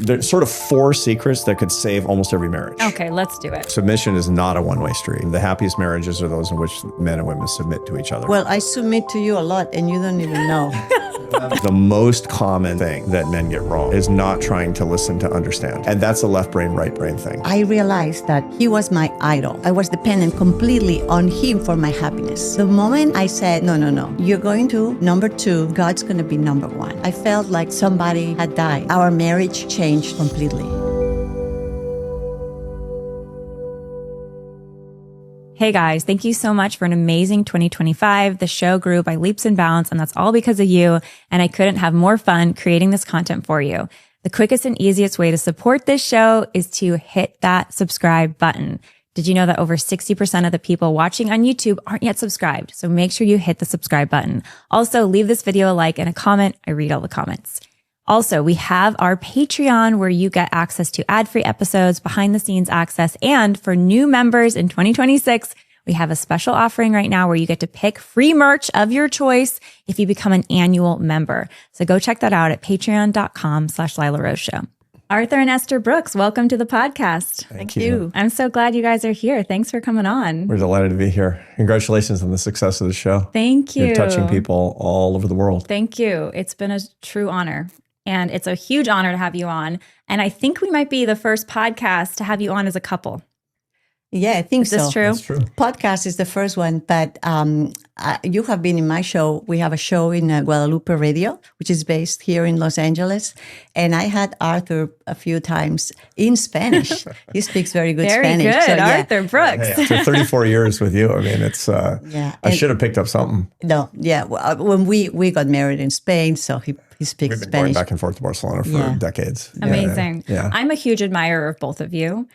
There's sort of 4 secrets that could save almost every marriage. Okay, let's do it. Submission is not a one-way street. The happiest marriages are those in which men and women submit to each other. Well, I submit to you a lot and you don't even know. The most common thing that men get wrong is not trying to listen to understand. And that's a left brain, right brain thing. I realized that he was my idol. I was dependent completely on him for my happiness. The moment I said, no, you're going to number 2, God's going to be number 1. I felt like somebody had died. Our marriage changed completely. Hey guys, thank you so much for an amazing 2025. The show grew by leaps and bounds, and that's all because of you. And I couldn't have more fun creating this content for you. The quickest and easiest way to support this show is to hit that subscribe button. Did you know that over 60% of the people watching on YouTube aren't yet subscribed? So make sure you hit the subscribe button. Also, leave this video a like and a comment. I read all the comments. Also, we have our Patreon where you get access to ad-free episodes, behind-the-scenes access, and for new members in 2026, we have a special offering right now where you get to pick free merch of your choice if you become an annual member. So go check that out at patreon.com/Lila Rose Show. Arthur and Esther Brooks, welcome to the podcast. Thank you. I'm so glad you guys are here. Thanks for coming on. We're delighted to be here. Congratulations on the success of the show. Thank you. You're touching people all over the world. Thank you. It's been a true honor. And it's a huge honor to have you on. And I think we might be the first podcast to have you on as a couple. Yeah, I think so. Is this true? That's true. Podcast is the first one, but you have been in my show. We have a show in Guadalupe Radio, which is based here in Los Angeles. And I had Arthur a few times in Spanish. He speaks very good Spanish. Very good, so, yeah. Arthur Brooks. Hey, after 34 years with you, I mean, it's, I should have picked up something. No, yeah. When we got married in Spain, so he speaks We've been Spanish. going back and forth to Barcelona for decades. Amazing. Yeah. I'm a huge admirer of both of you.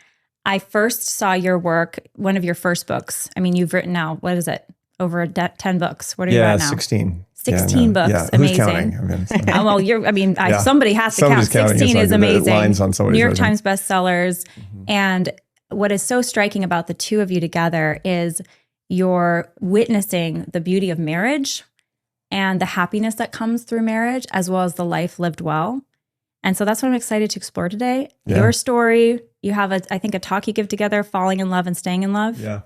I first saw your work, one of your first books. I mean, you've written now, what is it? Over 10 books. What are you at now? 16. 16 books. Yeah. Amazing. Who's counting? I mean, Somebody has to Somebody's count. counting. 16 It's is like the amazing. lines on somebody's New York resume. Times bestsellers. And what is so striking about the two of you together is you're witnessing the beauty of marriage and the happiness that comes through marriage, as well as the life lived well. And so that's what I'm excited to explore today. Yeah. Your story, you have, I think, a talk you give together, falling in love and staying in love. Yeah.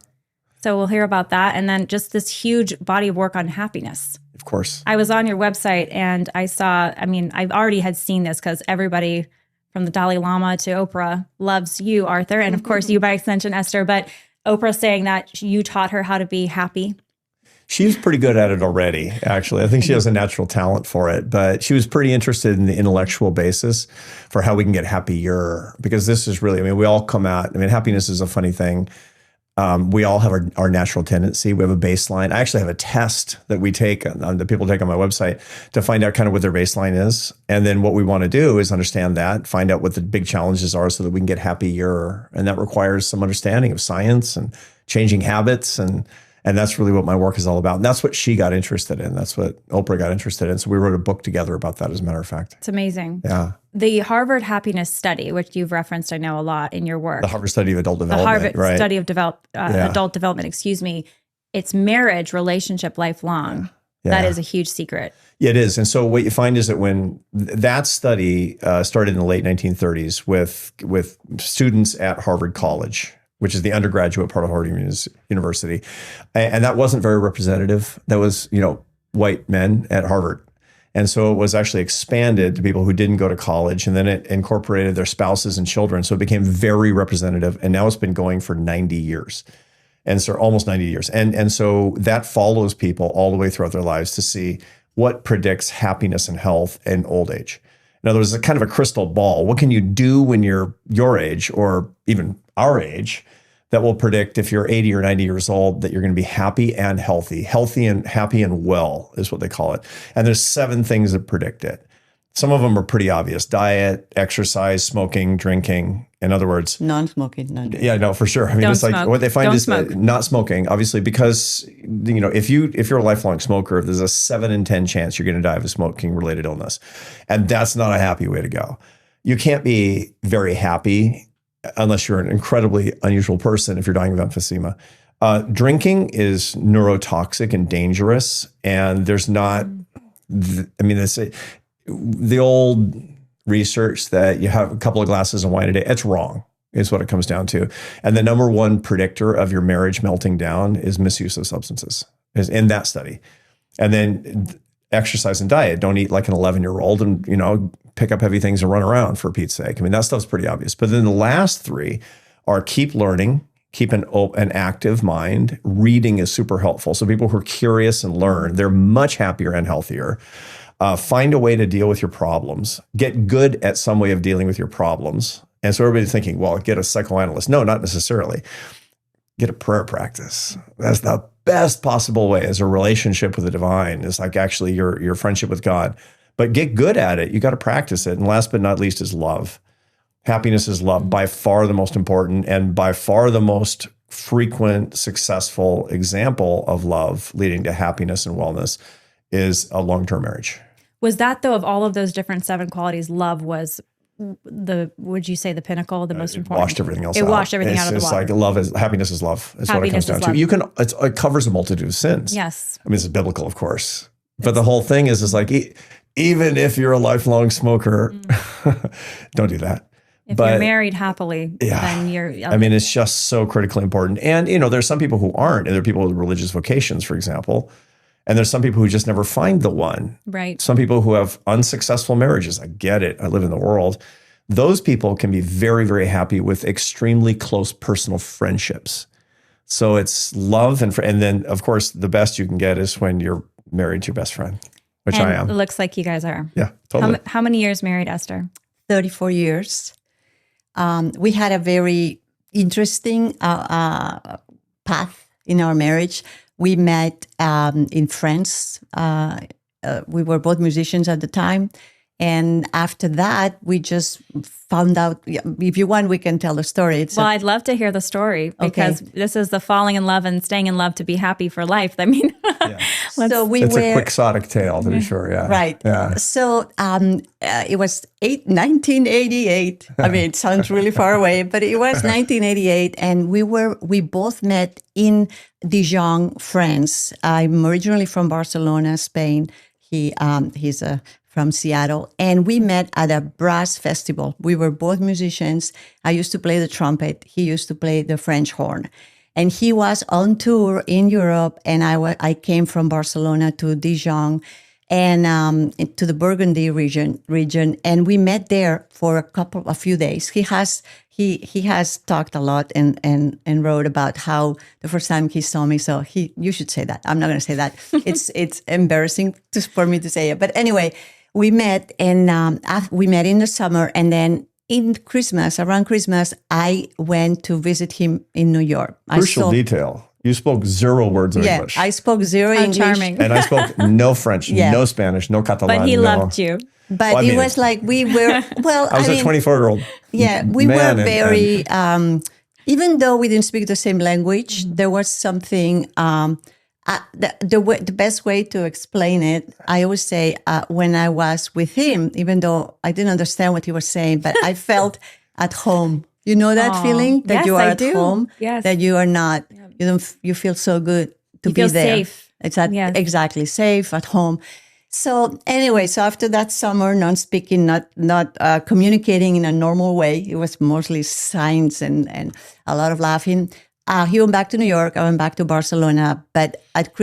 So we'll hear about that. And then just this huge body of work on happiness. Of course. I was on your website and I saw, I've already had seen this because everybody from the Dalai Lama to Oprah loves you, Arthur. And of course, you by extension, Esther. But Oprah saying that you taught her how to be happy. She's pretty good at it already, actually. I think she has a natural talent for it, but she was pretty interested in the intellectual basis for how we can get happier, because this is really, we all come out, happiness is a funny thing. We all have our natural tendency. We have a baseline. I actually have a test that we take, that people take on my website to find out kind of what their baseline is. And then what we want to do is understand that, find out what the big challenges are so that we can get happier. And that requires some understanding of science and changing habits, and that's really what my work is all about. And that's what she got interested in. That's what Oprah got interested in. So we wrote a book together about that, as a matter of fact. It's amazing. Yeah. The Harvard Happiness Study, which you've referenced, I know, a lot in your work. The Harvard Study of Adult Development. The Harvard right? Study of Adult Development, It's marriage, relationship, lifelong. Yeah. That is a huge secret. Yeah, it is. And so what you find is that when that study started in the late 1930s with students at Harvard College, which is the undergraduate part of Harvard University. And that wasn't very representative. That was, white men at Harvard. And so it was actually expanded to people who didn't go to college, and then it incorporated their spouses and children. So it became very representative. And now it's been going for 90 years. And so almost 90 years. And so that follows people all the way throughout their lives to see what predicts happiness and health in old age. In other words, it's kind of a crystal ball. What can you do when you're your age, or even our age, that will predict if you're 80 or 90 years old that you're going to be happy and healthy. Healthy and happy and well is what they call it. And there's 7 things that predict it. Some of them are pretty obvious: diet, exercise, smoking, drinking. In other words, non-smoking. Yeah, no, for sure. Don't it's smoke. like what they find Don't is smoke. Not smoking, obviously, because if you're a lifelong smoker, there's a 7 in 10 chance you're going to die of a smoking related illness, and that's not a happy way to go. You can't be very happy unless you're an incredibly unusual person if you're dying of emphysema. Drinking is neurotoxic and dangerous, and there's not. The old research that you have a couple of glasses of wine a day. It's wrong, is what it comes down to. And the number one predictor of your marriage melting down is misuse of substances, is in that study. And then exercise and diet. Don't eat like an 11-year-old and, pick up heavy things and run around, for Pete's sake. I mean, that stuff's pretty obvious. But then the last three are keep learning, keep an active mind. Reading is super helpful. So people who are curious and learn, they're much happier and healthier. Find a way to deal with your problems. Get good at some way of dealing with your problems. And so everybody's thinking, well, get a psychoanalyst. No, not necessarily. Get a prayer practice. That's the best possible way, as a relationship with the divine. It's like actually your friendship with God. But get good at it. You got to practice it. And last but not least is love. Happiness is love, by far the most important and by far the most frequent, successful example of love leading to happiness and wellness is a long-term marriage. Was that, though, of all of those different 7 qualities, love was would you say the pinnacle, the most important? Washed everything else out. It washed everything out of the water. It's like happiness is love. Is what it comes down to. It covers a multitude of sins. Yes. I mean, it's biblical, of course. But the whole thing is like, even if you're a lifelong smoker, don't do that. If you're married happily, then you're... I mean, it's just so critically important. And, there's some people who aren't. And there are people with religious vocations, for example. And there's some people who just never find the one. Right. Some people who have unsuccessful marriages. I get it. I live in the world. Those people can be very, very happy with extremely close personal friendships. So it's love. And then, of course, the best you can get is when you're married to your best friend, which I am. It looks like you guys are. Yeah, totally. How many years married, Esther? 34 years. We had a very interesting path in our marriage. We met in France. We were both musicians at the time. And after that, we just found out, if you want, we can tell the story. I'd love to hear the story, because this is the falling in love and staying in love to be happy for life. I mean, it's a quixotic tale, to be sure. Yeah. Right. Yeah. So it was 1988. I mean, it sounds really far away, but it was 1988. And we both met in Dijon, France. I'm originally from Barcelona, Spain. He's from Seattle, and we met at a brass festival. We were both musicians. I used to play the trumpet. He used to play the French horn. And he was on tour in Europe, and I came from Barcelona to Dijon and to the Burgundy region, and we met there for a few days. He has talked a lot and wrote about how the first time he saw me. So you should say that. I'm not going to say that. It's embarrassing for me to say it. But anyway, we met, and we met in the summer, and then around Christmas, I went to visit him in New York. Crucial detail. You spoke 0 words of English. I spoke 0 English. Charming. And I spoke no French, no Spanish, no Catalan. But he loved you. But it was like we were, I was a 24-year-old. Yeah, we were very, even though we didn't speak the same language, there was something, the best way to explain it, I always say, when I was with him, even though I didn't understand what he was saying, but I felt at home. You know that feeling that you are at home, that you are not, you feel so good to be there. Safe. Exactly, safe at home. So anyway, after that summer, non-speaking, not communicating in a normal way, it was mostly signs and a lot of laughing. He went back to New York. I went back to Barcelona. But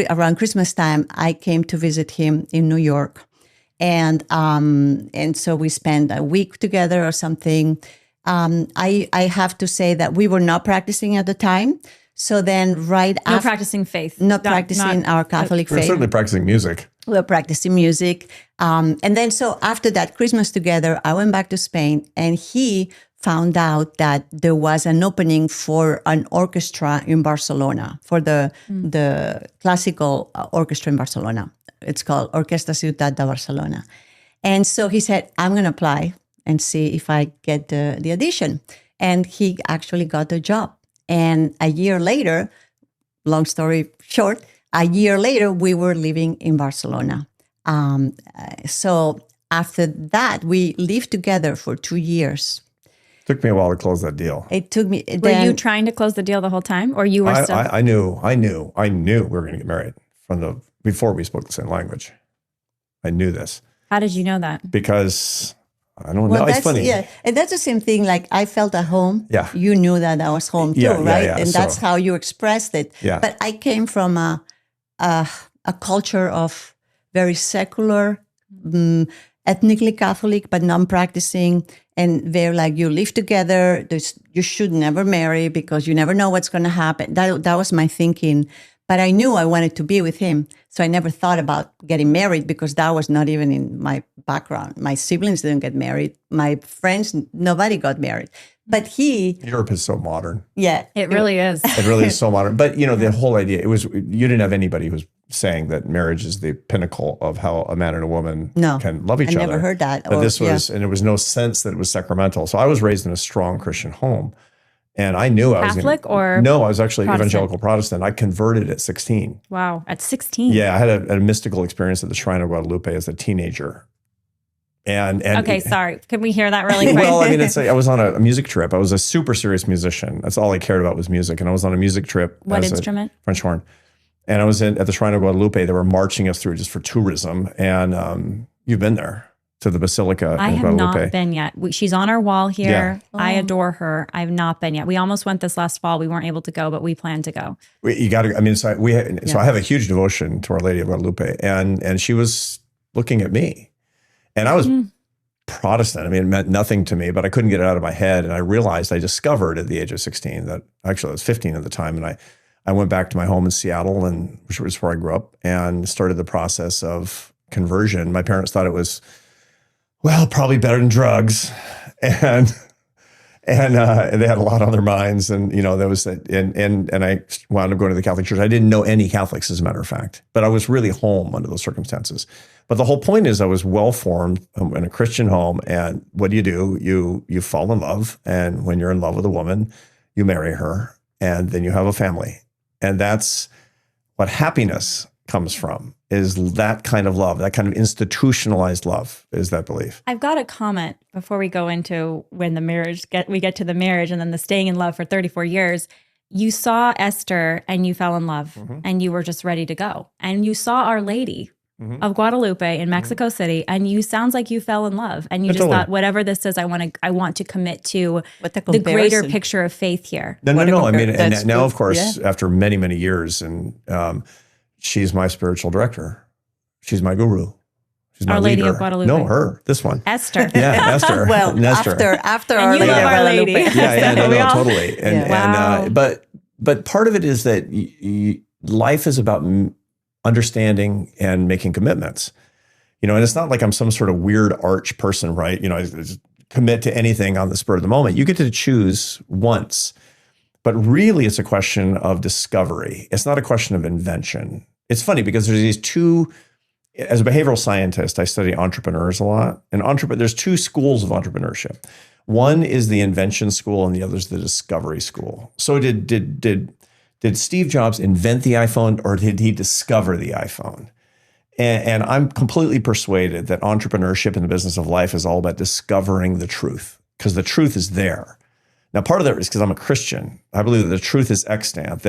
around Christmas time, I came to visit him in New York, and so we spent a week together or something. I have to say that we were not practicing at the time. So then, not practicing faith, not practicing our Catholic faith. We're certainly practicing music. We were practicing music, and then so after that Christmas together, I went back to Spain, and he found out that there was an opening for an orchestra in Barcelona, for the classical orchestra in Barcelona. It's called Orquestra Ciutat de Barcelona. And so he said, I'm going to apply and see if I get the audition. And he actually got the job. And a year later, long story short, a year later, we were living in Barcelona. So after that, we lived together for 2 years. Took me a while to close that deal. It took me. Were you trying to close the deal the whole time, or you were still? I knew we were going to get married before we spoke the same language. I knew this. How did you know that? Because I don't know. It's funny. Yeah, and that's the same thing. Like I felt at home. Yeah. You knew that I was home too, Yeah, right? yeah. And that's how you expressed it. Yeah. But I came from a culture of very secular, ethnically Catholic, but non-practicing, and they're like, you live together. You should never marry because you never know what's going to happen. That was my thinking. But I knew I wanted to be with him. So I never thought about getting married because that was not even in my background. My siblings didn't get married. My friends, nobody got married. But Europe is so modern. Yeah. It really is. It really is so modern. But, the whole idea, you didn't have anybody who was saying that marriage is the pinnacle of how a man and a woman can love each other. I never heard that. But and there was no sense that it was sacramental. So I was raised in a strong Christian home. And I knew I was Catholic or no, I was actually Protestant? Evangelical Protestant. I converted at 16. Wow, at 16. Yeah, I had a mystical experience at the Shrine of Guadalupe as a teenager. And okay, sorry. Can we hear that really quick? Well, I mean, I was on a music trip. I was a super serious musician. That's all I cared about was music. And I was on a music trip. What instrument? French horn. And I was at the Shrine of Guadalupe. They were marching us through just for tourism. And you've been there. To the Basilica I in have Guadalupe. not been yet. She's on our wall here. Yeah. I adore her. I've not been yet. We almost went this last fall. We weren't able to go, but we plan to go. You got to. I mean, so I have a huge devotion to Our Lady of Guadalupe, and she was looking at me, and I was Protestant. I mean, it meant nothing to me, but I couldn't get it out of my head, and I discovered at the age of 16 that actually I was 15 at the time, and I went back to my home in Seattle, which was where I grew up, and started the process of conversion. My parents thought it was, well, probably better than drugs, and they had a lot on their minds, and there was and I wound up going to the Catholic Church. I didn't know any Catholics, as a matter of fact, but I was really home under those circumstances. But the whole point is, I was well formed in a Christian home, and what do? You fall in love, and when you're in love with a woman, you marry her, and then you have a family, and that's what happiness comes from, is that kind of love, that kind of institutionalized love, is that belief. I've got a comment before we go into when we get to the marriage and then the staying in love for 34 years. You saw Esther and you fell in love and you were just ready to go. And you saw Our Lady of Guadalupe in Mexico City, and you sounds like you fell in love and you just thought, whatever this is, I want to commit to the greater picture of faith here. No. I mean, and now, of course, after many, many years, and she's my spiritual director. She's my guru. She's my Our Lady leader. of Guadalupe. No, her. This one. Esther. Yeah, Esther. Well, after and Our you Lady love of Our Lady. Guadalupe. Yeah, totally. And Wow. but part of it is that life is about understanding and making commitments. And it's not like I'm some sort of weird arch person, right? I commit to anything on the spur of the moment. You get to choose once. But really, it's a question of discovery. It's not a question of invention. It's funny because there's these two, as a behavioral scientist, I study entrepreneurs a lot. And there's two schools of entrepreneurship. One is the invention school and the other is the discovery school. So did Steve Jobs invent the iPhone, or did he discover the iPhone? And I'm completely persuaded that entrepreneurship in the business of life is all about discovering the truth, because the truth is there. Now, part of that is because I'm a Christian. I believe that the truth is extant,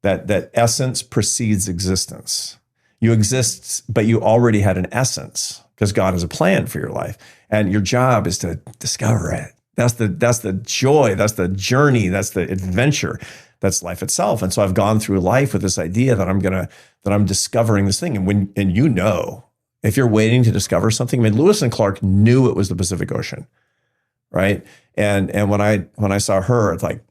that essence precedes existence. You exist, but you already had an essence because God has a plan for your life. And your job is to discover it. That's the joy, that's the journey, that's the adventure, that's life itself. And so I've gone through life with this idea that I'm discovering this thing. And if you're waiting to discover something, I mean, Lewis and Clark knew it was the Pacific Ocean. Right. And when I saw her, it's like,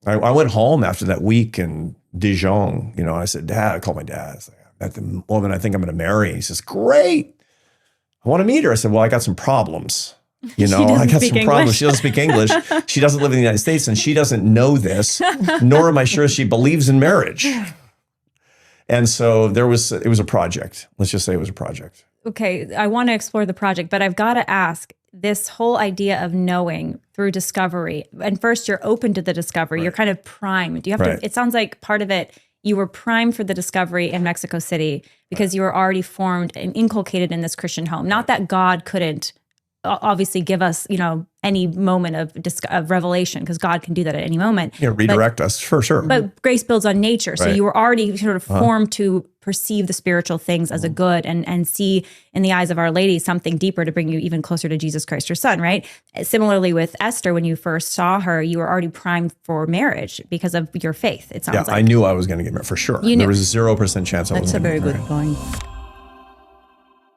I went home after that week in Dijon, I said, Dad, I called my dad. I was like, I met the woman I think I'm going to marry. He says, great. I want to meet her. I said, well, I got some problems. I got some problems. She doesn't speak English. She doesn't live in the United States, and she doesn't know this, nor am I sure she believes in marriage. And so it was a project. Let's just say it was a project. Okay. I want to explore the project, but I've got to ask, this whole idea of knowing through discovery, and first you're open to the discovery, you're kind of primed. You have to, it sounds like part of it, you were primed for the discovery in Mexico City because you were already formed and inculcated in this Christian home. Not that God couldn't obviously give us, any moment of revelation, because God can do that at any moment. Redirect us for sure. But grace builds on nature. So Right. you were already sort of formed to perceive the spiritual things as a good and see in the eyes of Our Lady something deeper to bring you even closer to Jesus Christ, her son, right? Similarly with Esther, when you first saw her, you were already primed for marriage because of your faith, it sounds like. I knew I was going to get married for sure. There was a 0% chance I was That's a going to very get married. good point.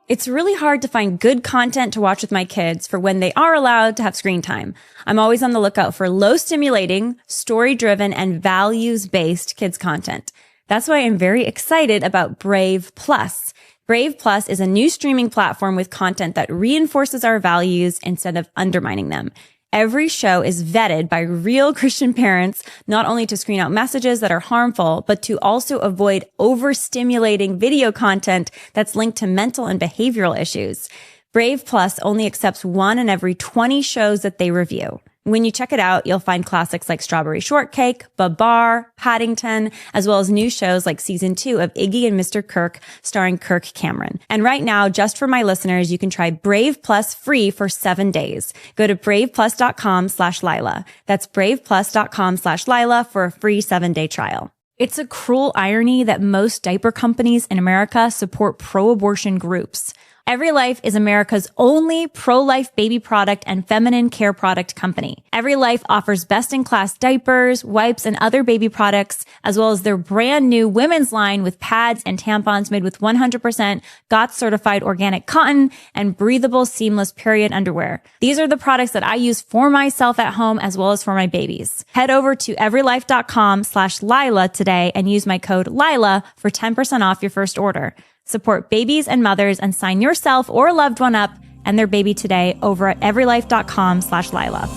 It's really hard to find good content to watch with my kids for when they are allowed to have screen time. I'm always on the lookout for low stimulating, story-driven, and values-based kids content. That's why I'm very excited about Brave Plus. Brave Plus is a new streaming platform with content that reinforces our values instead of undermining them. Every show is vetted by real Christian parents, not only to screen out messages that are harmful, but to also avoid overstimulating video content that's linked to mental and behavioral issues. Brave Plus only accepts 1 in every 20 shows that they review. When you check it out, you'll find classics like Strawberry Shortcake, Babar, Paddington, as well as new shows like season 2 of Iggy and Mr. Kirk, starring Kirk Cameron. And right now, just for my listeners, you can try Brave Plus free for 7 days. Go to braveplus.com/Lila. That's braveplus.com/Lila for a free 7-day trial. It's a cruel irony that most diaper companies in America support pro-abortion groups. Every Life is America's only pro-life baby product and feminine care product company. Every Life offers best-in-class diapers, wipes, and other baby products, as well as their brand new women's line with pads and tampons made with 100% GOTS certified organic cotton and breathable, seamless period underwear. These are the products that I use for myself at home as well as for my babies. Head over to everylife.com/Lila today and use my code Lila for 10% off your first order. Support babies and mothers and sign yourself or a loved one up and their baby today over at everylife.com/Lila.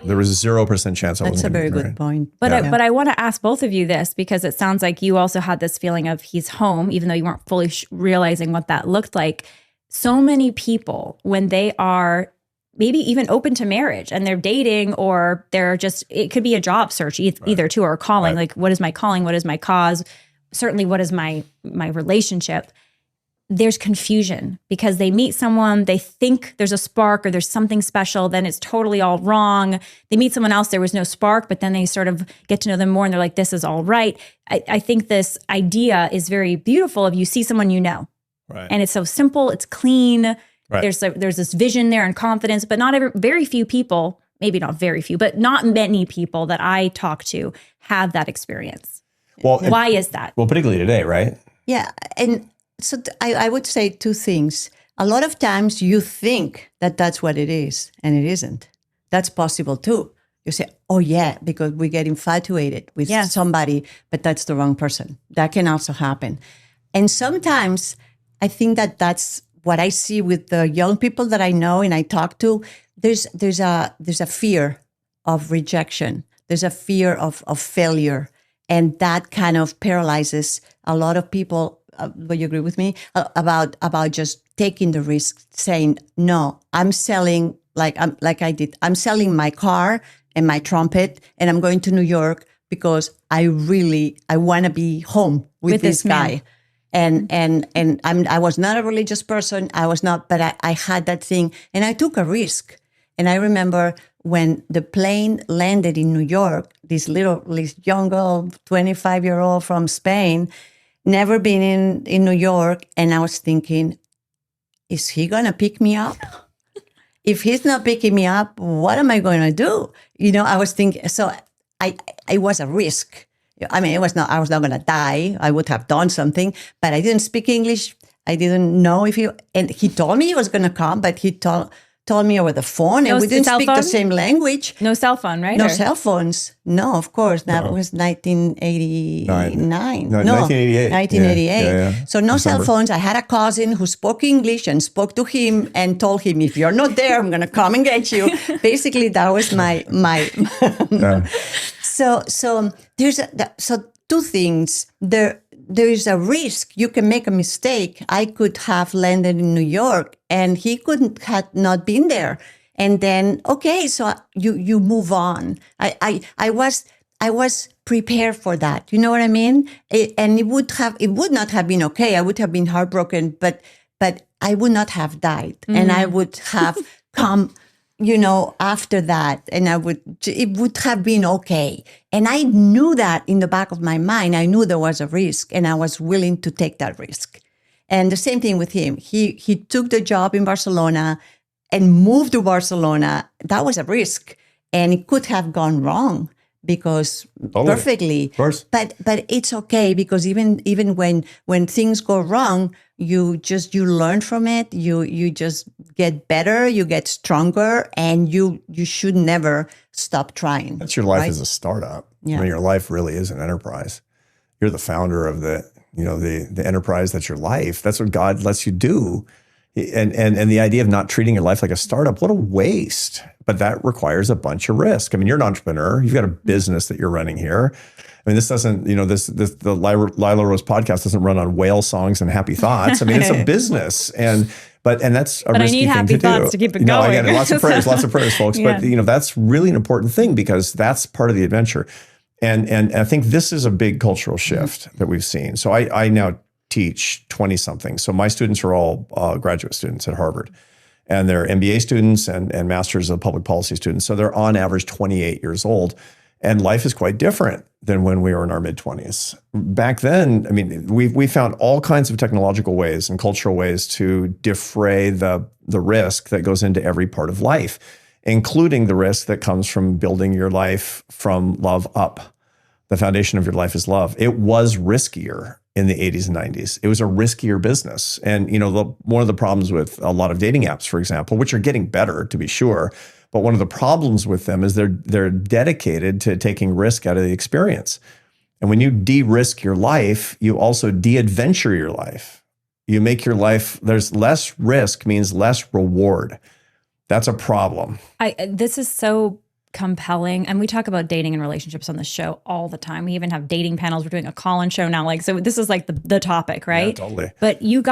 There was a 0% chance I That's wasn't a very going to get good married. point. But I want to ask both of you this, because it sounds like you also had this feeling of he's home, even though you weren't fully realizing what that looked like. So many people, when they are maybe even open to marriage and they're dating, or they're just, it could be a job search either too, or a calling, like what is my calling? What is my cause? Certainly, what is my relationship? There's confusion because they meet someone, they think there's a spark or there's something special, then it's totally all wrong. They meet someone else, there was no spark, but then they sort of get to know them more and they're like, this is all right. I think this idea is very beautiful of you see someone you know. Right. And it's so simple, it's clean. Right. There's this vision there and confidence, but very few people, maybe not very few, but not many people that I talk to have that experience. Well, why is that? Well, particularly today, right? Yeah. And so I would say 2 things. A lot of times you think that that's what it is, and it isn't. That's possible too. You say, oh yeah, because we get infatuated with somebody, but that's the wrong person. That can also happen. And sometimes I think that that's what I see with the young people that I know and I talk to. There's a fear of rejection. There's a fear of failure. And that kind of paralyzes a lot of people. Will you agree with me about just taking the risk, saying, no, I'm selling like I did. I'm selling my car and my trumpet, and I'm going to New York because I want to be home with this guy. And I was not a religious person. I was not, but I had that thing, and I took a risk. And I remember when the plane landed in New York, this young girl, 25-year-old from Spain, never been in New York. And I was thinking, is he going to pick me up? If he's not picking me up, what am I going to do? I was thinking, so it was a risk. I mean, I was not going to die. I would have done something, but I didn't speak English. I didn't know and he told me he was going to come, but he told me over the phone, and we didn't speak the same language. No cell phone, right? No cell phones. No, of course. That was 1989. No, 1988. 1988. Yeah. So no cell phones. I had a cousin who spoke English and spoke to him and told him, if you're not there, I'm going to come and get you. Basically, that was my. So there's 2 things. There is a risk. You can make a mistake. I could have landed in New York and he had not been there. And then, okay, so you move on. I was prepared for that. You know what I mean? It would not have been okay. I would have been heartbroken, but I would not have died, and I would have come, after that, and it would have been okay. And I knew that in the back of my mind. I knew there was a risk, and I was willing to take that risk. And the same thing with him. He took the job in Barcelona and moved to Barcelona. That was a risk, and it could have gone wrong because perfectly. Of course. But it's okay, because even when things go wrong, you learn from it. You just get better, you get stronger, and you should never stop trying. That's your life right? as a startup. Yeah. I mean, your life really is an enterprise. You're the founder of the enterprise that's your life. That's what God lets you do. And the idea of not treating your life like a startup, what a waste. But that requires a bunch of risk. I mean, you're an entrepreneur. You've got a business that you're running here. I mean, this doesn't, the Lila Rose podcast doesn't run on whale songs and happy thoughts. I mean, it's a business. And that's a risky thing to do. But I need happy thoughts to keep it going. Again, lots of prayers, folks. Yeah. But, that's really an important thing, because that's part of the adventure. And I think this is a big cultural shift that we've seen. So I now teach 20-something. So my students are all graduate students at Harvard. And they're MBA students and Masters of Public Policy students. So they're on average 28 years old. And life is quite different than when we were in our mid-20s. Back then, I mean, we found all kinds of technological ways and cultural ways to defray the risk that goes into every part of life, including the risk that comes from building your life from love up. The foundation of your life is love. It was riskier in the 80s and 90s. It was a riskier business. And, one of the problems with a lot of dating apps, for example, which are getting better, to be sure, but one of the problems with them is they're dedicated to taking risk out of the experience. And when you de-risk your life, you also de-adventure your life. You make your life, there's less risk means less reward. That's a problem. This is so compelling. And we talk about dating and relationships on the show all the time. We even have dating panels. We're doing a call-in show now. So this is like the topic, right? Yeah, totally. But you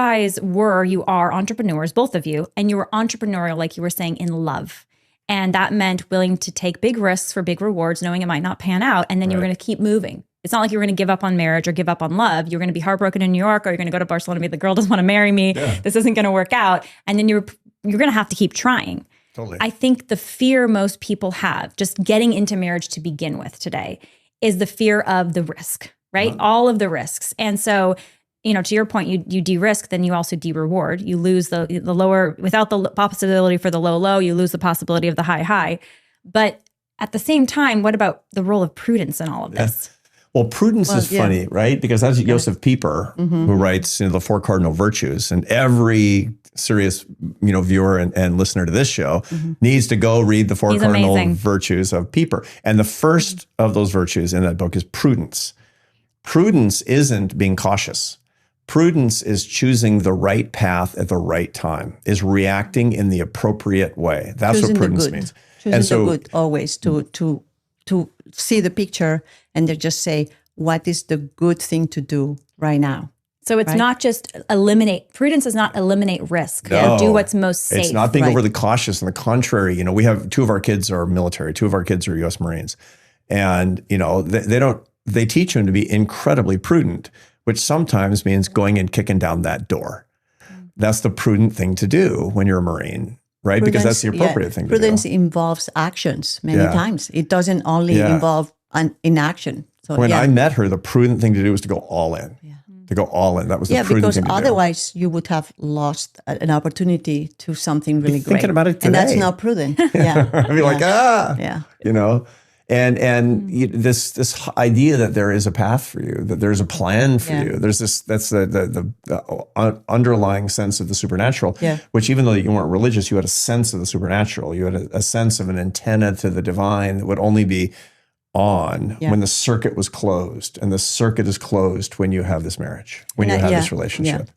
are entrepreneurs, both of you, and you were entrepreneurial, like you were saying, in love. And that meant willing to take big risks for big rewards, knowing it might not pan out. And then you were going to keep moving. It's not like you were going to give up on marriage or give up on love. You're going to be heartbroken in New York, or you're going to go to Barcelona and be the girl doesn't want to marry me. Yeah. This isn't going to work out. And then you're going to have to keep trying. Totally. I think the fear most people have just getting into marriage to begin with today is the fear of the risk, right? Uh-huh. All of the risks. And so, to your point, you de-risk, then you also de-reward. You lose the lower, without the possibility for the low, you lose the possibility of the high. But at the same time, what about the role of prudence in all of this? Well, prudence is funny, right? Because that's Joseph Pieper, who writes the 4 Cardinal Virtues, and every serious viewer and listener to this show needs to go read the 4 Cardinal Virtues of Pieper. And the first of those virtues in that book is prudence. Prudence isn't being cautious. Prudence is choosing the right path at the right time, is reacting in the appropriate way. That's choosing what prudence means. Choosing the good always to see the picture and to just say, what is the good thing to do right now? So it's not just prudence does not eliminate risk. No, or do what's most safe. It's not being overly cautious. On the contrary, we have 2 of our kids are military, 2 of our kids are U.S. Marines. And, they teach them to be incredibly prudent, which sometimes means going and kicking down that door. That's the prudent thing to do when you're a Marine. Right? Because that's the appropriate thing to do. Prudence involves actions many times. It doesn't only involve inaction. So, when I met her, the prudent thing to do was to go all in. Yeah. To go all in. That was the prudent thing to do. Because otherwise you would have lost an opportunity to something really great. Thinking about it today. And that's not prudent. Yeah. I'd be like, And this idea that there is a path for you, that there's a plan for you. There's that's the underlying sense of the supernatural, which even though you weren't religious, you had a sense of the supernatural. You had a sense of an antenna to the divine that would only be on when the circuit was closed. And the circuit is closed when you have this marriage, when you have this relationship. Yeah.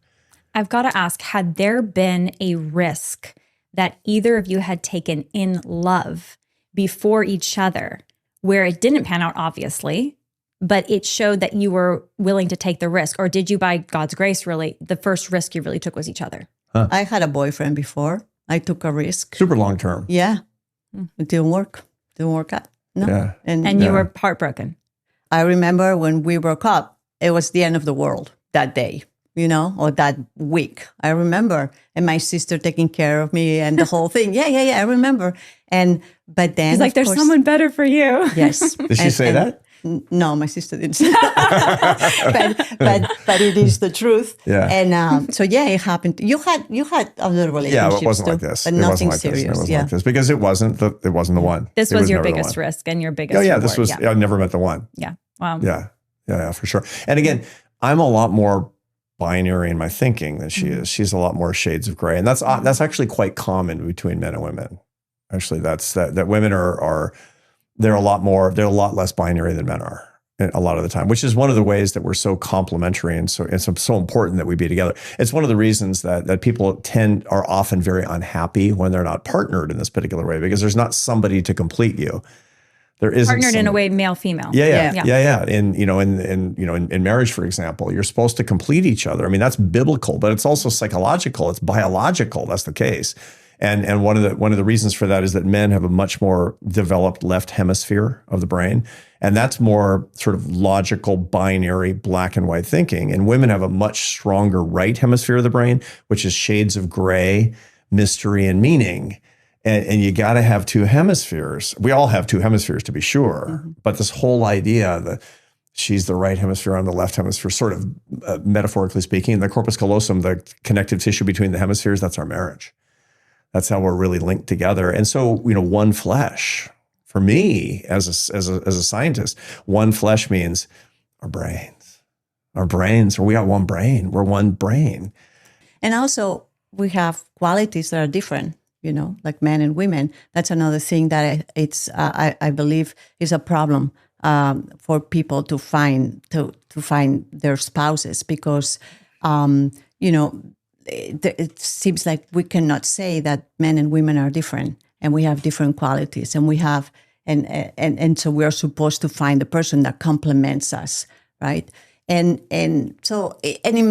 I've got to ask, had there been a risk that either of you had taken in love before each other, where it didn't pan out, obviously, but it showed that you were willing to take the risk? Or did you, by God's grace, really, the first risk you really took was each other? Huh. I had a boyfriend before. I took a risk. Super long term. Yeah. It didn't work. Didn't work out. No. Yeah. And you were heartbroken. I remember when we broke up, it was the end of the world that day. or that week. I remember. And my sister taking care of me and the whole thing. Yeah, I remember. But then He's like, there's someone better for you. Yes. Did she say that? No, my sister didn't say that. but it is the truth. Yeah. And it happened. You had other relationships. Yeah, it wasn't like this. But It nothing wasn't like serious. This. It wasn't like this because it wasn't the one. This It was your never the biggest one. risk and your biggest Oh yeah, reward. this was. I never met the one. Yeah. Wow. Yeah, for sure. And again, I'm a lot more binary in my thinking than she is. She's a lot more shades of gray, and that's actually quite common between men and women. Actually, that women are they're a lot less binary than men are a lot of the time, which is one of the ways that we're so complementary and so important that we be together. It's one of the reasons that people are often very unhappy when they're not partnered in this particular way, because there's not somebody to complete you. There isn't partnered in a way, male, female. Yeah. In marriage, for example, you're supposed to complete each other. I mean, that's biblical, but it's also psychological. It's biological. That's the case. And one of the reasons for that is that men have a much more developed left hemisphere of the brain, and that's more sort of logical, binary, black and white thinking. And women have a much stronger right hemisphere of the brain, which is shades of gray, mystery, and meaning. And you got to have two hemispheres. We all have two hemispheres, to be sure. But this whole idea that she's the right hemisphere, I'm the left hemisphere, sort of metaphorically speaking, the corpus callosum, the connective tissue between the hemispheres, that's our marriage. That's how we're really linked together. And so, one flesh. For me, as a scientist, one flesh means our brains. Our brains, or we got one brain. We're one brain. And also, we have qualities that are different. Like men and women. That's another thing that I believe is a problem for people to find their spouses, because it seems like we cannot say that men and women are different, and we have different qualities, and we have and so we are supposed to find the person that complements us, right? And in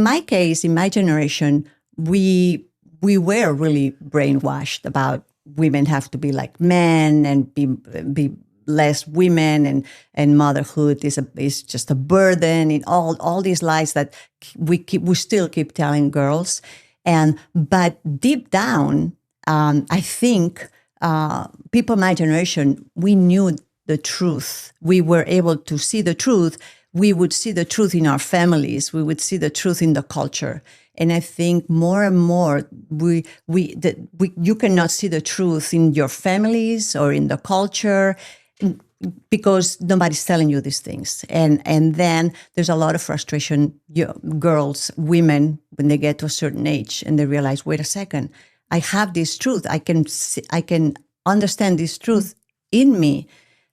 my case, in my generation, we were really brainwashed about women have to be like men and be less women, and motherhood is just a burden, and all these lies that we still keep telling girls. But deep down, I think people in my generation, we knew the truth. We were able to see the truth. We would see the truth in our families. We would see the truth in the culture. And I think more and more, you cannot see the truth in your families or in the culture, because nobody's telling you these things. And then there's a lot of frustration. Girls, women, when they get to a certain age and they realize, wait a second, I have this truth. I can understand this truth in me.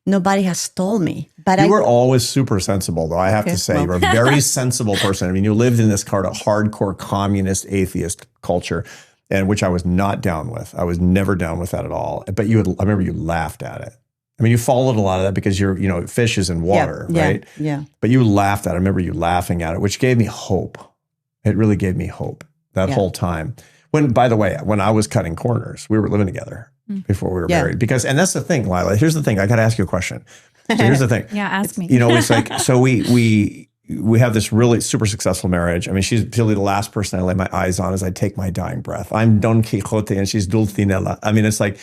Nobody has told me. But you were always super sensible, though. I have to say, you were a very sensible person. I mean, you lived in this kind of hardcore communist atheist culture, and which I was not down with. I was never down with that at all. But I remember you laughed at it. I mean, you followed a lot of that because fish is in water, right? Yeah. But you laughed at it. I remember you laughing at it, which gave me hope. It really gave me hope that whole time. By the way, when I was cutting corners, we were living together before we were married. And that's the thing, Lila. Here's the thing. I got to ask you a question. So here's the thing. Yeah, ask me. It's like, so we have this really super successful marriage. I mean, she's really the last person I lay my eyes on as I take my dying breath. I'm Don Quixote and she's Dulcinella. I mean, it's like,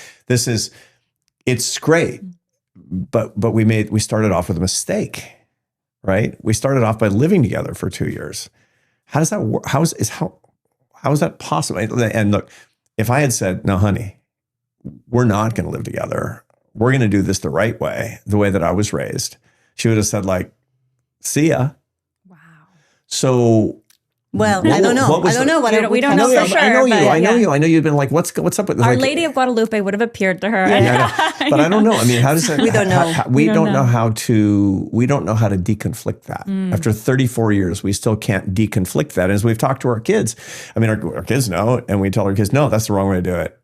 it's great. But we started off with a mistake, right? We started off by living together for 2 years. How does that work? How is that possible? And look, if I had said, no, honey, we're not going to live together. We're going to do this the right way, the way that I was raised. She would have said like, see ya. Wow. So, well, I don't know. I don't know what we don't know for sure. I know you. I know you. I know you've been like, what's up with this? Our Lady of Guadalupe would have appeared to her. But I don't know. I mean, how does that? We don't know. We don't know how to deconflict that. After 34 years, we still can't deconflict that. As we've talked to our kids, I mean, our kids know, and we tell our kids, no, that's the wrong way to do it.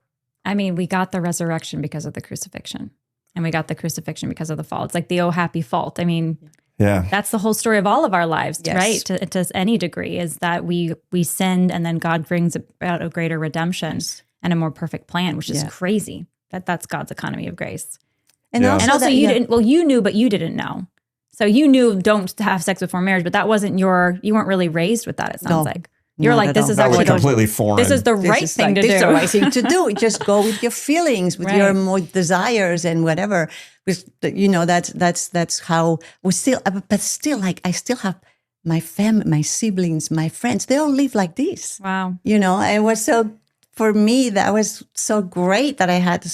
I mean, we got the resurrection because of the crucifixion, and we got the crucifixion because of the fall. It's like the oh happy fault. I mean, yeah, that's the whole story of all of our lives, yes. right? To any degree, is that we sinned, and then God brings about a greater redemption and a more perfect plan, which is crazy. That's God's economy of grace. And also you didn't. Well, you knew, but you didn't know. So you knew don't have sex before marriage, but that wasn't you weren't really raised with that. It sounds like. You're Not like, at this all. is That was actually completely foreign. this is the This right is thing like, to this is the do. right thing to do. Just go with your feelings, with your Right. more desires and whatever. With that's how we still. But still, like I still have my family, my siblings, my friends. They all live like this. Wow. It was so for me that was so great that I had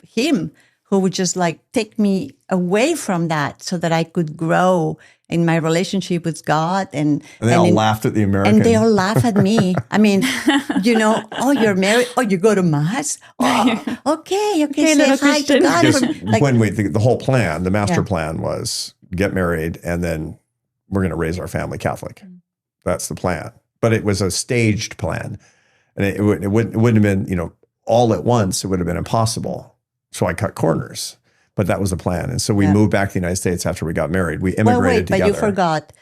him who would just like take me away from that so that I could grow in my relationship with God and they all laughed at the American. and they all laugh at me. I mean, oh, you're married. Oh, you go to mass. Oh, okay. Say little hi to Christian. God. Because the whole plan, the master plan was get married and then we're going to raise our family Catholic. That's the plan. But it was a staged plan, and it wouldn't have been all at once. It would have been impossible. So I cut corners. But that was the plan. And so we moved back to the United States after we got married. We immigrated together. But you forgot.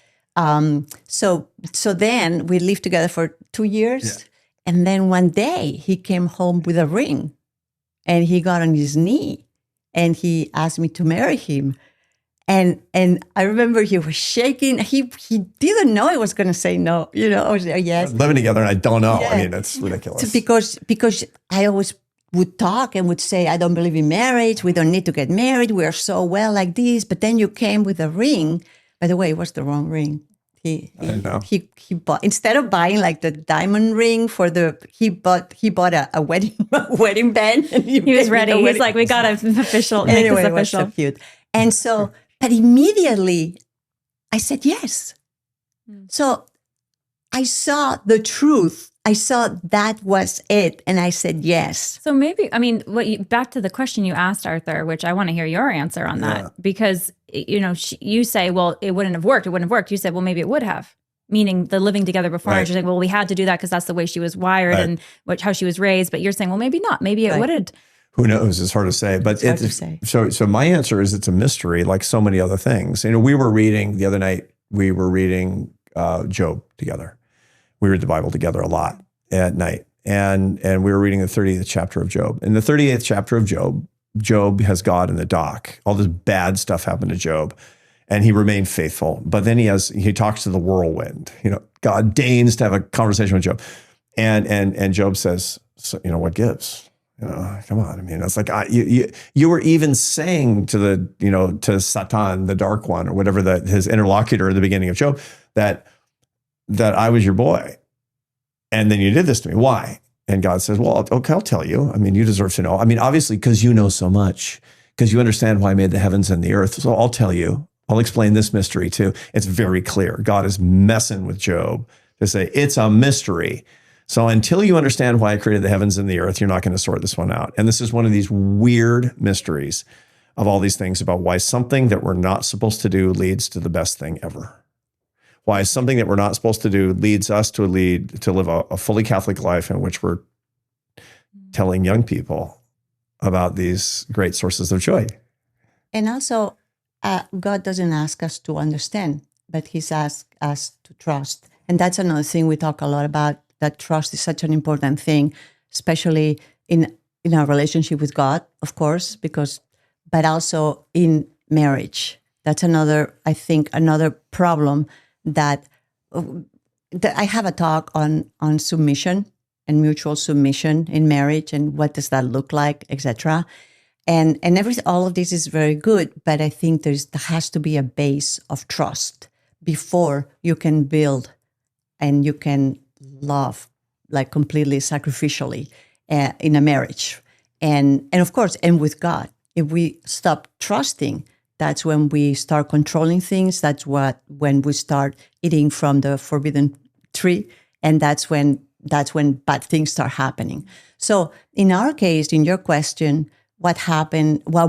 So then we lived together for 2 years. Yeah. And then one day he came home with a ring and he got on his knee and he asked me to marry him. And I remember he was shaking. He didn't know I was going to say no. I was like, yes. Living together and I don't know. Yeah. I mean, it's ridiculous. So because I always would talk and would say, I don't believe in marriage. We don't need to get married. We are so well like this. But then you came with a ring. By the way, it was the wrong ring. He bought, instead of buying like the diamond ring he bought a wedding band. And He was ready. He's like, we got to official. Make Anyway, this it was so official. cute. And so, but immediately I said yes. So I saw the truth. I saw that was it. And I said yes. So maybe, back to the question you asked, Arthur, which I want to hear your answer on that, because, you say, well, it wouldn't have worked. It wouldn't have worked. You said, well, maybe it would have, meaning the living together before marriage. You're saying, well, we had to do that because that's the way she was wired and how she was raised. But you're saying, well, maybe not. Maybe it wouldn't. Who knows? It's hard to say. But Hard to say. So my answer is it's a mystery, like so many other things. We were reading the other night. We were reading Job together. We read the Bible together a lot at night, and we were reading the 30th chapter of Job. In the 38th chapter of Job, Job has God in the dock. All this bad stuff happened to Job, and he remained faithful. But then he talks to the whirlwind. God deigns to have a conversation with Job, and Job says, so, what gives? Come on. I mean, it's like you were even saying to to Satan, the dark one, or whatever his interlocutor at the beginning of Job, that I was your boy, and then you did this to me. Why? And God says, well, okay, I'll tell you. I mean, you deserve to know. I mean, obviously, because you know so much, because you understand why I made the heavens and the earth. So I'll tell you. I'll explain this mystery too. It's very clear. God is messing with Job to say it's a mystery. So until you understand why I created the heavens and the earth, you're not going to sort this one out. And this is one of these weird mysteries of all these things about why something that we're not supposed to do leads to the best thing ever. Why something that we're not supposed to do leads us to live a fully Catholic life in which we're telling young people about these great sources of joy. And also, God doesn't ask us to understand, but He's asked us to trust. And that's another thing we talk a lot about, that trust is such an important thing, especially in our relationship with God, of course, but also in marriage. That's another problem that I have a talk on submission and mutual submission in marriage and what does that look like, etc. And all of this is very good, but I think there has to be a base of trust before you can build and you can love like completely sacrificially in a marriage. And of course, and with God, if we stop trusting, that's when we start controlling things. That's when we start eating from the forbidden tree. And that's when bad things start happening. So in our case, in your question, what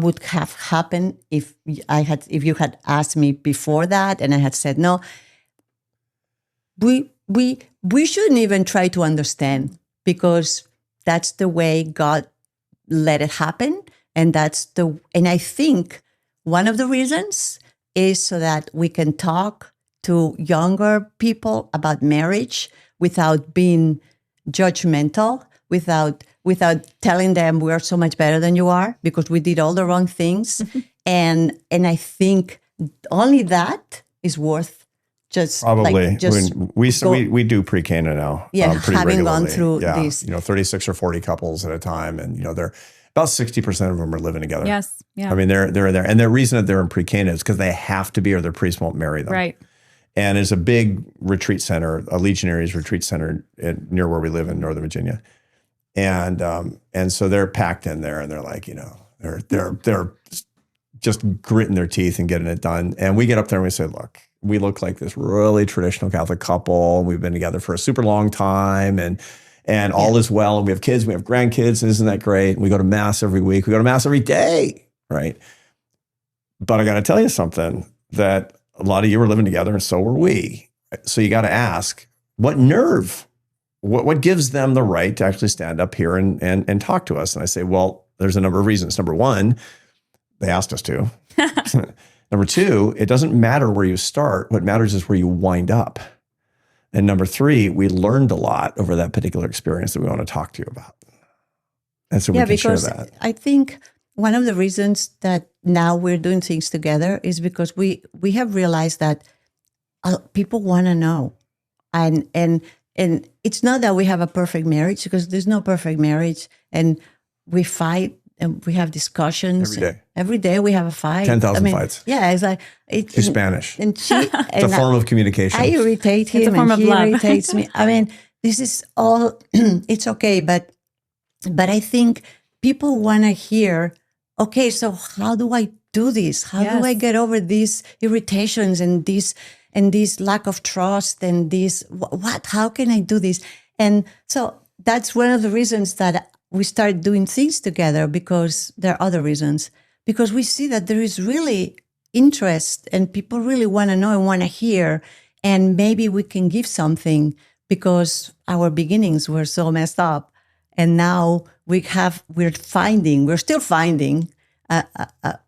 would have happened if you had asked me before that and I had said no? We shouldn't even try to understand, because that's the way God let it happen. And I think one of the reasons is so that we can talk to younger people about marriage without being judgmental, without telling them we are so much better than you are because we did all the wrong things. And I think only that is worth just Probably. just we do pre-Cana now. Yeah, pretty having regularly. gone through this. 36 or 40 couples at a time. And, they're about 60% of them are living together. Yes. Yeah. I mean, they're there. And the reason that they're in pre-Cana is because they have to be or their priest won't marry them. Right. And it's a big retreat center, a Legionaries retreat center near where we live in Northern Virginia. And so they're packed in there and they're like, they're just gritting their teeth and getting it done. And we get up there and we say, look, we look like this really traditional Catholic couple. We've been together for a super long time and all is well. And we have kids, we have grandkids. And isn't that great? And we go to mass every week. We go to mass every day, right? But I got to tell you something, that a lot of you were living together and so were we. So you got to ask, what nerve? What gives them the right to actually stand up here and talk to us? And I say, well, there's a number of reasons. Number one, they asked us to. Number two, it doesn't matter where you start. What matters is where you wind up. And number three, we learned a lot over that particular experience that we want to talk to you about. And so we can share that. I think one of the reasons that now we're doing things together is because we have realized that people want to know. And it's not that we have a perfect marriage, because there's no perfect marriage. And we fight and we have discussions. Every day. Every day we have a fight. 10,000 fights. Yeah, it's like... She's Spanish. And she, it's a form of communication. I irritate him it's a form and of he love. irritates me. I mean, this is all... it's okay, but I think people want to hear, okay, so how do I do this? How do I get over these irritations and this lack of trust and this, what, how can I do this? And so that's one of the reasons that we start doing things together, because there are other reasons, because we see that there is really interest and people really want to know and want to hear, and maybe we can give something, because our beginnings were so messed up. And now we're still finding not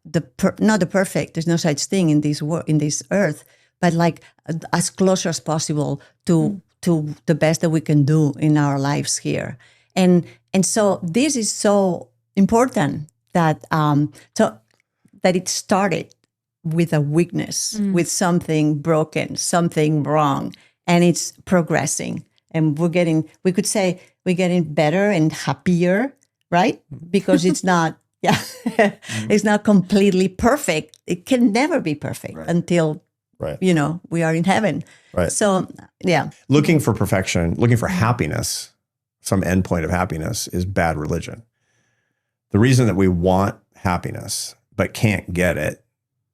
the perfect, there's no such thing in this earth, but like as close as possible to the best that we can do in our lives here. And so this is so important that it started with a weakness, with something broken, something wrong, and it's progressing. And we could say we're getting better and happier, right? Because it's not, it's not completely perfect. It can never be perfect until, we are in heaven. Right. So, yeah. Looking for perfection, looking for happiness, some endpoint of happiness, is bad religion. The reason that we want happiness but can't get it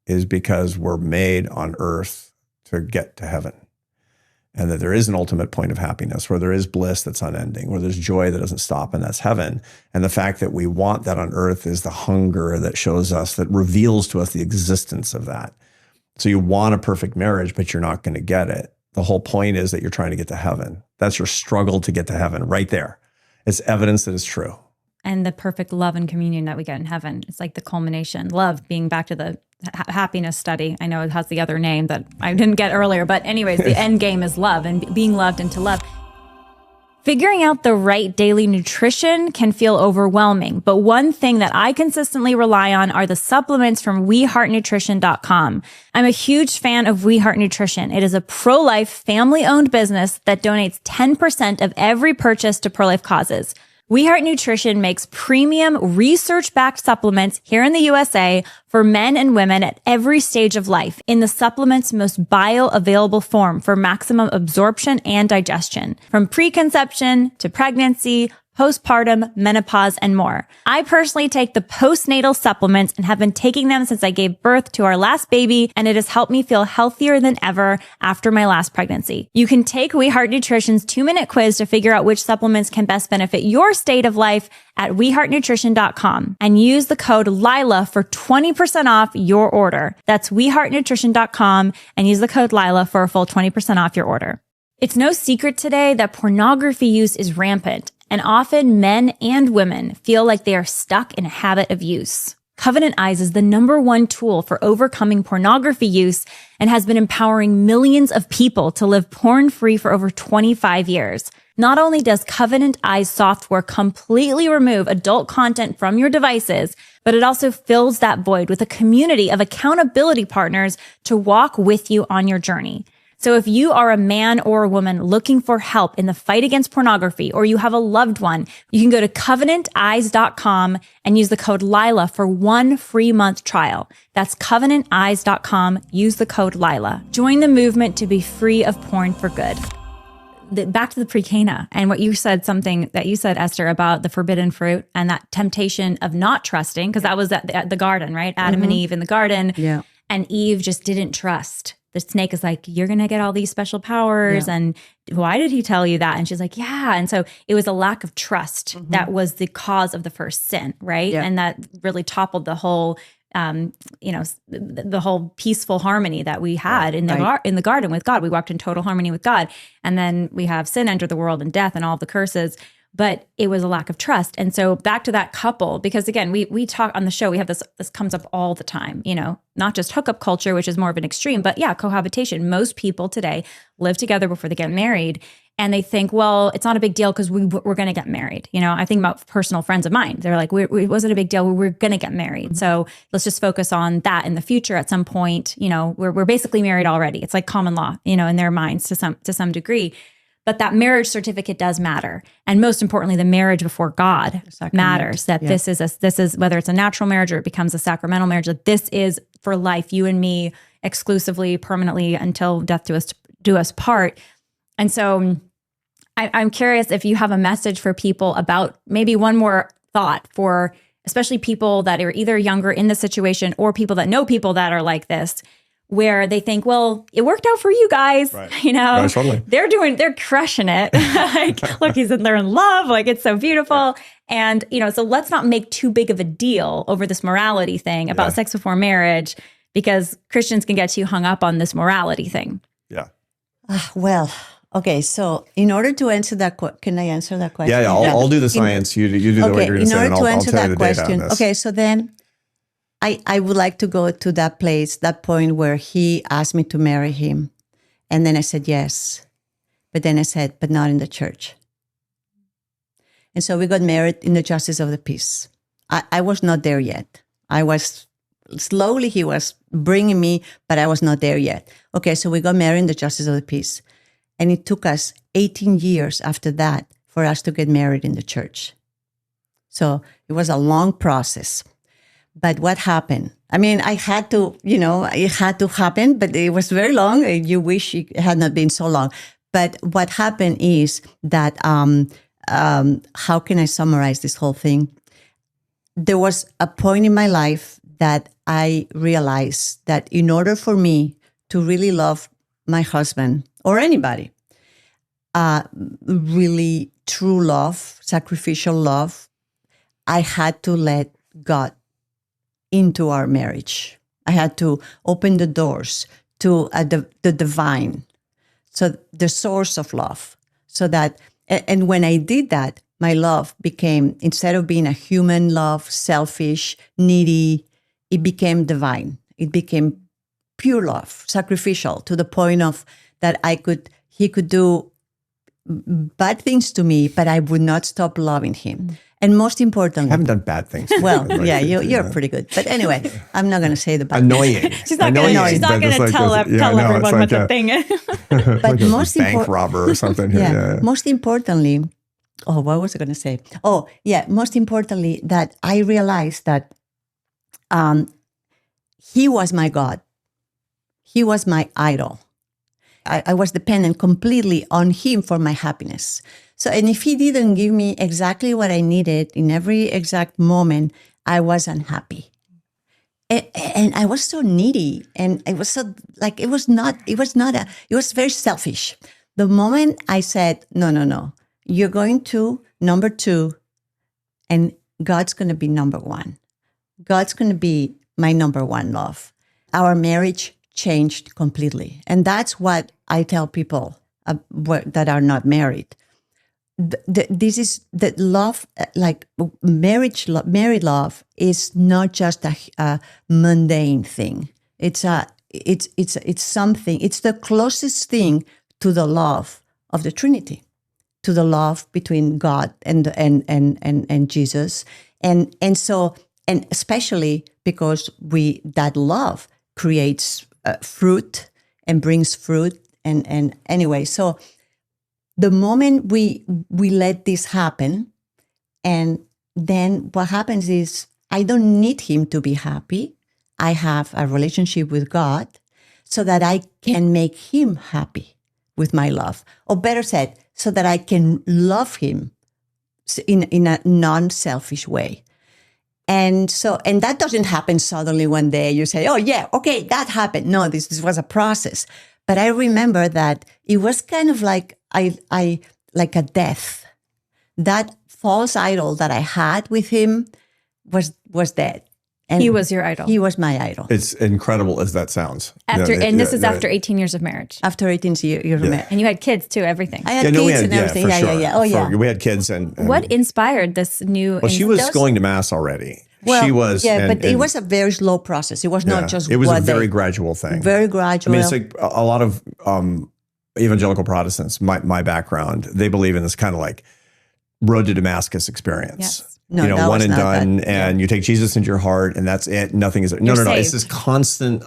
is because we're made on earth to get to heaven. And that there is an ultimate point of happiness where there is bliss that's unending, where there's joy that doesn't stop, and that's heaven. And the fact that we want that on earth is the hunger that shows us, that reveals to us the existence of that. So you want a perfect marriage, but you're not going to get it. The whole point is that you're trying to get to heaven. That's your struggle to get to heaven right there. It's evidence that it's true. And the perfect love and communion that we get in heaven. It's like the culmination. Love, being back to the happiness study. I know it has the other name that I didn't get earlier, but anyways, the end game is love and being loved and to love. Figuring out the right daily nutrition can feel overwhelming, but one thing that I consistently rely on are the supplements from WeHeartNutrition.com. I'm a huge fan of We Heart Nutrition. It is a pro-life, family-owned business that donates 10% of every purchase to pro-life causes. We Heart Nutrition makes premium research-backed supplements here in the USA for men and women at every stage of life in the supplement's most bioavailable form for maximum absorption and digestion, from preconception to pregnancy, postpartum, menopause, and more. I personally take the postnatal supplements and have been taking them since I gave birth to our last baby, and it has helped me feel healthier than ever after my last pregnancy. You can take We Heart Nutrition's 2-minute quiz to figure out which supplements can best benefit your state of life at WeHeartNutrition.com and use the code Lila for 20% off your order. That's WeHeartNutrition.com and use the code Lila for a full 20% off your order. It's no secret today that pornography use is rampant, and often men and women feel like they are stuck in a habit of use. Covenant Eyes is the #1 tool for overcoming pornography use and has been empowering millions of people to live porn-free for over 25 years. Not only does Covenant Eyes software completely remove adult content from your devices, but it also fills that void with a community of accountability partners to walk with you on your journey. So if you are a man or a woman looking for help in the fight against pornography, or you have a loved one, you can go to covenanteyes.com and use the code Lila for 1 free month trial. That's covenanteyes.com. Use the code Lila. Join the movement to be free of porn for good. Back to the pre-Cana and what you said, something that you said, Esther, about the forbidden fruit and that temptation of not trusting, because that was at the garden, right? Adam and Eve in the garden. Yeah. And Eve just didn't trust. The snake is like, you're going to get all these special powers. Yeah. And why did he tell you that? And she's like, yeah. And so it was a lack of trust that was the cause of the first sin, right? Yeah. And that really toppled the whole, the whole peaceful harmony that we had in the garden with God. We walked in total harmony with God. And then we have sin enter the world and death and all the curses. But it was a lack of trust. And so back to that couple, because again, we talk on the show, we have this comes up all the time, not just hookup culture, which is more of an extreme, but yeah, cohabitation. Most people today live together before they get married. And they think, well, it's not a big deal because we're going to get married. I think about personal friends of mine. They're like, it wasn't a big deal. We're going to get married. So let's just focus on that in the future. At some point, we're basically married already. It's like common law, in their minds to some degree. But that marriage certificate does matter. And most importantly, the marriage before God matters. That this is whether it's a natural marriage or it becomes a sacramental marriage, that this is for life, you and me, exclusively, permanently, until death do us part. And so I'm curious if you have a message for people about maybe one more thought for especially people that are either younger in the situation or people that know people that are like this, where they think, well, it worked out for you guys, right. Totally. They're crushing it. Like, look, they're in love. Like, it's so beautiful. Yeah. And, so let's not make too big of a deal over this morality thing about sex before marriage, because Christians can get too hung up on this morality thing. Yeah. Well, okay. So in order to answer that, can I answer that question? Yeah. I'll do the science. You do the way you're going to say it, and I'll tell you the data on this. Okay. So then I would like to go to that place, that point where he asked me to marry him. And then I said, yes. But then I said, but not in the church. And so we got married in the Justice of the Peace. I was not there yet. I was slowly, he was bringing me, but I was not there yet. Okay, so we got married in the Justice of the Peace. And it took us 18 years after that for us to get married in the church. So it was a long process. But what happened? I mean, I had to, it had to happen, but it was very long. You wish it had not been so long. But what happened is that, how can I summarize this whole thing? There was a point in my life that I realized that in order for me to really love my husband or anybody, really true love, sacrificial love, I had to let God into our marriage. I had to open the doors to the divine, so the source of love. So that, and when I did that, my love became, instead of being a human love, selfish, needy, it became divine. It became pure love, sacrificial, to the point of that he could do bad things to me, but I would not stop loving him. And most importantly, I haven't done bad things. Well, yeah, you're pretty good. But anyway, I'm not going to say the bad annoying. She's not going to tell everyone what the thing is. But like most bank robber or something. Yeah. Most importantly, what was I going to say? Oh, yeah. Most importantly, that I realized that he was my God. He was my idol. I was dependent completely on him for my happiness. So, and if he didn't give me exactly what I needed in every exact moment, I was unhappy. And I was so needy, and it was so like, it was very selfish. The moment I said, no, you're going to number 2, and God's going to be number 1. God's going to be my number 1 love. Our marriage changed completely. And that's what I tell people that are not married. This is that love, like married love is not just a mundane thing. It's something. It's the closest thing to the love of the Trinity, to the love between God and Jesus, and especially because that love creates fruit and brings fruit And anyway, so the moment we let this happen, and then what happens is I don't need him to be happy. I have a relationship with God so that I can make him happy with my love. Or better said, so that I can love him in a non-selfish way. And that doesn't happen suddenly one day. You say, oh yeah, okay, that happened. No, this was a process. But I remember that it was kind of like like a death. That false idol that I had with him was dead. And he was your idol. He was my idol. It's incredible as that sounds. This is after 18 years of marriage. After 18 years of marriage. And you had kids too, everything. I had kids and everything. Yeah. Oh, yeah. We had kids. And what inspired this new... Well, she was going to Mass already. Well, she was. Yeah, but it was a very slow process. It was not just it was a one very day. gradual thing. Very gradual. I mean, it's like a lot of evangelical Protestants, my background, they believe in this kind of like road to Damascus experience. Yes. No, one and done, that. and you take Jesus into your heart, and that's it. Nothing is no. It's this constant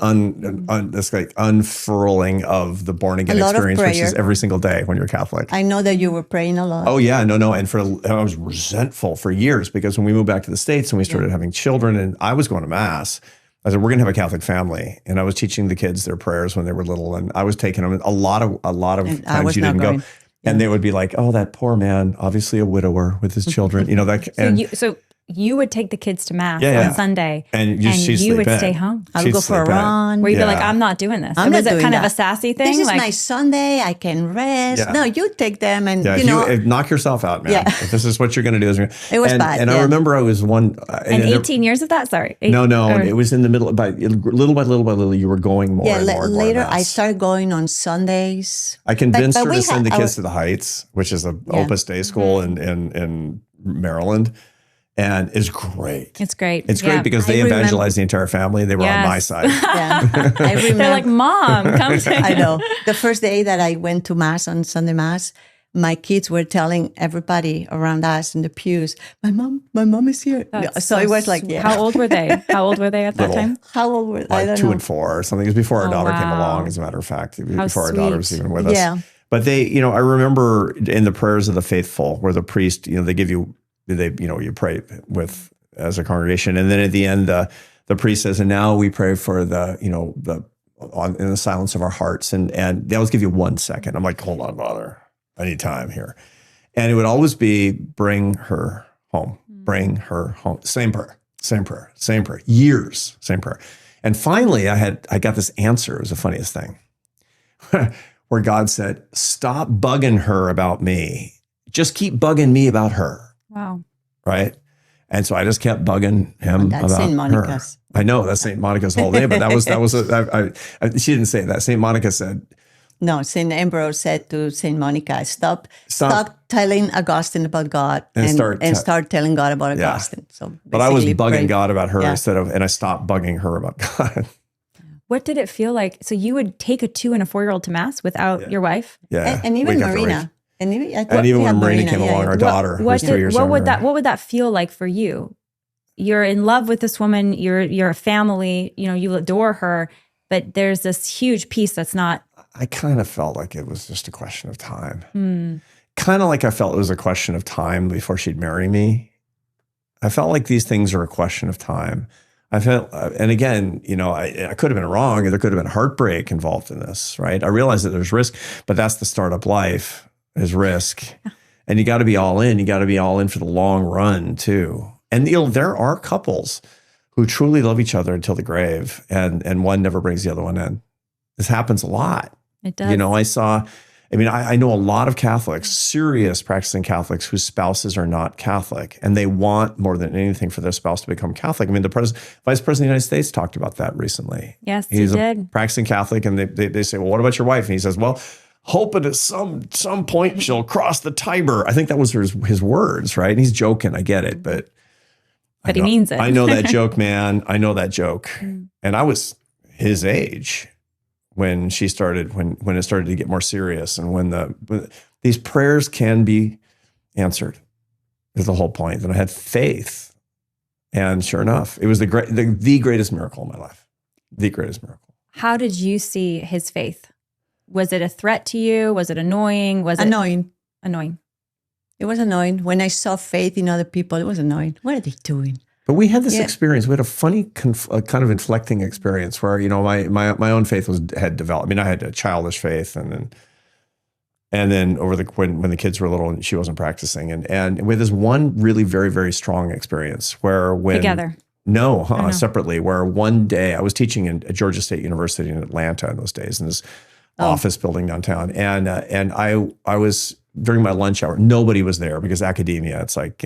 this like unfurling of the born again experience, which is every single day when you're Catholic. I know that you were praying a lot. Oh yeah, no, and I was resentful for years because when we moved back to the States and we started having children, and I was going to Mass, I said we're going to have a Catholic family, and I was teaching the kids their prayers when they were little, and I was taking them a lot of times you didn't go. And they would be like, "Oh, that poor man, obviously a widower with his children." You know that. So you would take the kids to Mass on Sunday, and you would stay home. I would go for a run. Where you'd be like, "I'm not doing this." Was it kind of a sassy thing? This is my Sunday. I can rest. Yeah. No, you take them, and you knock yourself out, man. Yeah. If this is what you're going to do. It was bad. And I remember I was one. And 18 years of that. Sorry. No. It was in the middle. Little by little, you were going more. and more. Later, I started going on Sundays. I convinced her to send the kids to the Heights, which is an Opus Day school in Maryland. And it's great. It's great. It's great because they evangelized the entire family. They were on my side. Yeah. I remember. They're like, Mom, come to I know. The first day that I went to Mass on Sunday Mass, my kids were telling everybody around us in the pews, my mom is here. So it was like, How old were they? How old were they at that time? How old were they? Like I don't 2 know. and 4 or something. It was before our daughter came along, as a matter of fact. Before our daughter was even with us. Yeah. But they, I remember in the prayers of the faithful where the priest, they give you, you pray with as a congregation. And then at the end, the priest says, and now we pray for in the silence of our hearts. And they always give you 1 second. I'm like, hold on, Father. I need time here. And it would always be bring her home, bring her home. Same prayer, years, same prayer. And finally I got this answer. It was the funniest thing where God said, stop bugging her about me. Just keep bugging me about her. Wow. Right. And so I just kept bugging him about St. Monica's. her. I know that's St. Monica's whole day, but she didn't say that. St. Monica said, no, St. Ambrose said to St. Monica, stop telling Augustine about God and start telling God about Augustine. So, but I was bugging God about her and I stopped bugging her about God. What did it feel like? So you would take a 2 and a 4-year-old to Mass without your wife? Yeah. And even Marina. And even when Marina came along, our daughter was 3 years younger. What would that feel like for you? You're in love with this woman. You're a family. You adore her, but there's this huge piece that's not. I kind of felt like it was just a question of time. Kind of like I felt it was a question of time before she'd marry me. I felt like these things are a question of time. I felt, and again, I could have been wrong. There could have been heartbreak involved in this, right? I realize that there's risk, but that's the startup life. Is risk. And you got to be all in. You got to be all in for the long run too. And there are couples who truly love each other until the grave and one never brings the other one in. This happens a lot. It does. I know a lot of Catholics, serious practicing Catholics whose spouses are not Catholic and they want more than anything for their spouse to become Catholic. I mean, the Vice President of the United States talked about that recently. Yes, He's he did. a practicing Catholic and they say, well, what about your wife? And he says, well, hoping at some point she'll cross the Tiber. I think that was his words, right? And he's joking. I get it, but he means it. I know that joke, man. I know that joke. And I was his age when it started to get more serious, and when these prayers can be answered is the whole point. And I had faith, and sure enough, it was the greatest miracle in my life. The greatest miracle. How did you see his faith? Was it a threat to you? Was it annoying? Was it Annoying. annoying? It was annoying. When I saw faith in other people, it was annoying. What are they doing? But we had this Yeah. experience. We had a funny kind of inflecting experience where, my own faith had developed. I mean, I had a childish faith, and then over when the kids were little, she wasn't practicing, and we had this one really very, very strong experience where Together. No, separately. Where one day I was teaching at Georgia State University in Atlanta in those days, in this office building downtown, and I was during my lunch hour. Nobody was there because academia, it's like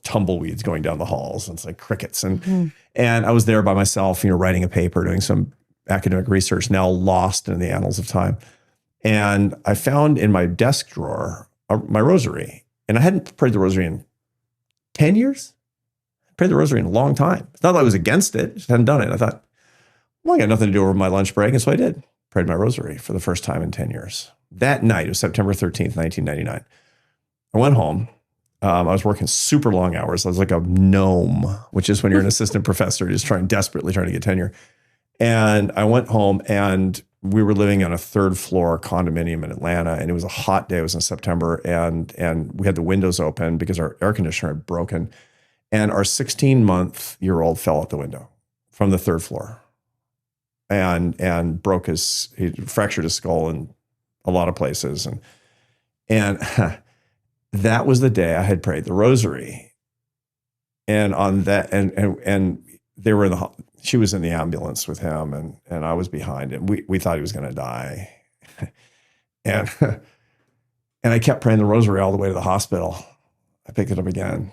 tumbleweeds going down the halls, and it's like crickets, and I was there by myself, writing a paper, doing some academic research, now lost in the annals of time, and I found in my desk drawer my rosary, and I hadn't prayed the rosary in 10 years. Prayed the rosary in a long time. It's not that I was against it, just hadn't done it. I thought, well, I got nothing to do over my lunch break. And so I did. Prayed my rosary for the first time in 10 years. That night, it was September 13th, 1999. I went home. I was working super long hours. I was like a gnome, which is when you're an assistant professor, just desperately trying to get tenure. And I went home, and we were living on a third floor condominium in Atlanta, and it was a hot day. It was in September, and we had the windows open because our air conditioner had broken. And our 16-month-year-old fell out the window from the third floor, and he fractured his skull in a lot of places, and that was the day I had prayed the rosary, and on that, and they were she was in the ambulance with him, and I was behind him. We thought he was going to die, and I kept praying the rosary all the way to the hospital. I picked it up again,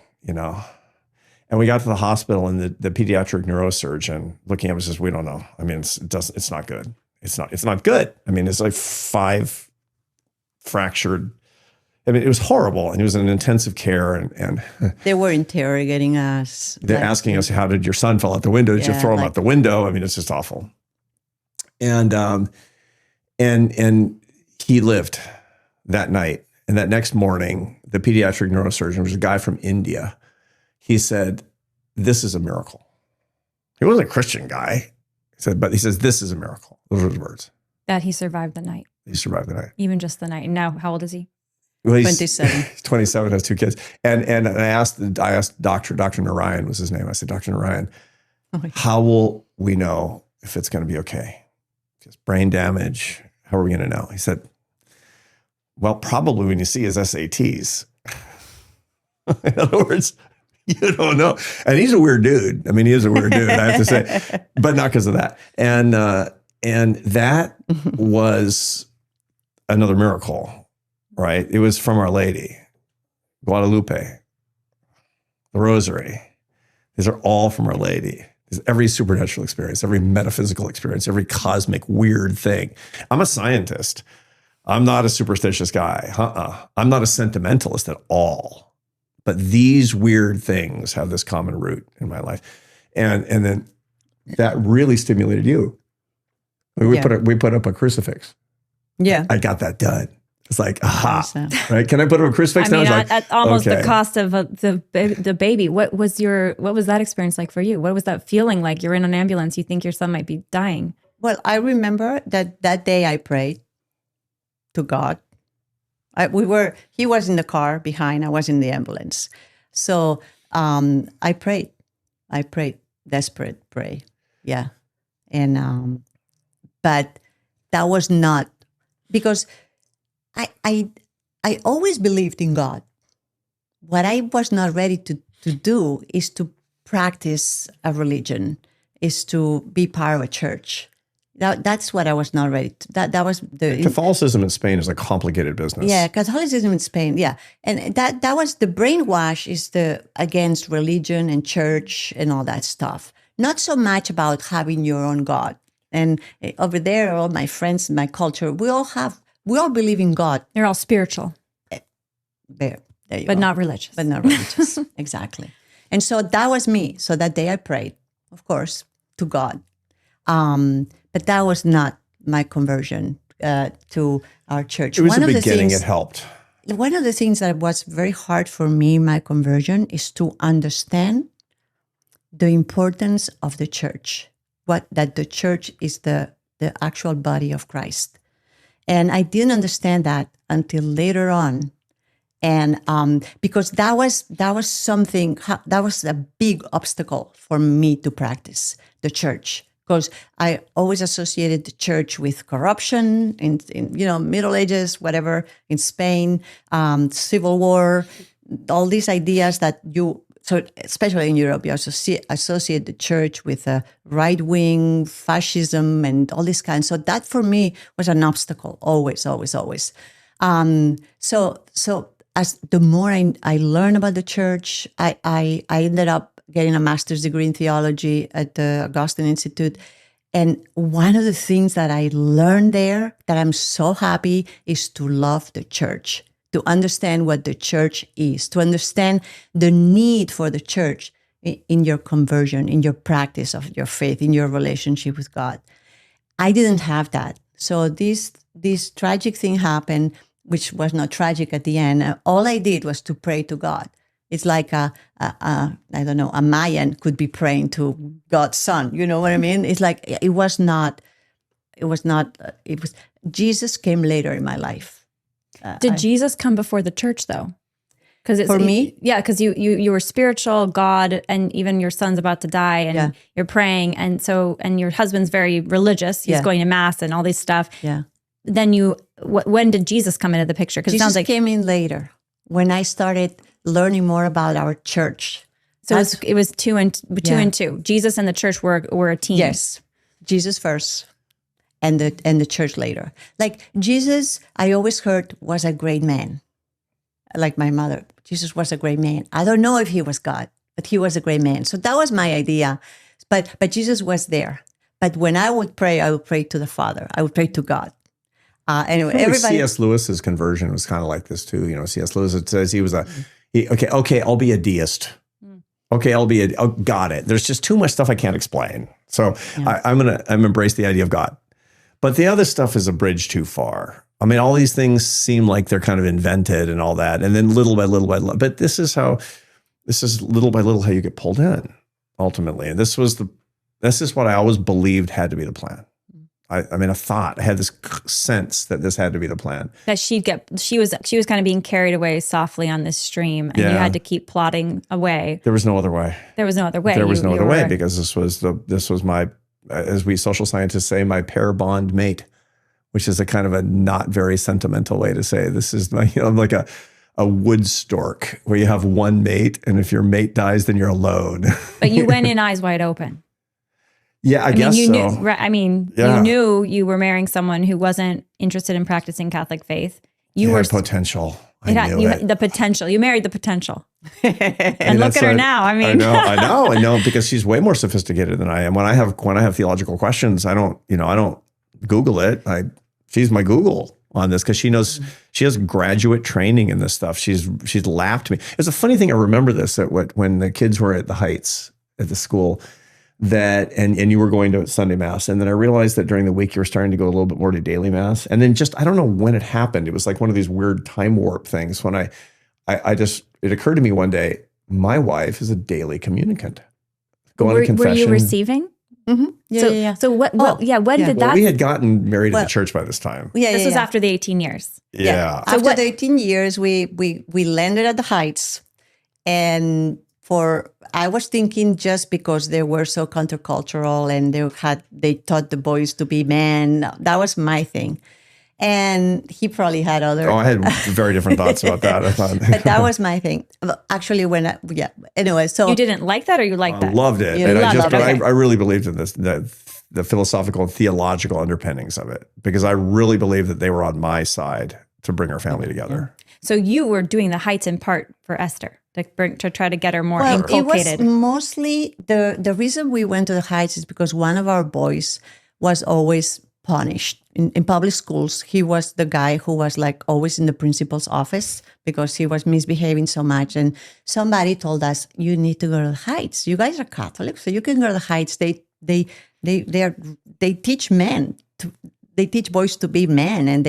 And we got to the hospital, and the pediatric neurosurgeon looking at us says, "We don't know. I mean, it's not good. It's not good. I mean, it's like 5 fractured. I mean, it was horrible, and it was in intensive care, and They were interrogating us. they're asking us, "How did your son fall out the window? Did you throw him out the window?" I mean, it's just awful. And he lived that night, and that next morning, the pediatric neurosurgeon was a guy from India. He said, "This is a miracle." He wasn't a Christian guy. He says, "This is a miracle." Those were his words. That he survived the night. He survived the night. Even just the night. And now, how old is he? Well, he's 27. He's 27, has 2 kids. And I asked Dr. Narayan was his name. I said, "Dr. Narayan, how will we know if it's going to be okay? Just brain damage. How are we going to know?" He said, "Well, probably when you see his SATs." In other words, you don't know. And he's a weird dude. I mean, he is a weird dude, I have to say, but not because of that. And that was another miracle, right? It was from Our Lady, Guadalupe, the Rosary. These are all from Our Lady. Every supernatural experience, every metaphysical experience, every cosmic weird thing. I'm a scientist. I'm not a superstitious guy. I'm not a sentimentalist at all. But these weird things have this common root in my life. And then that really stimulated you. We put up a crucifix. Yeah. I got that done. It's like, aha, right? Can I put up a crucifix now? I mean, It's like, at almost okay. the cost of the baby. What was that experience like for you? What was that feeling like? You're in an ambulance. You think your son might be dying. Well, I remember that day I prayed to God. He was in the car behind. I was in the ambulance. So I prayed. Desperate pray. Yeah. And, but that was not, because I always believed in God. What I was not ready to do is to practice a religion, is to be part of a church. That's what I was not ready to. That was the Catholicism in Spain is a complicated business. Yeah, Catholicism in Spain. Yeah, and that was the brainwash is the against religion and church and all that stuff. Not so much about having your own God. And over there, all my friends, my culture, we all believe in God. They're all spiritual, There you but go. not religious. But not religious. Exactly. And so that was me. So that day I prayed, of course, to God. But that was not my conversion to our church. It was the beginning. It helped. One of the things that was very hard for me, my conversion, is to understand the importance of the church. That the church is the actual body of Christ. And I didn't understand that until later on. And because that was something, that was a big obstacle for me to practice the church. Because I always associated the church with corruption in Middle Ages, whatever, in Spain, Civil War, all these ideas that so especially in Europe, you associate the church with right-wing fascism and all this kind. So that for me was an obstacle, always, always, always. So as the more I learned about the church, I ended up getting a master's degree in theology at the Augustine Institute. And one of the things that I learned there that I'm so happy is to love the church, to understand what the church is, to understand the need for the church in your conversion, in your practice of your faith, in your relationship with God. I didn't have that. So this tragic thing happened, which was not tragic at the end. All I did was to pray to God. It's like I don't know, a Mayan could be praying to God's son. You know what I mean? It's like, Jesus came later in my life. Did Jesus come before the church though? Because for me, yeah, because you were spiritual, God, and even your son's about to die, and you're praying, and your husband's very religious. He's going to mass and all this stuff. Yeah. Then when did Jesus come into the picture? Because Jesus it sounds like came in later when I started learning more about our church. So it was two and two. Jesus and the church were a team. Yes, Jesus first, and the church later. Like Jesus, I always heard was a great man. Like my mother, Jesus was a great man. I don't know if he was God, but he was a great man. So that was my idea. But Jesus was there. But when I would pray to the Father. I would pray to God. Anyway, everybody. C.S. Lewis's conversion was kind of like this too. C.S. Lewis, it says he was okay, I'll be a deist. Okay, got it. There's just too much stuff I can't explain. So I'm embrace the idea of God. But the other stuff is a bridge too far. I mean, all these things seem like they're kind of invented and all that. And then little by little, but this is little by little how you get pulled in ultimately. And this is what I always believed had to be the plan. I had this sense that this had to be the plan. That she was kind of being carried away softly on this stream, and you had to keep plodding away. There was no other way. There was no other way. There was no other way because this was my, as we social scientists say, my pair bond mate, which is a kind of a not very sentimental way to say this is my, I'm like a wood stork where you have one mate, and if your mate dies, then you're alone. But you went in eyes wide open. Yeah, I guess you so. You knew you were marrying someone who wasn't interested in practicing Catholic faith. You were potential. The potential. You married the potential. And look at her now. I know, because she's way more sophisticated than I am. When I have theological questions, I don't Google it. She's my Google on this because she knows she has graduate training in this stuff. She's laughed at me. It's a funny thing. I remember this when the kids were at the Heights at the school. And you were going to Sunday Mass. And then I realized that during the week you were starting to go a little bit more to daily Mass. And then I don't know when it happened. It was like one of these weird time warp things when it occurred to me one day, my wife is a daily communicant. Going to confession. Were you receiving? Mm-hmm. Yeah. So when did that? We had gotten married in the church by this time. This was after the 18 years. Yeah. So after the 18 years, we landed at the Heights, and I was thinking just because they were so countercultural and they taught the boys to be men. That was my thing. And he probably had other. Oh, I had very different thoughts about that. I thought. But that was my thing. Actually, anyway, so. You didn't like that or you liked that? I loved it. I really believed in this, the philosophical and theological underpinnings of it, because I really believed that they were on my side to bring our family together. So you were doing the Heights in part for Esther. To try to get her more inculcated. It was mostly the reason we went to the Heights is because one of our boys was always punished in public schools. He was the guy who was like always in the principal's office because he was misbehaving so much. And somebody told us, "You need to go to the Heights. You guys are Catholic, so you can go to the Heights. They teach men they teach boys to be men." And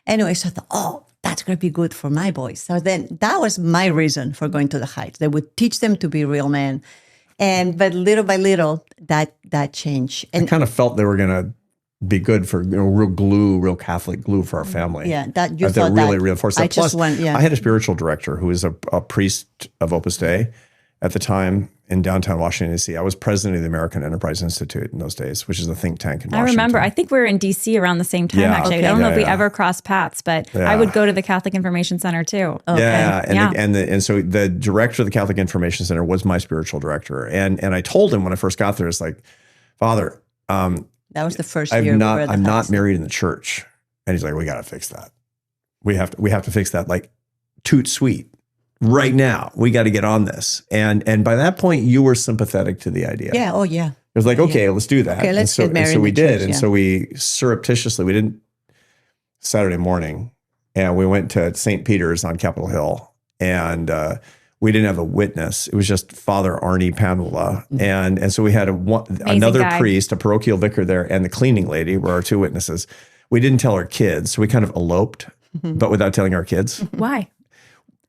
anyway, so I thought, that's going to be good for my boys. So then that was my reason for going to the Heights. They would teach them to be real men. But little by little, that changed. And I kind of felt they were going to be good for real Catholic glue for our family. Yeah, that you That thought really that. reinforced that. I just Plus, went, yeah. I had a spiritual director who was a priest of Opus Dei at the time in downtown Washington, D.C. I was president of the American Enterprise Institute in those days, which is a think tank in Washington. I remember. I think we were in D.C. around the same time, Yeah. actually. Okay. I don't know if we Yeah. ever crossed paths, but Yeah. I would go to the Catholic Information Center too. Okay. Yeah, and Yeah. and so the director of the Catholic Information Center was my spiritual director, and I told him when I first got there, it's like, Father, That was the first I'm year. not married in the church, and he's like, we got to fix that. We have to fix that, like, toot sweet. Right now, we got to get on this. And by that point, you were sympathetic to the idea. Yeah. Oh, yeah. It was like, okay, let's do that. Okay, let's and get married so in we the did. church, And yeah. so we surreptitiously, we didn't Saturday morning, and we went to St. Peter's on Capitol Hill, and we didn't have a witness. It was just Father Arnie Panula. And so we had another guy. priest, a parochial vicar there, and the cleaning lady were our two witnesses. We didn't tell our kids, so we kind of eloped, but without telling our kids. Why?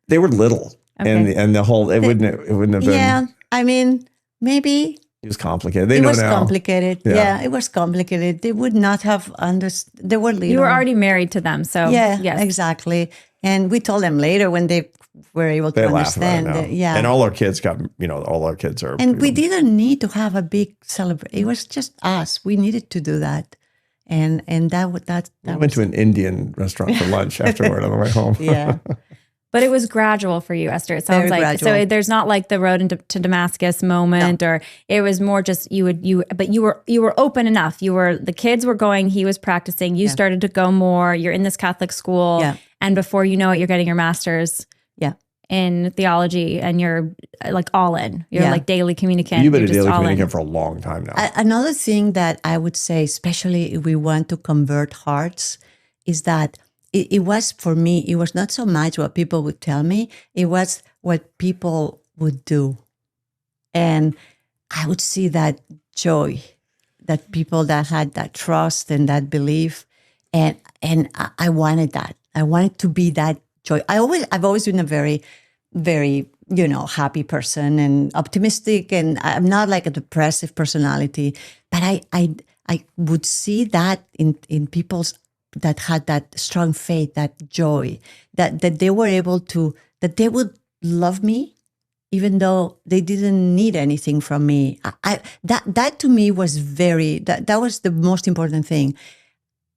They were little. Okay. And the whole, it wouldn't have been, Yeah. I mean, maybe it was complicated. They it know was now. complicated. Yeah. Yeah, it was complicated. They would not have understood. They were little. You were already married to them, so Yeah, yes. exactly. And we told them later when they were able to They laugh about it understand. now. That, yeah. And all our kids got, all our kids are. And we didn't need to have a big celebration. It was just us. We needed to do that. And that We went to an Indian restaurant for lunch afterward on the way home. yeah. But it was gradual for you, Esther. It sounds Very like gradual. so. There's not like the road to Damascus moment, or it was more just but you were open enough. The kids were going. He was practicing. You started to go more. You're in this Catholic school, Yeah. and before you know it, you're getting your master's Yeah. in theology, and you're like all in. You're Yeah. like daily communicant. You've been You're a just daily all in. communicant for a long time now. Another thing that I would say, especially if we want to convert hearts, is that it was, for me, it was not so much what people would tell me, it was what people would do. And I would see that joy, that people that had that trust and that belief. And I wanted that. I wanted to be that joy. I've always been a very, very, happy person and optimistic. And I'm not like a depressive personality, but I would see that in people's that had that strong faith, that joy, that they were able to, that they would love me, even though they didn't need anything from me. That to me was that was the most important thing.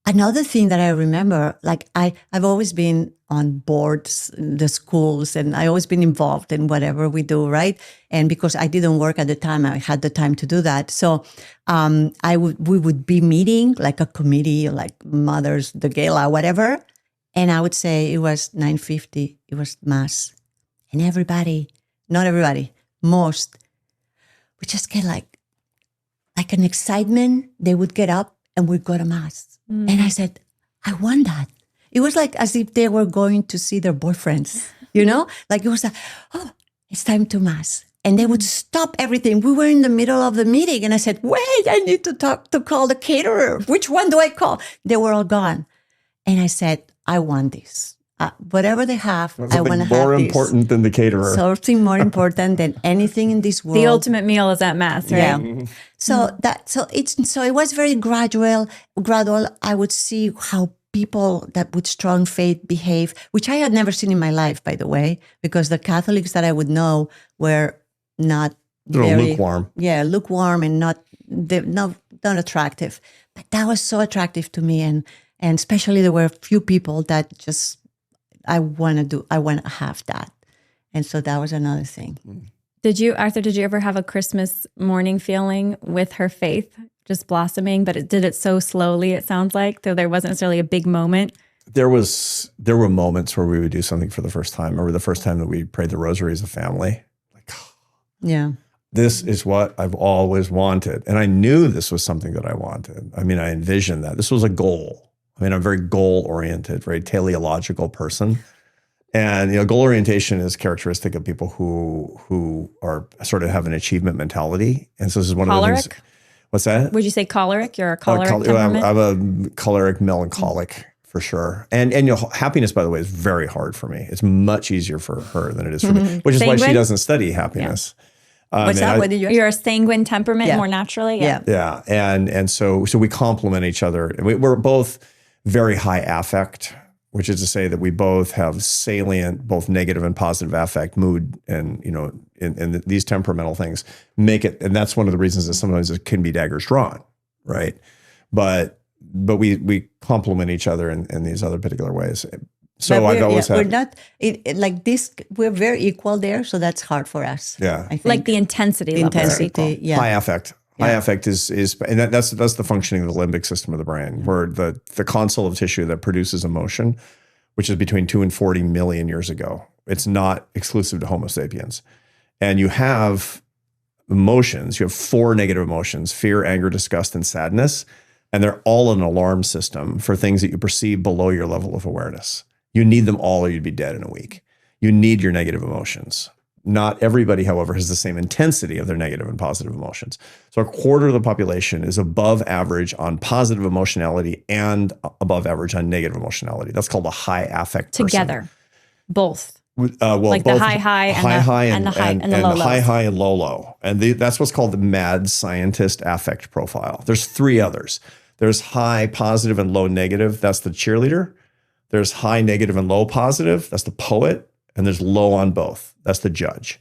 Another thing that I remember, like I've always been on boards, the schools, and I always been involved in whatever we do, right? And because I didn't work at the time, I had the time to do that. So we would be meeting like a committee, like mothers, the gala, whatever. And I would say it was 9:50, it was mass. And everybody, not everybody, most, would just get like an excitement. They would get up and we'd go to mass. And I said, I want that. It was like as if they were going to see their boyfriends, Like it was like, oh, it's time to mass. And they would stop everything. We were in the middle of the meeting and I said, wait, I need to call the caterer. Which one do I call? They were all gone. And I said, I want this. Whatever they have, I want to have more this. important than the caterer. Something more important than anything in this world. The ultimate meal is at mass, right? Yeah. So it was very gradual. I would see how people that with strong faith behave, which I had never seen in my life, by the way, because the Catholics that I would know were not very lukewarm. Yeah, lukewarm and not attractive. But that was so attractive to me, and especially there were a few people that just I want to have that, and so that was another thing. Arthur, did you ever have a Christmas morning feeling with her faith just blossoming, but it did it so slowly, it sounds like, though there wasn't necessarily a big moment? There were moments where we would do something for the first time, or the first time that we prayed the rosary as a family. Like, Yeah. this is what I've always wanted. And I knew this was something that I wanted. I mean, I envisioned that. This was a goal. I mean, I'm a very goal-oriented, very teleological person. And, goal orientation is characteristic of people who are sort of have an achievement mentality. And so this is one of the things. What's that? Would you say choleric? You're a choleric temperament? I'm a choleric, melancholic for sure. And happiness, by the way, is very hard for me. It's much easier for her than it is for me, which is why she doesn't study happiness. What's that? What did you ask? You're a sanguine temperament more naturally. Yeah. And so we complement each other. And we're both very high affect, which is to say that we both have salient, both negative and positive affect, mood, and, and these temperamental things make it. And that's one of the reasons that sometimes it can be daggers drawn, right? But we complement each other in these other particular ways. So I've always had. We're not like this. We're very equal there, so that's hard for us. Yeah, I think. Like the intensity. Yeah. High affect. High affect is and that's the functioning of the limbic system of the brain, where the console of tissue that produces emotion, which is between 2 and 40 million years ago. It's not exclusive to Homo sapiens, and you have emotions. You have 4 negative emotions: fear, anger, disgust, and sadness. And they're all an alarm system for things that you perceive below your level of awareness. You need them all or you'd be dead in a week. You need your negative emotions. Not everybody, however, has the same intensity of their negative and positive emotions. So a quarter of the population is above average on positive emotionality and above average on negative emotionality. That's called a high affect person. Together, both. Well, like both the high and the low high and low. And that's what's called the mad scientist affect profile. There's 3 others. There's high positive and low negative. That's the cheerleader. There's high negative and low positive. That's the poet. And there's low on both. That's the judge.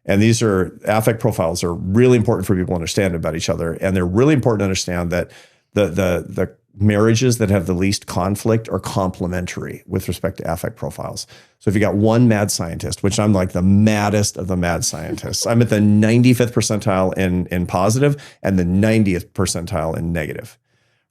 And these affect profiles are really important for people to understand about each other. And they're really important to understand that the marriages that have the least conflict are complementary with respect to affect profiles. So if you got one mad scientist, which I'm like the maddest of the mad scientists, I'm at the 95th percentile in positive and the 90th percentile in negative.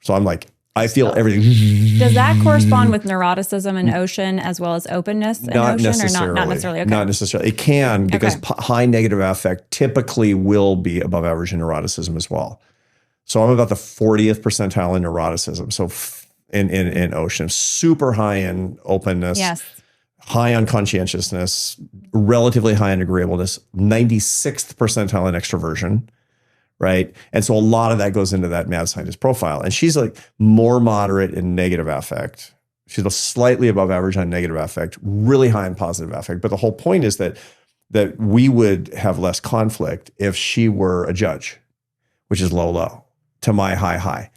So I'm like, I feel everything. Does that correspond with neuroticism in ocean as well as openness in ocean, or not necessarily? Okay. Not necessarily. It can, because high negative affect typically will be above average in neuroticism as well. So I'm about the 40th percentile in neuroticism. So in ocean, super high in openness, high on conscientiousness, relatively high in agreeableness, 96th percentile in extroversion. Right. And so a lot of that goes into that mad scientist profile. And she's like more moderate in negative affect. She's slightly above average on negative affect, really high in positive affect. But the whole point is that we would have less conflict if she were a judge, which is low, to my high.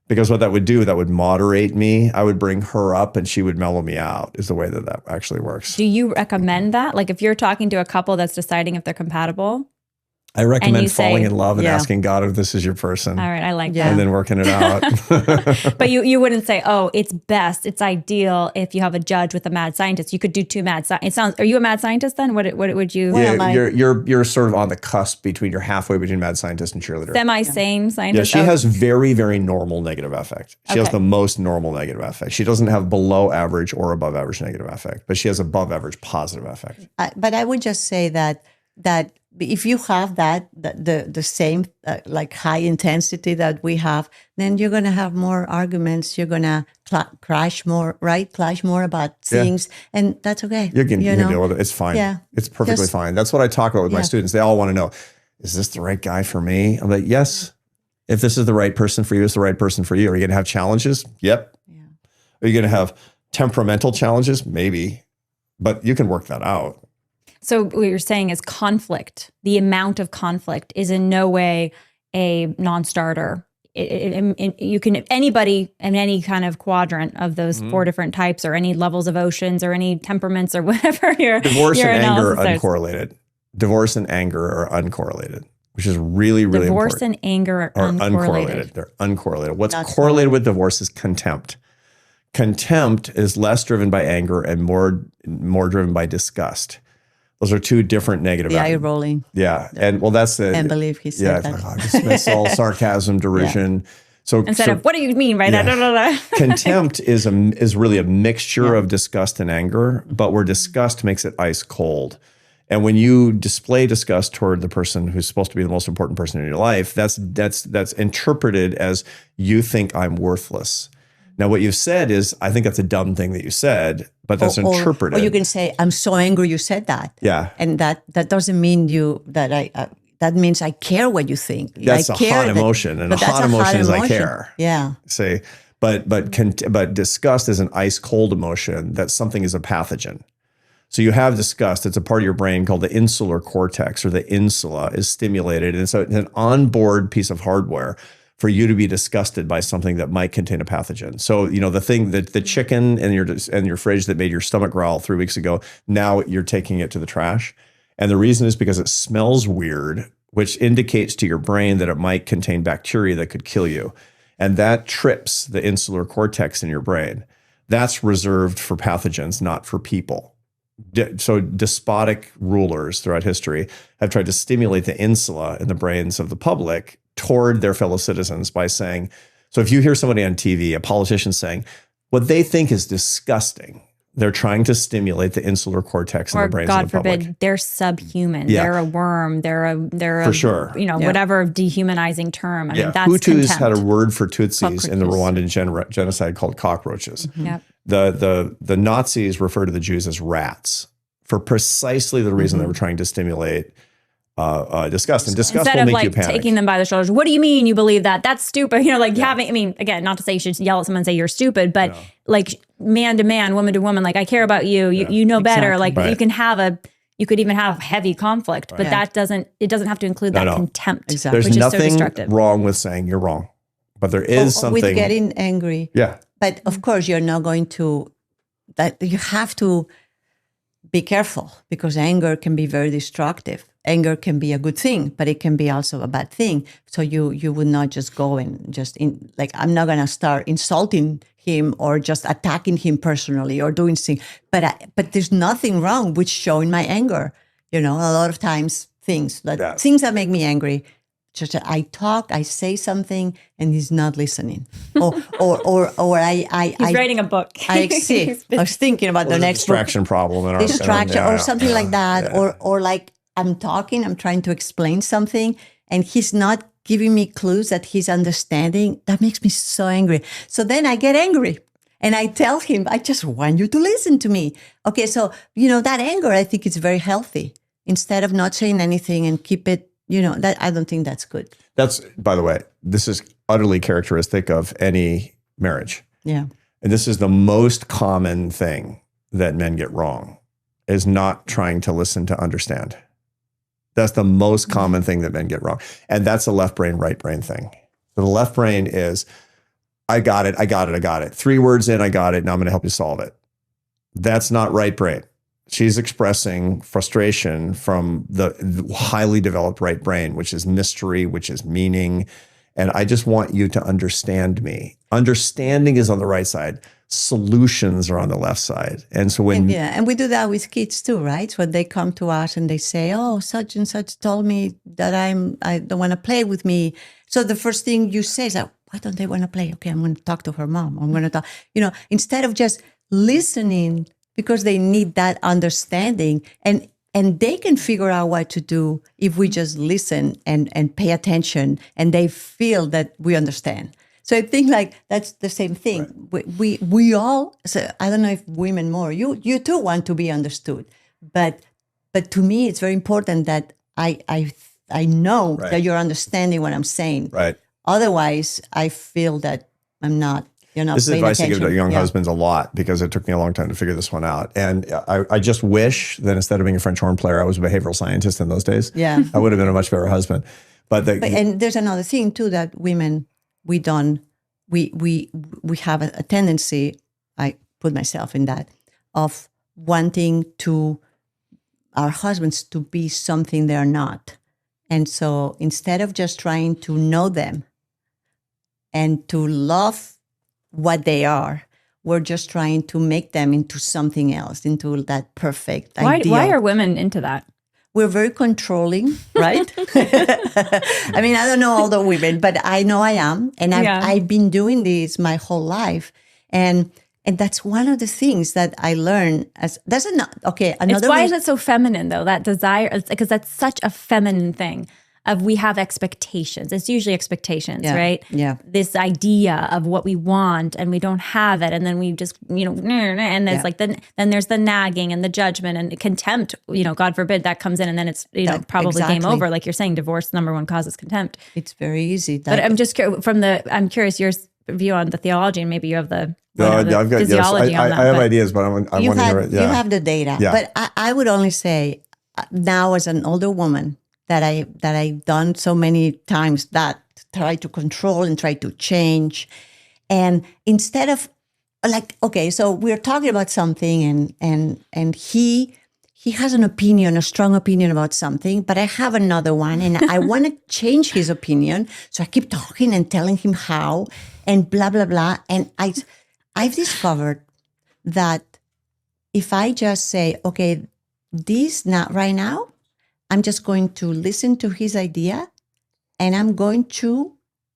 Because what that would do, that would moderate me. I would bring her up and she would mellow me out, is the way that actually works. Do you recommend that? Like if you're talking to a couple that's deciding if they're compatible? I recommend falling in love and asking God if this is your person. All right, I like that. And then working it out. But you wouldn't say, oh, it's best, it's ideal if you have a judge with a mad scientist. You could do 2 mad scientists. Are you a mad scientist then? What would you? Yeah, you're sort of on the cusp you're halfway between mad scientist and cheerleader. Semi-sane scientist. Yeah, she has very, very normal negative affect. She has the most normal negative affect. She doesn't have below average or above average negative affect, but she has above average positive affect. But I would just say that if you have the same like high intensity that we have, then you're going to have more arguments. You're going to clash more about things, and that's okay. You can deal with it. It's fine. Yeah, it's perfectly fine. That's what I talk about with my students. They all want to know, is this the right guy for me? I'm like, yes. If this is the right person for you, it's the right person for you. Are you going to have challenges? Yep. Yeah. Are you going to have temperamental challenges? Maybe, but you can work that out. So what you're saying is conflict, the amount of conflict is in no way a non-starter. You can, anybody in any kind of quadrant of those 4 different types or any levels of oceans or any temperaments or whatever Divorce and anger are uncorrelated. Divorce and anger are uncorrelated, which is really, really Divorce important. and anger are uncorrelated. They're uncorrelated. What's correlated with divorce is contempt. Contempt is less driven by anger and more driven by disgust. Those are 2 different negative. The eye rolling. Yeah. And well, that's the. And believe he said that. Like, dismissal, sarcasm, derision. Yeah. So instead of, what do you mean by that? Contempt is really a mixture of disgust and anger, but where disgust makes it ice cold. And when you display disgust toward the person who's supposed to be the most important person in your life, that's interpreted as you think I'm worthless. Now, what you've said is, I think that's a dumb thing that you said, but that's interpreted. Or you can say, I'm so angry you said that. Yeah. And that doesn't mean that means I care what you think. That's a hot emotion. And a hot emotion is I care. Yeah. Say, but disgust is an ice cold emotion that something is a pathogen. So you have disgust. It's a part of your brain called the insular cortex, or the insula, is stimulated. And so it's an onboard piece of hardware for you to be disgusted by something that might contain a pathogen. So, the thing that the chicken in your fridge that made your stomach growl 3 weeks ago, now you're taking it to the trash. And the reason is because it smells weird, which indicates to your brain that it might contain bacteria that could kill you. And that trips the insular cortex in your brain. That's reserved for pathogens, not for people. So despotic rulers throughout history have tried to stimulate the insula in the brains of the public toward their fellow citizens by saying, so if you hear somebody on TV, a politician saying what they think is disgusting, they're trying to stimulate the insular cortex in the brains of the public. God forbid, they're subhuman. Yeah. They're a worm. They're for sure. Whatever dehumanizing term. I mean, that's Hutus contempt. had a word for Tutsis in the Rwandan genocide called cockroaches. Mm-hmm. Yep. The Nazis refer to the Jews as rats for precisely the reason they were trying to stimulate disgust. And disgust Instead will make of you panic. taking them by the shoulders, what do you mean you believe that? That's stupid. Again, not to say you should yell at someone and say you're stupid, but like man to man, woman to woman, like I care about you. You know better. Exactly. Like you could even have heavy conflict, but it doesn't have to include that contempt, Exactly. There's which is so nothing destructive. wrong with saying you're wrong, but there is something with getting angry. Yeah. But of course, you're not going to, that you have to be careful, because anger can be very destructive. Anger can be a good thing, but it can be also a bad thing. So you would not just go and I'm not going to start insulting him or just attacking him personally or doing things. But there's nothing wrong with showing my anger. A lot of times things that make me angry. Just I talk, I say something, and he's not listening. Or He's writing a book. I was thinking about the next distraction problem. Or something like that. Yeah. Or like I'm trying to explain something, and he's not giving me clues that he's understanding. That makes me so angry. So then I get angry. And I tell him, I just want you to listen to me. Okay, so, that anger, I think it's very healthy. Instead of not saying anything and keep it, that I don't think that's good. That's, by the way, this is utterly characteristic of any marriage. Yeah. And this is the most common thing that men get wrong, is not trying to listen to understand. That's the most common thing that men get wrong. And that's a left brain, right brain thing. So the left brain is, I got it. 3 words in, I got it. Now I'm going to help you solve it. That's not right brain. She's expressing frustration from the highly developed right brain, which is mystery, which is meaning. And I just want you to understand me. Understanding is on the right side. Solutions are on the left side. And so and we do that with kids too, right? When they come to us and they say, oh, such and such told me that I don't want to play with me. So the first thing you say is that, why don't they want to play? Okay, I'm going to talk to her mom. I'm going to talk, instead of just listening, because they need that understanding, and they can figure out what to do if we just listen and pay attention, and they feel that we understand. So I think that's the same thing. Right. We all, so I don't know if women more, you too want to be understood, but to me it's very important that I know that you're understanding what I'm saying. Right. Otherwise, I feel that I'm not. This is advice I give to young husbands a lot, because it took me a long time to figure this one out. And I just wish that instead of being a French horn player, I was a behavioral scientist in those days. Yeah. I would have been a much better husband. And there's another thing too, that women, we have a tendency, I put myself in that, of wanting our husbands to be something they're not. And so instead of just trying to know them and to love what they are, we're just trying to make them into something else, into that perfect ideal. Why are women into that? We're very controlling, right? I mean, I don't know all the women, but I know I am. And I've been doing this my whole life. And that's one of the things that I learned. It's why is it so feminine, though, that desire? It's because that's such a feminine thing. We have expectations. It's usually expectations, right? Yeah. This idea of what we want, and we don't have it, and then we just, and there's then there's the nagging and the judgment and the contempt. God forbid that comes in, and then it's probably game over. Like you're saying, divorce, number one cause is contempt. It's very easy. But I'm just I'm curious your view on the theology, and maybe you have the, I've got physiology on that. I have ideas, but I want to hear it. Yeah. You have the data. Yeah. But I would only say now as an older woman that I've done so many times that try to control and try to change. And instead of like, okay, so we're talking about something and he has an opinion, a strong opinion about something, but I have another one and I want to change his opinion. So I keep talking and telling him how and blah, blah, blah. And I've discovered that if I just say, okay, this not right now, I'm just going to listen to his idea and I'm going to,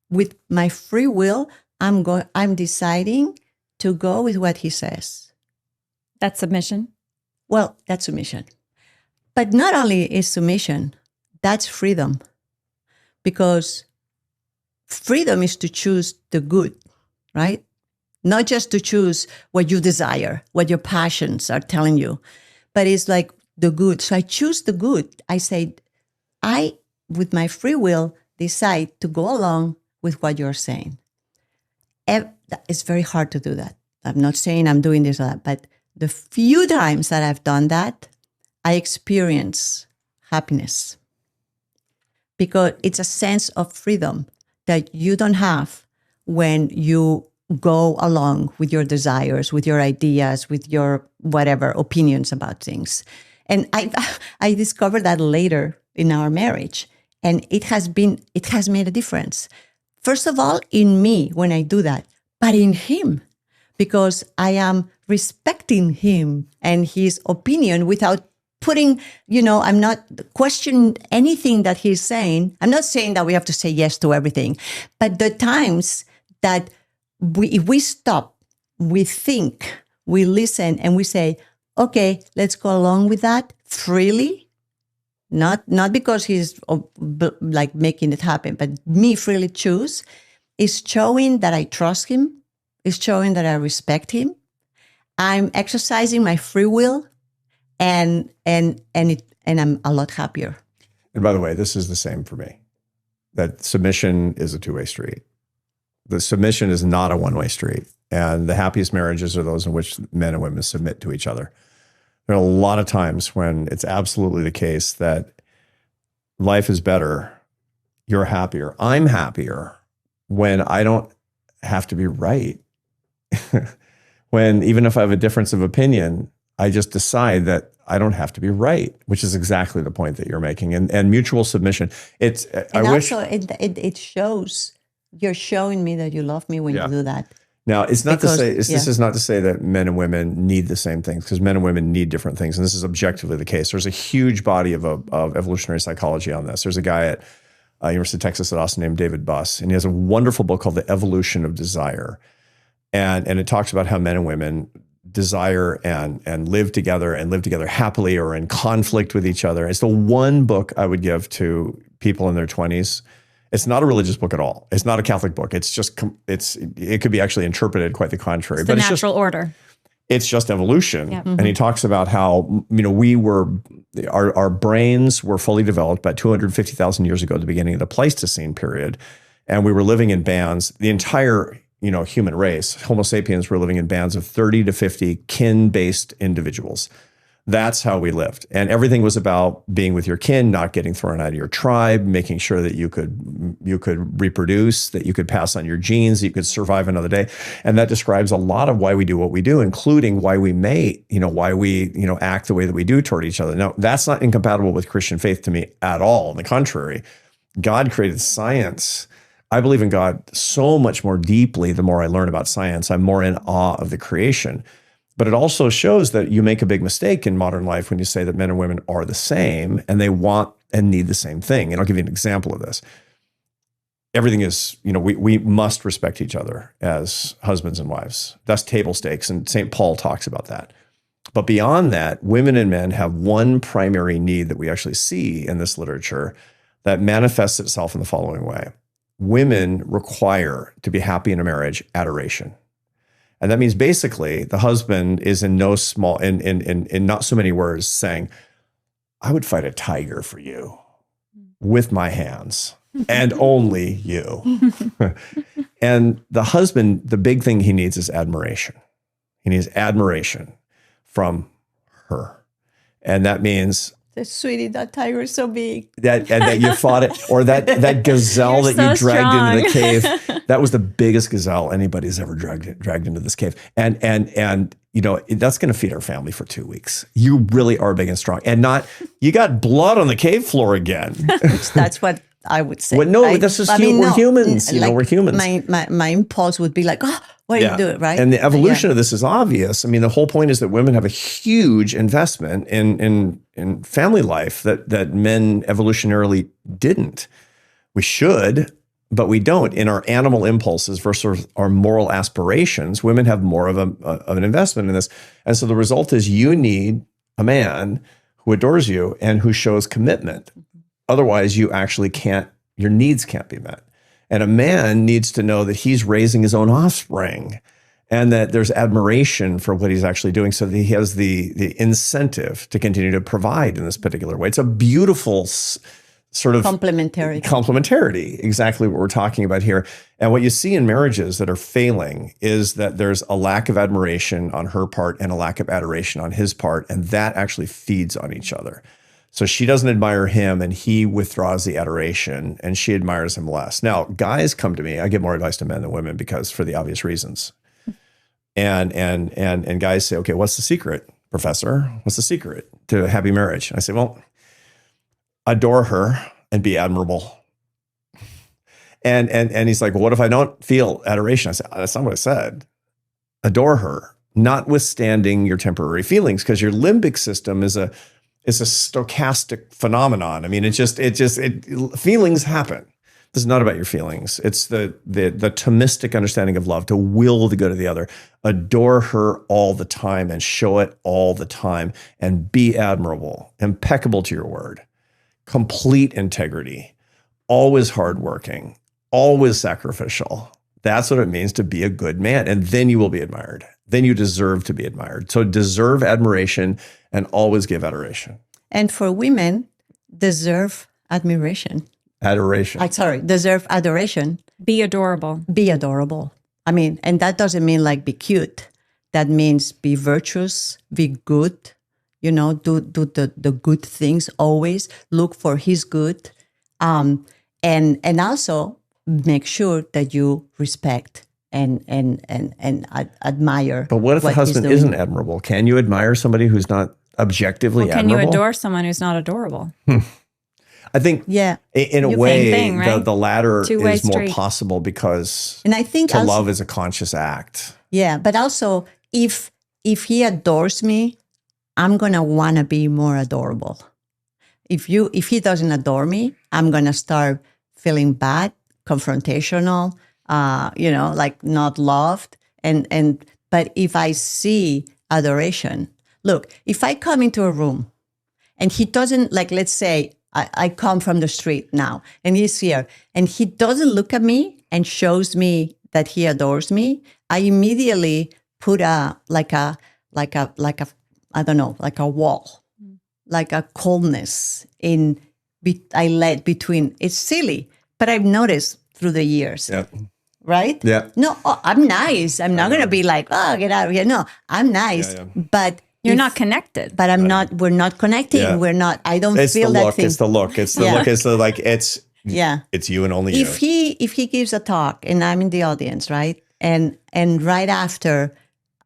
with my free will, I'm deciding to go with what he says. That's submission. Well, that's submission. But not only is submission, that's freedom. Because freedom is to choose the good, right? Not just to choose what you desire, what your passions are telling you, but it's like the good. So I choose the good. I say, with my free will, decide to go along with what you're saying. It's very hard to do that. I'm not saying I'm doing this or that, but the few times that I've done that, I experience happiness because it's a sense of freedom that you don't have when you go along with your desires, with your ideas, with your whatever opinions about things. And I discovered that later in our marriage, and it has made a difference. First of all, in me when I do that, but in him, because I am respecting him and his opinion without putting, I'm not questioning anything that he's saying. I'm not saying that we have to say yes to everything, but the times that if we stop, we think, we listen, and we say, okay, let's go along with that freely, not because he's like making it happen, but me freely choose, is showing that I trust him, is showing that I respect him. I'm exercising my free will, and I'm a lot happier. And by the way, this is the same for me. That submission is a two-way street. The submission is not a one-way street. And the happiest marriages are those in which men and women submit to each other. There are a lot of times when it's absolutely the case that life is better, you're happier, I'm happier when I don't have to be right. When even if I have a difference of opinion, I just decide that I don't have to be right, which is exactly the point that you're making. And mutual submission. It shows, you're showing me that you love me when you do that. Now, it's not this is not to say that men and women need the same things, because men and women need different things. And this is objectively the case. There's a huge body of evolutionary psychology on this. There's a guy at University of Texas at Austin named David Buss, and he has a wonderful book called The Evolution of Desire. And it talks about how men and women desire and live together happily or in conflict with each other. It's the one book I would give to people in their 20s. It's not a religious book at all. It's not a Catholic book. It's just, it could be actually interpreted quite the contrary. It's the natural order. It's just evolution. Yep. And he talks about how, our brains were fully developed about 250,000 years ago at the beginning of the Pleistocene period. And we were living in bands. The entire, human race, Homo sapiens, were living in bands of 30 to 50 kin-based individuals. That's how we lived. And everything was about being with your kin, not getting thrown out of your tribe, making sure that you could reproduce, that you could pass on your genes, that you could survive another day. And that describes a lot of why we do what we do, including why we mate, why we, act the way that we do toward each other. Now, that's not incompatible with Christian faith to me at all. On the contrary, God created science. I believe in God so much more deeply the more I learn about science. I'm more in awe of the creation. But it also shows that you make a big mistake in modern life when you say that men and women are the same and they want and need the same thing. And I'll give you an example of this. Everything is, we must respect each other as husbands and wives. That's table stakes, and St. Paul talks about that. But beyond that, women and men have one primary need that we actually see in this literature that manifests itself in the following way. Women require to be happy in a marriage adoration. And that means basically the husband is in not so many words saying, I would fight a tiger for you with my hands and only you. And the husband, the big thing he needs is admiration. He needs admiration from her. And that means Sweetie, that tiger is so big. that you fought it, or that gazelle You're that you so dragged strong. into the cave. That was the biggest gazelle anybody's ever dragged into this cave. And that's going to feed our family for 2 weeks. You really are big and strong, and you got blood on the cave floor again. That's what I would say. Well, no, right? this is I mean, we're no, humans. like, We're humans. My impulse would be like, oh, what are you doing, right? And the evolution of this is obvious. I mean, the whole point is that women have a huge investment in family life that men evolutionarily didn't. We should, but we don't. In our animal impulses versus our moral aspirations, women have more of an investment in this. And so the result is you need a man who adores you and who shows commitment. Otherwise, your needs can't be met. And a man needs to know that he's raising his own offspring and that there's admiration for what he's actually doing so that he has the incentive to continue to provide in this particular way. It's a beautiful sort of complementarity, exactly what we're talking about here. And what you see in marriages that are failing is that there's a lack of admiration on her part and a lack of adoration on his part, and that actually feeds on each other. So she doesn't admire him and he withdraws the adoration and she admires him less. Now, guys come to me. I give more advice to men than women because for the obvious reasons. And guys say, okay, what's the secret, professor? What's the secret to a happy marriage? And I say, well, adore her and be admirable. And he's like, well, what if I don't feel adoration? I said, that's not what I said. Adore her, notwithstanding your temporary feelings, because your limbic system is a stochastic phenomenon. I mean, feelings happen. This is not about your feelings. It's the Thomistic understanding of love, to will the good of the other. Adore her all the time and show it all the time and be admirable, impeccable to your word, complete integrity, always hardworking, always sacrificial. That's what it means to be a good man. And then you will be admired. Then you deserve to be admired. So deserve admiration and always give adoration. And for women, deserve admiration. Deserve adoration. Be adorable. Be adorable. I mean, and that doesn't mean like be cute. That means be virtuous, be good, do the good things always, look for his good. And also make sure that you respect and admire. But what if the husband isn't admirable? Can you admire somebody who's not objectively admirable? Can you adore someone who's not adorable? I think in a way, right? the latter Two-way is more street. possible because and I think to love is a conscious act. Yeah, but also if he adores me, I'm going to want to be more adorable. If he doesn't adore me, I'm going to start feeling bad, confrontational, like not loved. But if I see adoration, look, if I come into a room and he doesn't, like, let's say I come from the street now and he's here and he doesn't look at me and shows me that he adores me, I immediately put a wall, like a coldness I let between. It's silly, but I've noticed through the years. Yeah. Right? Yeah. No, I'm nice. I'm not going to be like, oh, get out of here. No, I'm nice. Yeah. But you're not connected. But we're not connecting. Yeah. We're not, I don't feel that thing. It's the look. It's the look. It's it's you and only you. If he gives a talk and I'm in the audience, right? And right after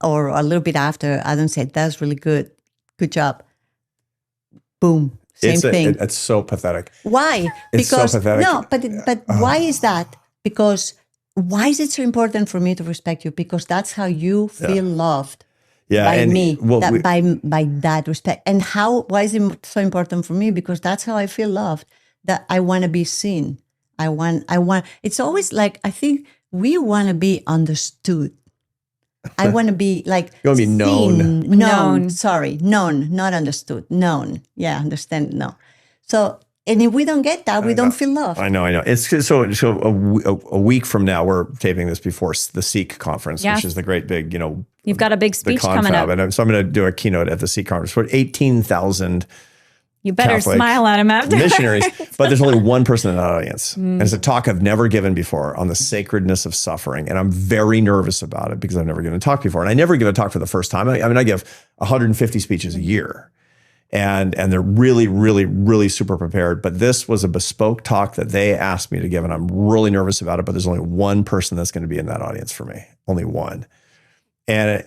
or a little bit after, I don't say, that's really good. Good job. Boom. Same thing. It's so pathetic. Why? It's so pathetic. No, but why is that? Because why is it so important for me to respect you? Because that's how you feel loved by me, by that respect. And why is it so important for me? Because that's how I feel loved, that I want to be seen. I want, it's always like, I think we want to be understood. I want to be like, you want to be known. Known, not understood. Known. Yeah, understand. No. So, and if we don't get that, we don't feel loved. I know. It's so a week from now, we're taping this before the Seek conference, which is the great big, you've got a big speech coming up. And so I'm going to do a keynote at the Seek conference for 18,000 You better Catholic smile at him after. missionaries, but there's only one person in that audience. And it's a talk I've never given before on the sacredness of suffering. And I'm very nervous about it because I've never given a talk before. And I never give a talk for the first time. I mean, I give 150 speeches a year. And they're really, really, really super prepared. But this was a bespoke talk that they asked me to give. And I'm really nervous about it. But there's only one person that's going to be in that audience for me. Only one. And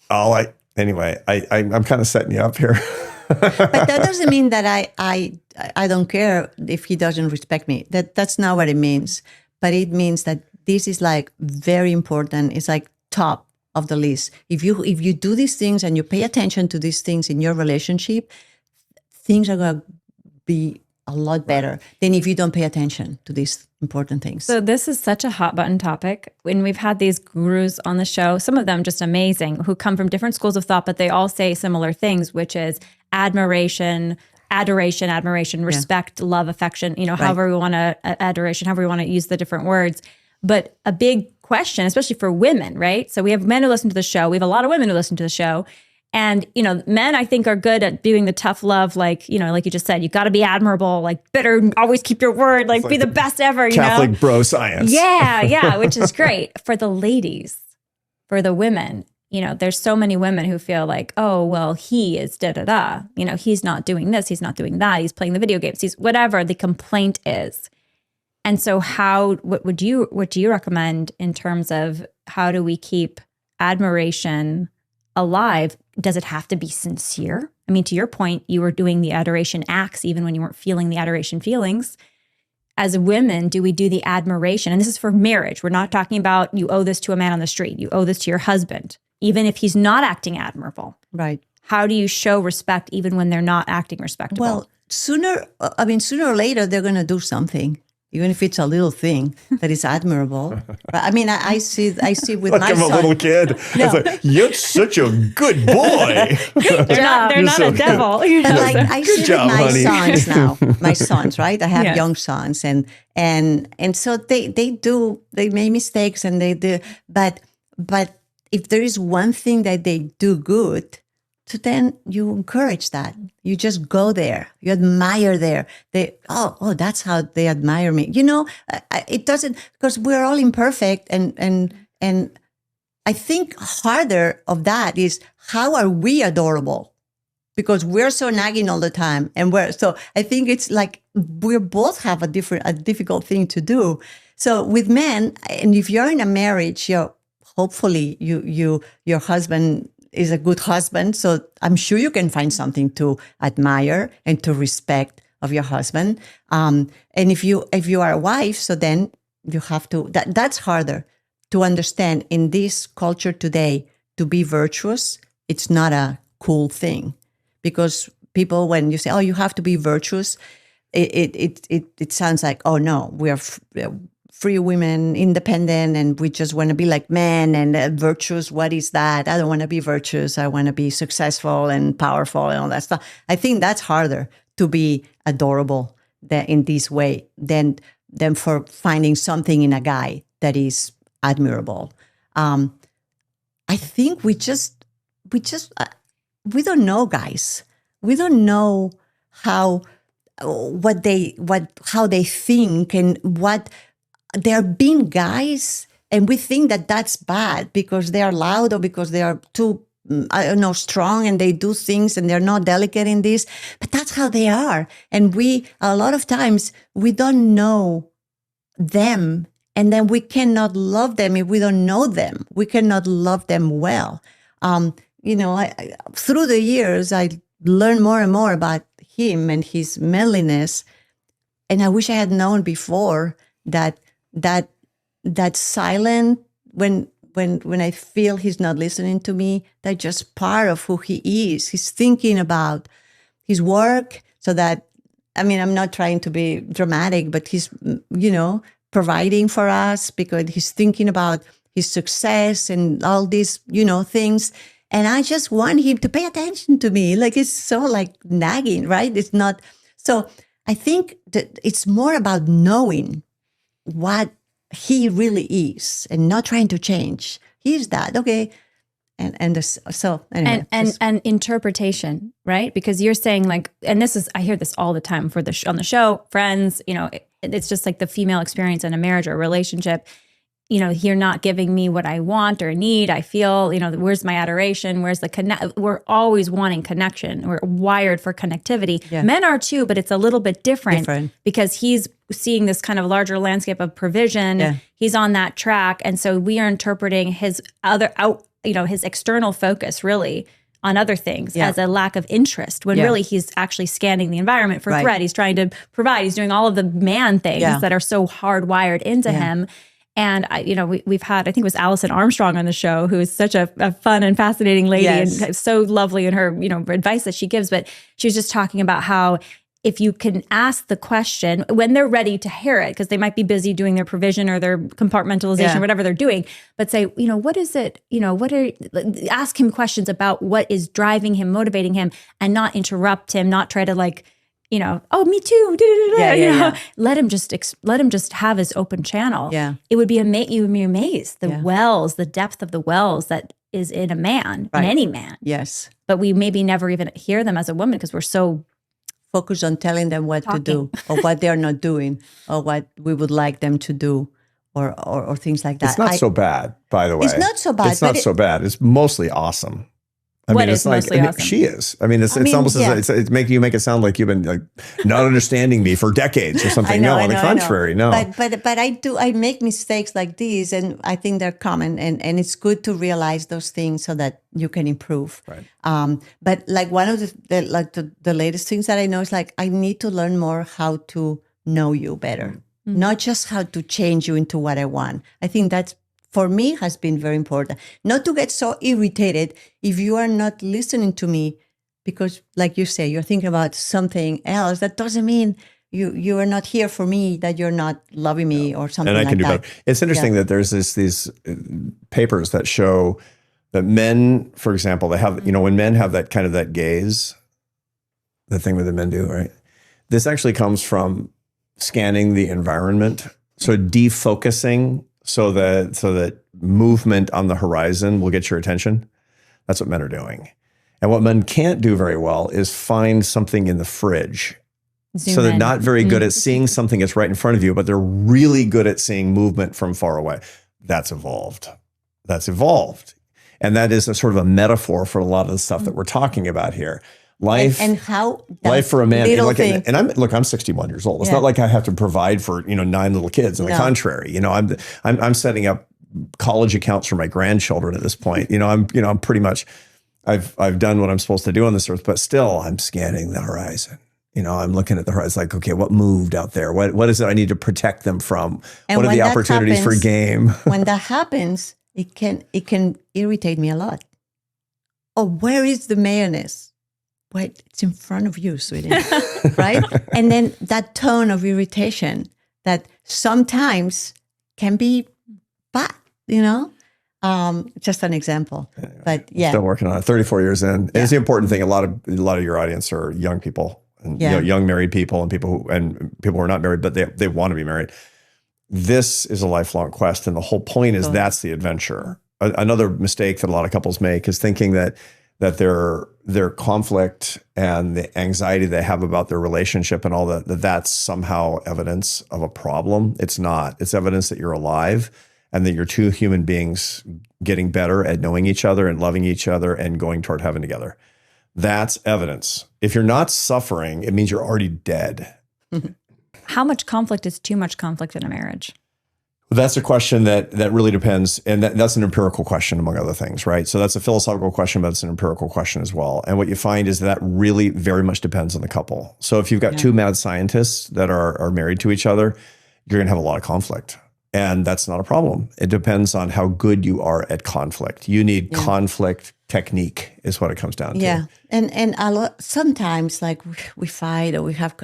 I'm kind of setting you up here. But that doesn't mean that I don't care if he doesn't respect me. That's not what it means. But it means that this is like very important. It's like top of the list. If you do these things and you pay attention to these things in your relationship, things are going to be a lot better than if you don't pay attention to these important things. So this is such a hot button topic. When we've had these gurus on the show, some of them just amazing, who come from different schools of thought, but they all say similar things, which is admiration, adoration, respect, love, affection, however we want to, adoration, however we want to use the different words. But a big question, especially for women, right? So we have men who listen to the show. We have a lot of women who listen to the show. And, men, I think, are good at doing the tough love, like you just said, you got to be admirable, like better always keep your word, like be the best ever, Catholic bro science. Yeah, which is great. For the ladies, for the women, there's so many women who feel like, oh, well, he is da-da-da. He's not doing this, he's not doing that, he's playing the video games, he's whatever the complaint is. And so what do you recommend in terms of how do we keep admiration alive? Does it have to be sincere? I mean, to your point, you were doing the adoration acts even when you weren't feeling the adoration feelings. As women, do we do the admiration? And this is for marriage. We're not talking about you owe this to a man on the street. You owe this to your husband, even if he's not acting admirable. Right. How do you show respect even when they're not acting respectable? Well, sooner or later, they're going to do something. Even if it's a little thing that is admirable. But I mean, I see with like my I'm son. a little kid. It's like, you're such a good boy. they're not a devil. Like, I see job, with my honey. sons now. My sons, right? I have Yes. young sons, and so they make mistakes, and they do. But if there is one thing that they do good, so then you encourage that. You just go there. You admire there. Oh, that's how they admire me. It doesn't, because we're all imperfect. And I think harder of that is, how are we adorable? Because we're so nagging all the time. So I think it's like we both have a difficult thing to do. So with men, and if you're in a marriage, hopefully your husband is a good husband. So I'm sure you can find something to admire and to respect of your husband. And if you are a wife, so then you have to, that's harder to understand in this culture today. To be virtuous, it's not a cool thing, because people, when you say, oh, you have to be virtuous, it sounds like, oh no, we are free women, independent, and we just want to be like men, and virtuous, what is that? I don't want to be virtuous. I want to be successful and powerful and all that stuff. I think that's harder to be adorable in this way than for finding something in a guy that is admirable. I think we don't know guys. We don't know how they think, and what. They're being guys, and we think that that's bad because they are loud, or because they are too, strong, and they do things and they're not delicate in this. But that's how they are. And a lot of times, we don't know them, and then we cannot love them if we don't know them. We cannot love them well. Through the years, I learned more and more about him and his manliness. And I wish I had known before that silent, when I feel he's not listening to me, that's just part of who he is. He's thinking about his work, so that, I'm not trying to be dramatic, but he's, providing for us because he's thinking about his success and all these, things. And I just want him to pay attention to me. Like, it's so like nagging, right? It's not. So I think that it's more about knowing what he really is and not trying to change. He's that. Okay, So anyway, and interpretation, right? Because you're saying like, and this is, I hear this all the time for on the show, friends, it's just like the female experience in a marriage or a relationship. You're not giving me what I want or need. I feel, where's my adoration? Where's the connect? We're always wanting connection. We're wired for connectivity. Yeah. Men are too, but it's a little bit different. Because he's seeing this kind of larger landscape of provision. Yeah. He's on that track. And so we are interpreting his his external focus really on other things as a lack of interest, when really he's actually scanning the environment for threat. He's trying to provide. He's doing all of the man things that are so hardwired into him. And we've had, I think it was Allison Armstrong on the show, who is such a fun and fascinating lady and so lovely in her advice that she gives. But she was just talking about how if you can ask the question when they're ready to hear it, because they might be busy doing their provision or their compartmentalization or whatever they're doing, but say, what is it? Ask him questions about what is driving him, motivating him, and not interrupt him, not try to oh, me too. Let him just have his open channel. Yeah. It would be you would be amazed the wells, the depth of the wells that is in a man, in any man. Yes. But we maybe never even hear them as a woman because we're so focused on telling them what to do or what they're not doing or what we would like them to do or things like that. It's not so bad, by the way. It's not so bad. It's not so bad. It's mostly awesome. It's mostly awesome? She is. It's almost as it's making you make it sound like you've been not understanding me for decades or something. On the contrary, no. But I make mistakes like these, and I think they're common, and it's good to realize those things so that you can improve. Right. But like one of the latest things that I know is like I need to learn more how to know you better, not just how to change you into what I want. I think that's, for me, has been very important. Not to get so irritated if you are not listening to me, because like you say, you're thinking about something else. That doesn't mean you are not here for me, that you're not loving me or something like that. And I can do better. It's interesting that there's these papers that show that men, for example, they have, when men have that kind of that gaze, the thing that men do, right? This actually comes from scanning the environment. So defocusing so that movement on the horizon will get your attention. That's what men are doing. And what men can't do very well is find something in the fridge. So they're not very good at seeing something that's right in front of you, but they're really good at seeing movement from far away. That's evolved. And that is a sort of a metaphor for a lot of the stuff that we're talking about here. Life and how life for a man. I'm 61 years old. It's not like I have to provide for 9 little kids. On the contrary, I'm setting up college accounts for my grandchildren at this point. I'm pretty much I've done what I'm supposed to do on this earth, but still I'm scanning the horizon. I'm looking at the horizon like, okay, what moved out there? What is it I need to protect them from? And what are the opportunities for game? When that happens, it can irritate me a lot. Oh, where is the mayonnaise? Wait, it's in front of you, sweetie, right? And then that tone of irritation that sometimes can be bad, just an example. But still working on it. 34 years in, and it's the important thing. A lot of your audience are young people, and young married people, and people who are not married, but they want to be married. This is a lifelong quest, and the whole point is that's the adventure. Another mistake that a lot of couples make is thinking that their conflict and the anxiety they have about their relationship and all that's somehow evidence of a problem. It's not. It's evidence that you're alive and that you're two human beings getting better at knowing each other and loving each other and going toward heaven together. That's evidence. If you're not suffering, it means you're already dead. How much conflict is too much conflict in a marriage? That's a question that really depends, and that's an empirical question among other things, right? So that's a philosophical question, but it's an empirical question as well. And what you find is that really very much depends on the couple. So if you've got two mad scientists that are married to each other, you're going to have a lot of conflict, and that's not a problem. It depends on how good you are at conflict. You need conflict technique is what it comes down to. Yeah, and a lot, sometimes like we fight or we have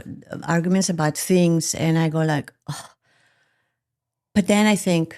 arguments about things, and I go like, oh. But then I think,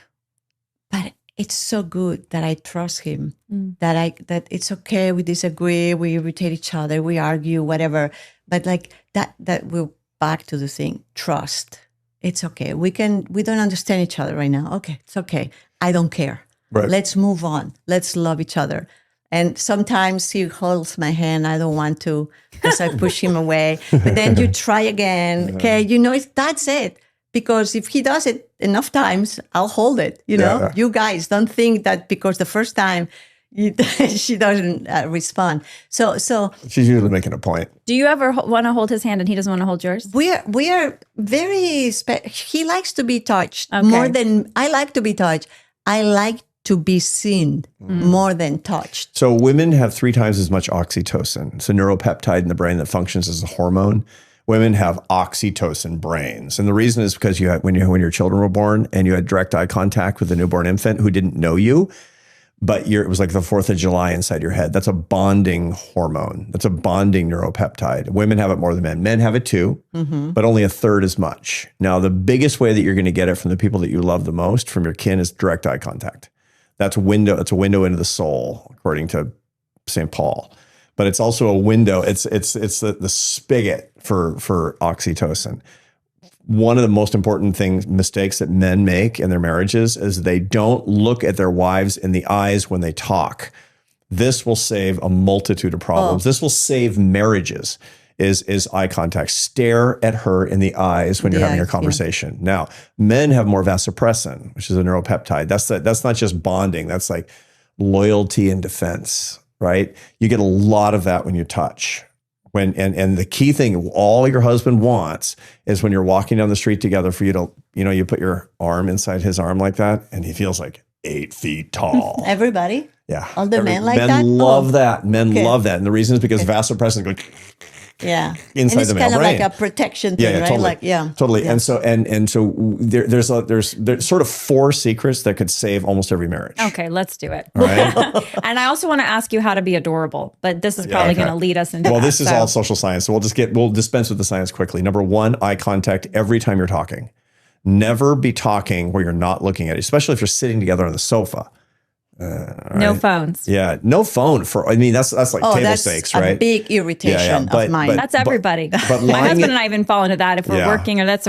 but it's so good that I trust him, that it's okay, we disagree, we irritate each other, we argue, whatever. But like that we're back to the thing, trust. It's okay. We don't understand each other right now. Okay, it's okay. I don't care. Right. Let's move on. Let's love each other. And sometimes he holds my hand. I don't want to because I push him away. But then you try again. Okay, that's it. Because if he does it enough times, I'll hold it. You guys don't think that because the first time she doesn't respond. So she's usually making a point. Do you ever want to hold his hand and he doesn't want to hold yours? We are very. He likes to be touched more than I like to be touched. I like to be seen more than touched. So women have 3 times as much oxytocin. It's a neuropeptide in the brain that functions as a hormone. Women have oxytocin brains. And the reason is because when your children were born and you had direct eye contact with a newborn infant who didn't know you, but it was like the 4th of July inside your head. That's a bonding hormone. That's a bonding neuropeptide. Women have it more than men. Men have it too, but only a third as much. Now, the biggest way that you're going to get it from the people that you love the most, from your kin, is direct eye contact. It's a window into the soul, according to St. Paul. But it's also a window. It's the spigot for oxytocin. One of the most important mistakes that men make in their marriages is they don't look at their wives in the eyes when they talk. This will save a multitude of problems. This will save marriages. Is eye contact. Stare at her in the eyes when you're having a conversation. Yeah. Now, men have more vasopressin, which is a neuropeptide. That's not just bonding. That's like loyalty and defense, right? You get a lot of that when you touch. And the key thing all your husband wants is when you're walking down the street together for you to, you put your arm inside his arm like that, and he feels like 8 feet tall. Everybody? Yeah. All the men like that? Men love that. Men love that. And the reason is because vasopressin is going inside the male brain. It's kind of like a protection thing, right? Totally. Totally. Yeah. And so there's sort of 4 secrets that could save almost every marriage. Okay, let's do it. All right. And I also want to ask you how to be adorable, but this is probably going to lead us into this is all social science. So we'll dispense with the science quickly. Number 1, eye contact every time you're talking. Never be talking where you're not looking at it, especially if you're sitting together on the sofa. No phones. Yeah, no phone that's like table stakes, right? A big irritation of mine. That's everybody. But my husband and I even fall into that if we're working or that's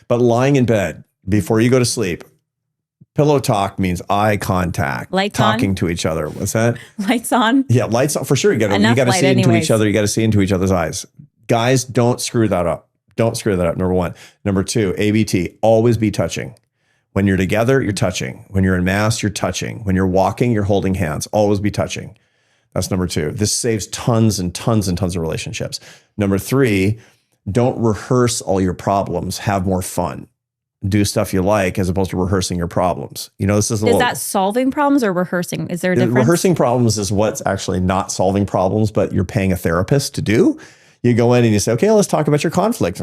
But lying in bed before you go to sleep, pillow talk means eye contact. Lights talking on? To each other. What's that? Lights on. Yeah, lights on for sure. You got to see into each other. You got to see into each other's eyes. Guys, don't screw that up. Don't screw that up. Number 1. Number 2, ABT. Always be touching. When you're together, you're touching. When you're in mass, you're touching. When you're walking, you're holding hands. Always be touching. That's number 2. This saves tons and tons and tons of relationships. Number 3, don't rehearse all your problems. Have more fun. Do stuff you like as opposed to rehearsing your problems. This is that solving problems or rehearsing? Is there a difference? Rehearsing problems is what's actually not solving problems, but you're paying a therapist to do. You go in and you say, okay, let's talk about your conflict.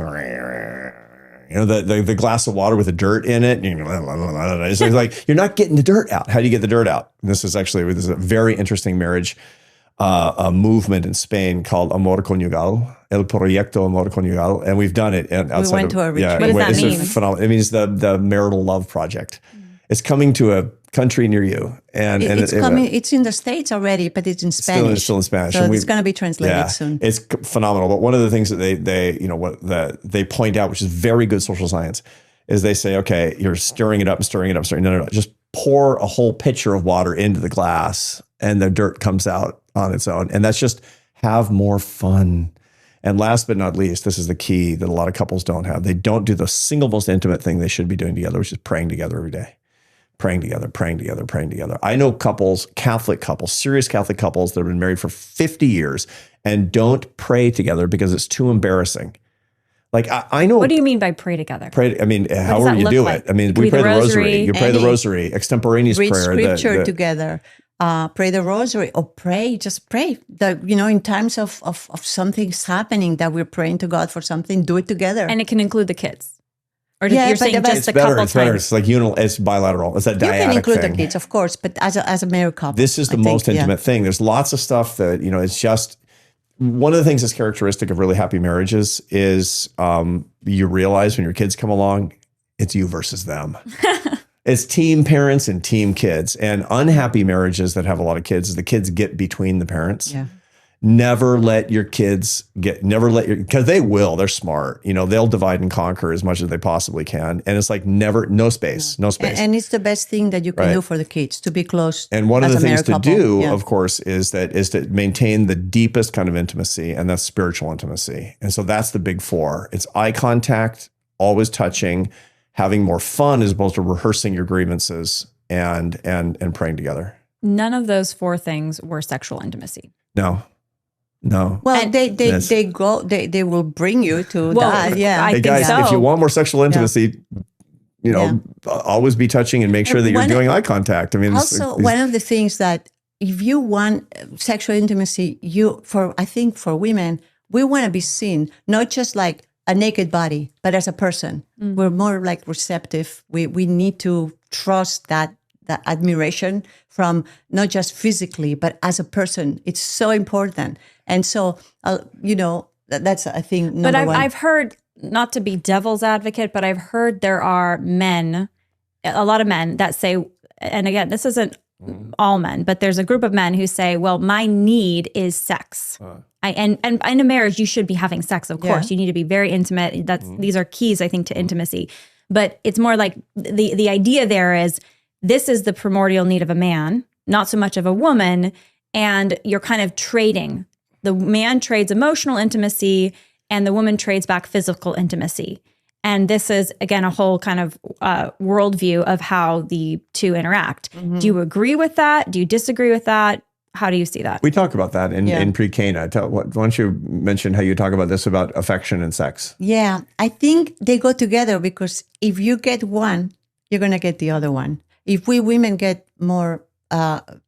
The glass of water with the dirt in it. It's like, you're not getting the dirt out. How do you get the dirt out? And this is a very interesting marriage a movement in Spain called Amor Conyugal, El Proyecto Amor Conyugal. And we've done it. We went to a retreat. What does that mean? Phenomenal. It means the marital love project. It's coming to a country near you. It's coming. It's in the States already, but it's in Spanish. Still in Spanish. So it's going to be translated soon. It's phenomenal. But one of the things that they point out, which is very good social science, is they say, okay, you're stirring it up and stirring it up. No. Just pour a whole pitcher of water into the glass and the dirt comes out on its own. And that's just have more fun. And last but not least, this is the key that a lot of couples don't have. They don't do the single most intimate thing they should be doing together, which is praying together every day. Praying together, praying together, praying together. I know couples, Catholic couples, serious Catholic couples that have been married for 50 years and don't pray together because it's too embarrassing. Like I know. What do you mean by pray together? Pray. I mean, however you do like? it. I mean, we pray the rosary. You pray the rosary, extemporaneous read prayer. Read scripture together. Pray the rosary or just pray. In times of something's happening that we're praying to God for something, do it together. And it can include the kids. Or you're saying just the couple it's better. It's like it's bilateral. It's that dyadic thing. You can include the kids, of course, but as a married couple. This is the most intimate thing. There's lots of stuff that, it's just, one of the things that's characteristic of really happy marriages is you realize when your kids come along, it's you versus them. It's team parents and team kids. And unhappy marriages that have a lot of kids, the kids get between the parents. Yeah. never let your kids because they will, they're smart, they'll divide and conquer as much as they possibly can. And it's like no space. And it's the best thing that you can Right. do for the kids, to be close. And one of the as a things married to couple. do, Yeah. of course, is to maintain the deepest kind of intimacy, and that's spiritual intimacy. And so that's the big four. It's eye contact, always touching, having more fun as opposed to rehearsing your grievances and praying together. None of those four things were sexual intimacy. No. Well, And- they will bring you to that. Yeah. I Hey think guys, so. if you want more sexual intimacy, always be touching and make sure that you're doing eye contact. I mean, Also, one of the things that if you want sexual intimacy, I think for women, we want to be seen, not just like a naked body, but as a person. We're more like receptive. We need to trust that admiration from not just physically, but as a person. It's so important. And so, that's, I think, number But one. I've heard, not to be devil's advocate, but I've heard there are a lot of men that say, and again, this isn't all men, but there's a group of men who say, well, my need is sex. And in a marriage, you should be having sex, of course. You need to be very intimate. These are keys, I think, to intimacy. But it's more like the idea there is, this is the primordial need of a man, not so much of a woman. And you're kind of trading. The man trades emotional intimacy and the woman trades back physical intimacy. And this is, again, a whole kind of worldview of how the two interact. Do you agree with that? Do you disagree with that? How do you see that? we talk about that in pre-Cana. Why don't you mention how you talk about this, about affection and sex? Yeah, I think they go together, because if you get one, you're going to get the other one. If we women get more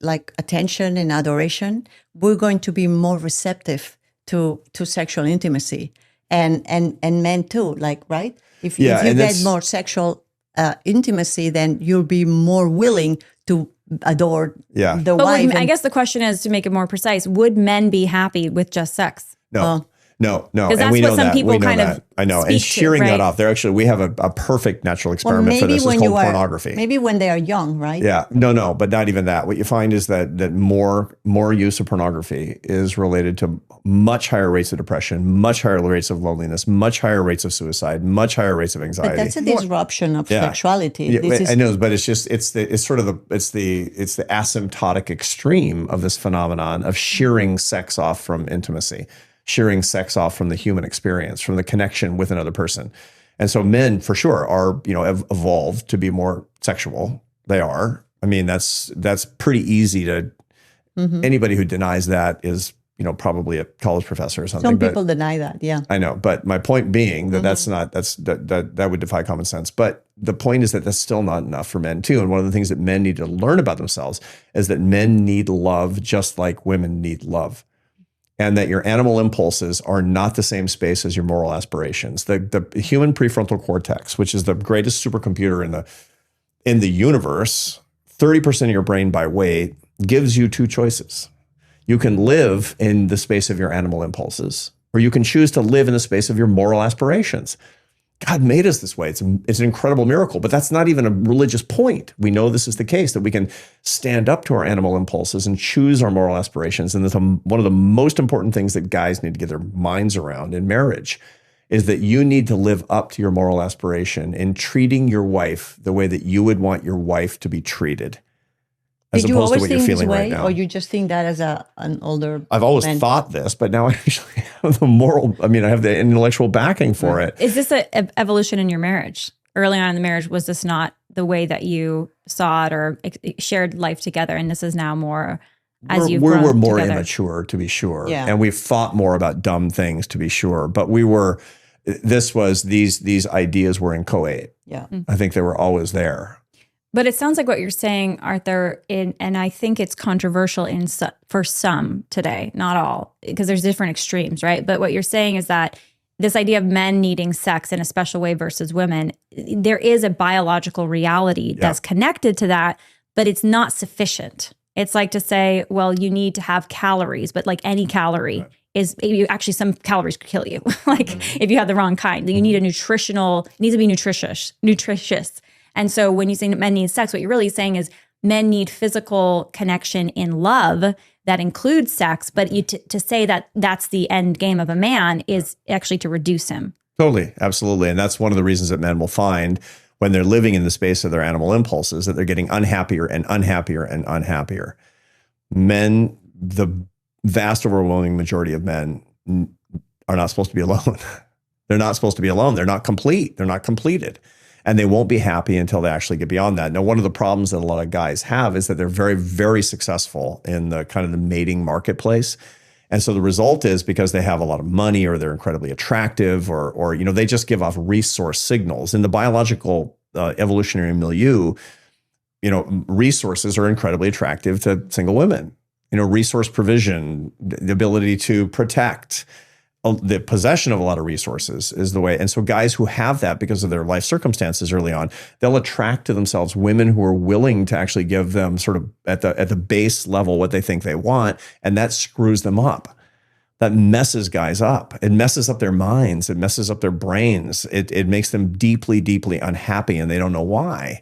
like attention and adoration, we're going to be more receptive to sexual intimacy, and men too. Like, right? If you get more sexual intimacy, then you'll be more willing to adore the But wife. I guess the question is, to make it more precise, would men be happy with just sex? No. No. Because And we that's know what some that. people We know kind that. of I know. speak And shearing to, that right? off, we have a perfect natural experiment for this. It's called pornography. Maybe when they are young, right? Yeah. No, but not even that. What you find is that more use of pornography is related to much higher rates of depression, much higher rates of loneliness, much higher rates of suicide, much higher rates of anxiety. But that's a disruption of sexuality. Yeah, I know, but it's the asymptotic extreme of this phenomenon of shearing sex off from intimacy, shearing sex off from the human experience, from the connection with another person. And so men, for sure, are evolved to be more sexual. They are. I mean, that's pretty easy to. Anybody who denies that is probably a college professor or something. Some people deny that. Yeah, I know, but my point being that that would defy common sense. But the point is that that's still not enough for men too. And one of the things that men need to learn about themselves is that men need love just like women need love. And that your animal impulses are not the same space as your moral aspirations. The human prefrontal cortex, which is the greatest supercomputer in the universe, 30% of your brain by weight, gives you two choices. You can live in the space of your animal impulses, or you can choose to live in the space of your moral aspirations. God made us this way. It's an incredible miracle, but that's not even a religious point. We know this is the case, that we can stand up to our animal impulses and choose our moral aspirations. And that's one of the most important things that guys need to get their minds around in marriage, is that you need to live up to your moral aspiration in treating your wife the way that you would want your wife to be treated, as Did you opposed to always what you're think this feeling way, right now. or you just think that as an older? I've always thought this, but now I actually have I have the intellectual backing for it. Is this an evolution in your marriage? Early on in the marriage, was this not the way that you saw it or shared life together? And this is now more as you've grown we're more together? Immature, to be sure. Yeah. And we've thought more about dumb things, to be sure. But these ideas were inchoate. Yeah. I think they were always there. But it sounds like what you're saying, Arthur, and I think it's controversial for some today, not all, because there's different extremes, right? But what you're saying is that this idea of men needing sex in a special way versus women, there is a biological reality that's connected to that, but it's not sufficient. It's like to say, well, you need to have calories, but like any calorie actually some calories could kill you. If you have the wrong kind, you need it needs to be nutritious. And so when you say men need sex, what you're really saying is men need physical connection in love that includes sex, but to say that that's the end game of a man is actually to reduce him. Totally. Absolutely. And that's one of the reasons that men will find when they're living in the space of their animal impulses that they're getting unhappier and unhappier and unhappier. Men, the vast overwhelming majority of men are not supposed to be alone. They're not supposed to be alone. They're not complete. They're not completed. And they won't be happy until they actually get beyond that. Now, one of the problems that a lot of guys have is that they're very, very successful in the kind of the mating marketplace. And so the result is because they have a lot of money or they're incredibly attractive or you know, they just give off resource signals. In the biological evolutionary milieu, you know, resources are incredibly attractive to single women. You know, resource provision, the ability to protect, the possession of a lot of resources is the way. And so guys who have that because of their life circumstances early on, they'll attract to themselves women who are willing to actually give them sort of at the base level what they think they want. And that screws them up. That messes guys up. It messes up their minds. It messes up their brains. It makes them deeply, deeply unhappy and they don't know why.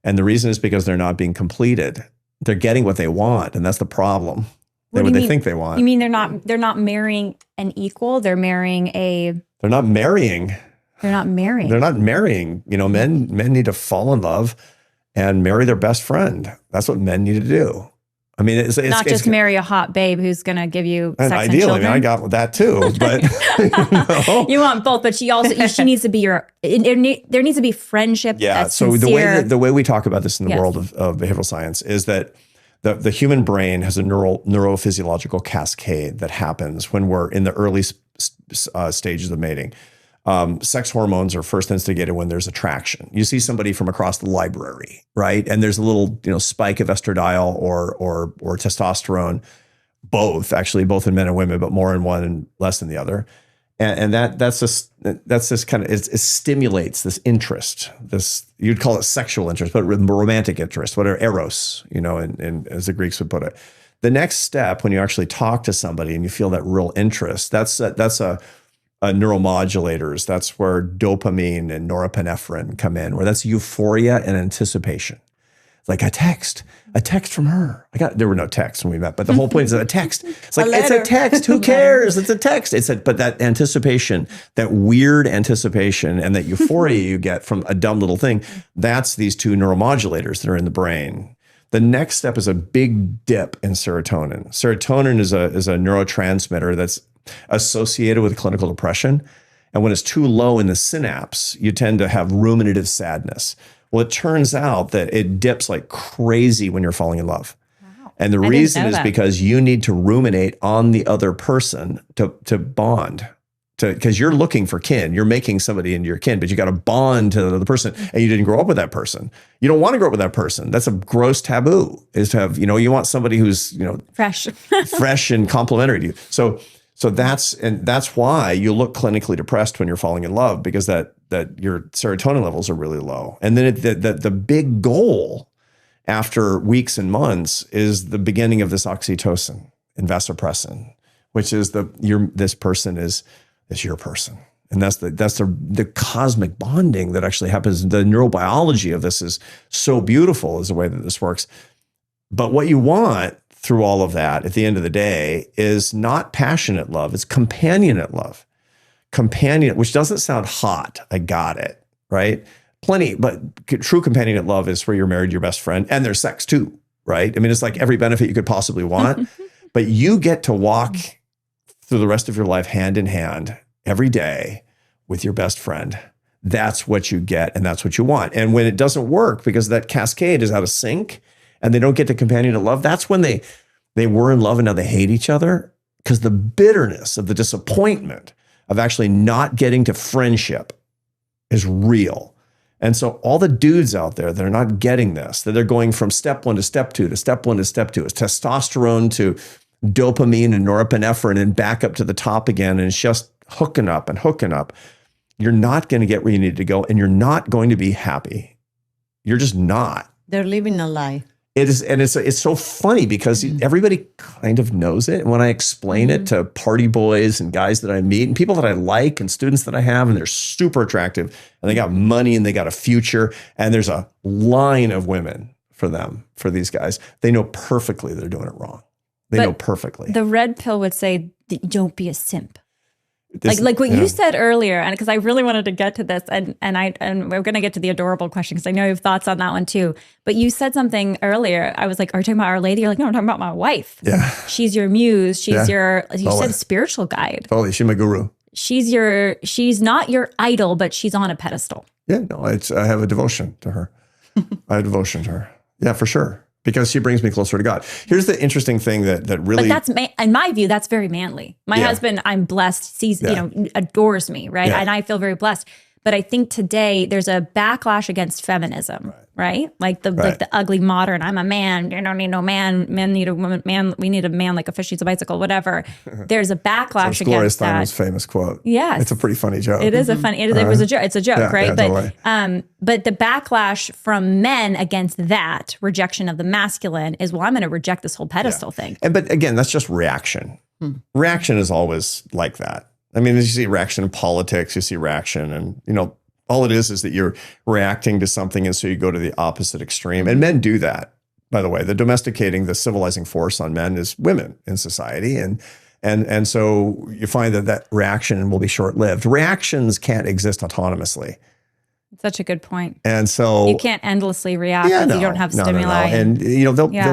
And the reason is because they're not being completed. They're getting what they want. And that's the problem. What they think they want. You mean they're not marrying an equal? They're marrying a. They're not marrying. They're not marrying. They're not marrying. You know, men need to fall in love and marry their best friend. That's what men need to do. I mean, it's not just marry a hot babe who's going to give you sex and children. I mean, I got that too, but you know. You want both, but she needs to be there needs to be friendship. Yeah. That's so sincere. the way we talk about this in the world of behavioral science is that the human brain has a neurophysiological cascade that happens when we're in the early stages of mating. Sex hormones are first instigated when there's attraction. You see somebody from across the library, right? And there's a little, you know, spike of estradiol or testosterone, both in men and women, but more in one and less in the other. And that's this kind of, it stimulates this interest, this, you'd call it sexual interest, but romantic interest, whatever, eros, you know, and as the Greeks would put it. The next step, when you actually talk to somebody and you feel that real interest, that's a neuromodulators. That's where dopamine and norepinephrine come in, where that's euphoria and anticipation. Like a text from her. There were no texts when we met, but the whole point is a text. It's like, it's a text. Who cares? It's a text. But that anticipation, that weird anticipation and that euphoria you get from a dumb little thing, that's these two neuromodulators that are in the brain. The next step is a big dip in serotonin. Serotonin is a neurotransmitter that's associated with clinical depression. And when it's too low in the synapse, you tend to have ruminative sadness. Well, it turns out that it dips like crazy when you're falling in love. Wow. And the reason is because you need to ruminate on the other person to bond. Because you're looking for kin. You're making somebody into your kin, but you got to bond to the other person. And you didn't grow up with that person. You don't want to grow up with that person. That's a gross taboo, is to have, you know, you want somebody who's, you know, fresh and complimentary to you. So that's why you look clinically depressed when you're falling in love, because that your serotonin levels are really low. And then the big goal after weeks and months is the beginning of this oxytocin and vasopressin, which is this person is your person. And that's the cosmic bonding that actually happens. The neurobiology of this is so beautiful, is the way that this works. But what you want through all of that at the end of the day is not passionate love, it's companionate love. Which doesn't sound hot. I got it, right? Plenty, but true companionate love is where you're married to your best friend and there's sex too, right? I mean, it's like every benefit you could possibly want, but you get to walk through the rest of your life hand in hand every day with your best friend. That's what you get and that's what you want. And when it doesn't work because that cascade is out of sync and they don't get to companionate love, that's when they were in love and now they hate each other, because the bitterness of the disappointment of actually not getting to friendship is real. And so all the dudes out there that are not getting this, that they're going from step one to step two to step one to step two, it's testosterone to dopamine and norepinephrine and back up to the top again, and it's just hooking up and hooking up. You're not going to get where you need to go, and you're not going to be happy. You're just not. They're living a lie. It is, and it's so funny because everybody kind of knows it. And when I explain it to party boys and guys that I meet and people that I like and students that I have, and they're super attractive and they got money and they got a future, and there's a line of women for these guys, they know perfectly they're doing it wrong. They know perfectly. The red pill would say, don't be a simp. Like what you said earlier, and because I really wanted to get to this, and we're going to get to the adorable question because I know you have thoughts on that one too. But you said something earlier. I was like, "Are you talking about Our Lady?" You're like, "No, I'm talking about my wife. Yeah, she's your muse. She's you said spiritual guide. Totally, she's my guru. She's not your idol, but she's on a pedestal. Yeah, no, I have a devotion to her. I have devotion to her. Yeah, for sure. Because she brings me closer to God. Here's the interesting thing that really... But that's, in my view, that's very manly. My husband, I'm blessed, sees, adores me, right? Yeah. And I feel very blessed. But I think today there's a backlash against feminism, right? Like the ugly modern, I'm a man, you don't need no man, men need a woman, man, we need a man like a fish eats a bicycle, whatever. There's a backlash Gloria against that. Steinem's famous quote. Yes. It's a pretty funny joke. It is a funny, it was a joke. It's a joke, right? Yeah, totally. But the backlash from men against that rejection of the masculine is, well, I'm going to reject this whole pedestal thing. But again, that's just reaction. Reaction is always like that. I mean, you see reaction in politics, you see reaction, and all it is that you're reacting to something, and so you go to the opposite extreme. And men do that, by the way. The domesticating, the civilizing force on men is women in society, and so you find that reaction will be short-lived. Reactions can't exist autonomously. Such a good point. And so you can't endlessly react if you don't have stimuli. No. And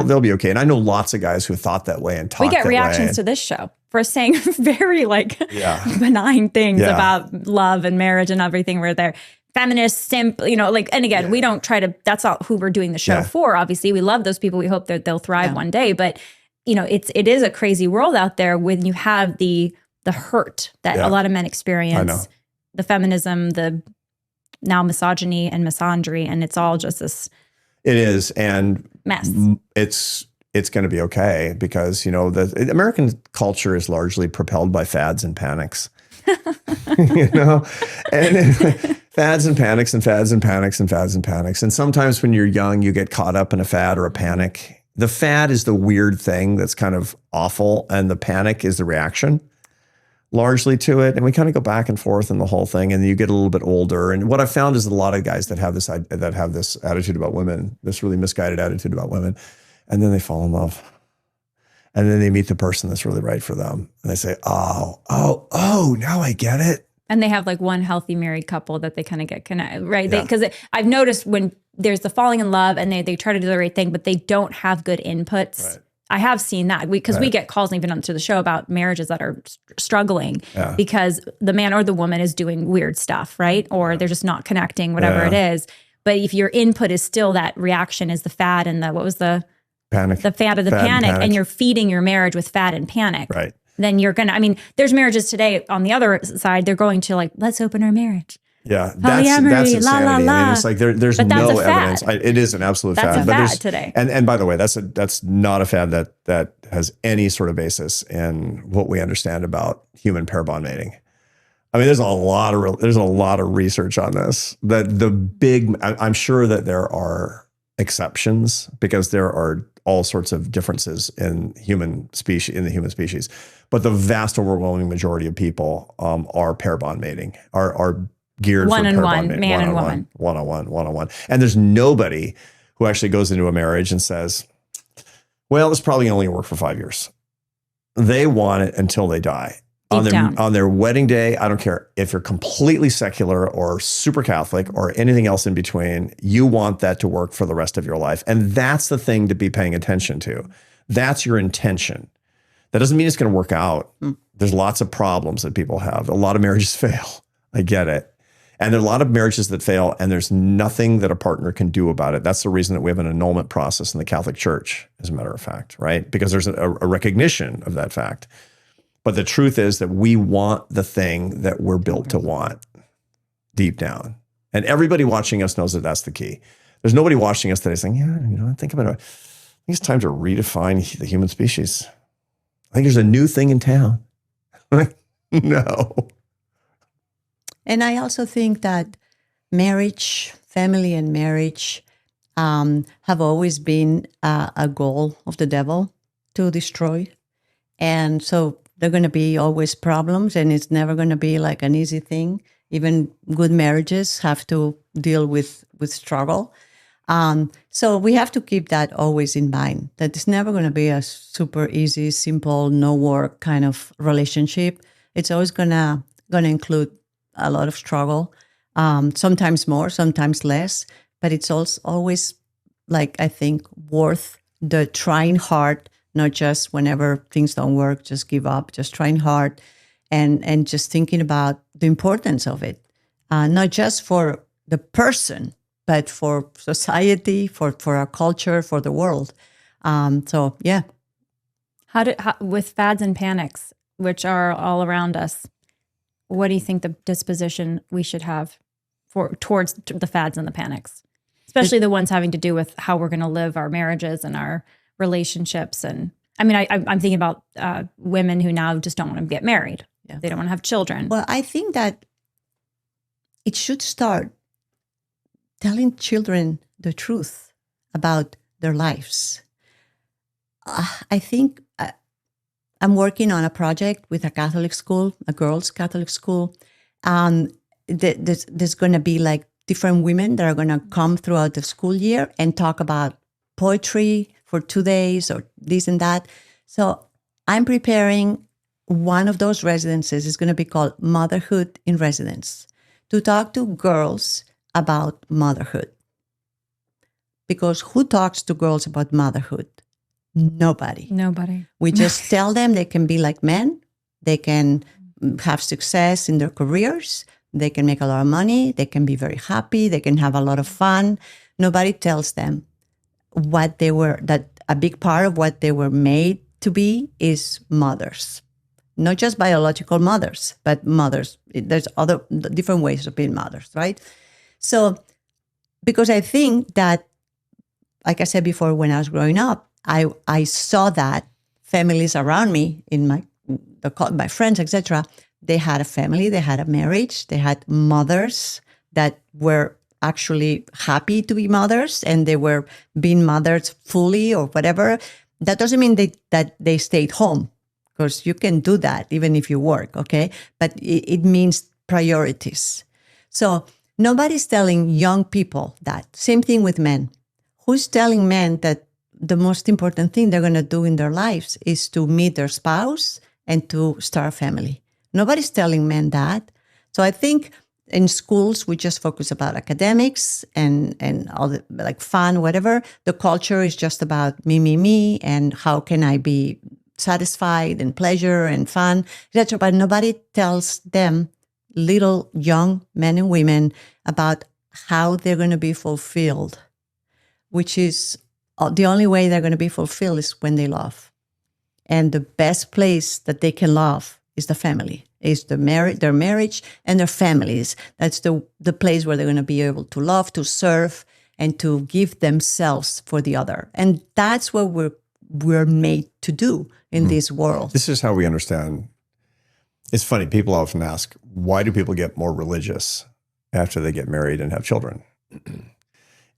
they'll be okay. And I know lots of guys who thought that way and talk that way. We get reactions to this show for saying very benign things about love and marriage and everything. Where they're feminist, simp, and again, we don't try to, that's not who we're doing the show for. Obviously, we love those people. We hope that they'll thrive one day. But, it is a crazy world out there when you have the hurt that a lot of men experience. I know. The feminism, the now misogyny and misandry, and it's all just this. It is, and mess. It's going to be okay because the American culture is largely propelled by fads and panics. and fads and panics and fads and panics and fads and panics. And sometimes when you're young, you get caught up in a fad or a panic. The fad is the weird thing that's kind of awful, and the panic is the reaction largely to it. And we kind of go back and forth in the whole thing, and you get a little bit older. And what I found is a lot of guys that have this attitude about women, this really misguided attitude about women, and then they fall in love. And then they meet the person that's really right for them. And they say, oh, now I get it. And they have like one healthy married couple that they kind of get connected, right? Because I've noticed when there's the falling in love and they try to do the right thing, but they don't have good inputs. Right. I have seen that because we get calls even onto the show about marriages that are struggling because the man or the woman is doing weird stuff, right? Or they're just not connecting, whatever it is. But if your input is still that reaction is the fad and what was the panic, the fad of the panic, and you're feeding your marriage with fad and panic, right? Then you're gonna. There's marriages today on the other side. They're going to let's open our marriage. Yeah, that's insanity. It's like there's no evidence. It is an absolute fad. That's a fad today. And by the way, that's not a fad that has any sort of basis in what we understand about human pair bond mating. There's a lot of research on this. I'm sure that there are exceptions because there are all sorts of differences in the human species, but the vast overwhelming majority of people are pair bond mating, are geared for pair bond mating, man and woman, one-on-one. And there's nobody who actually goes into a marriage and says, well, it's probably only going to work for 5 years. They want it until they die. On their wedding day, I don't care if you're completely secular or super Catholic or anything else in between, you want that to work for the rest of your life. And that's the thing to be paying attention to. That's your intention. That doesn't mean it's going to work out. There's lots of problems that people have. A lot of marriages fail. I get it. And there are a lot of marriages that fail, and there's nothing that a partner can do about it. That's the reason that we have an annulment process in the Catholic Church, as a matter of fact, right? Because there's a recognition of that fact. But the truth is that we want the thing that we're built to want deep down. And everybody watching us knows that that's the key. There's nobody watching us today saying, think about it. I think it's time to redefine the human species. I think there's a new thing in town. No. And I also think that marriage, family and marriage have always been a goal of the devil to destroy. And so there are going to be always problems, and it's never going to be like an easy thing. Even good marriages have to deal with struggle. So we have to keep that always in mind, that it's never going to be a super easy, simple, no work kind of relationship. It's always gonna include a lot of struggle, sometimes more, sometimes less, but it's also always, like, I think, worth the trying hard, not just whenever things don't work, just give up, just trying hard and just thinking about the importance of it, not just for the person, but for society, for our culture, for the world. So, yeah. With fads and panics, which are all around us, what do you think the disposition we should have towards the fads and the panics, especially the ones having to do with how we're going to live our marriages and our relationships? And I mean, I'm thinking about women who now just don't want to get married. Yeah. They don't want to have children. Well, I think that it should start telling children the truth about their lives. I think I'm working on a project with a Catholic school, a girls' Catholic school. There's going to be like different women that are going to come throughout the school year and talk about poetry for 2 days or this and that. So I'm preparing one of those residences. Is going to be called Motherhood in Residence, to talk to girls about motherhood. Because who talks to girls about motherhood? Nobody. We just tell them they can be like men. They can have success in their careers. They can make a lot of money. They can be very happy. They can have a lot of fun. Nobody tells them that a big part of what they were made to be is mothers. Not just biological mothers, but mothers. There's other different ways of being mothers, right? So, because I think that, like I said before, when I was growing up, I saw that families around me, in my friends, etc., they had a family, they had a marriage, they had mothers that were actually happy to be mothers, and they were being mothers fully or whatever. That doesn't mean that they stayed home, because you can do that even if you work, okay? But it means priorities. So nobody's telling young people that. Same thing with men. Who's telling men that the most important thing they're going to do in their lives is to meet their spouse and to start a family? Nobody's telling men that. So I think in schools, we just focus about academics and all the, like, fun, whatever. The culture is just about me, and how can I be satisfied and pleasure and fun, etc. But nobody tells them, little young men and women, about how they're going to be fulfilled, which is the only way they're going to be fulfilled is when they love. And the best place that they can love is the family, is their marriage and their families. That's the place where they're going to be able to love, to serve, and to give themselves for the other. And that's what we're made to do in this world. This is how we understand. It's funny, people often ask, why do people get more religious after they get married and have children?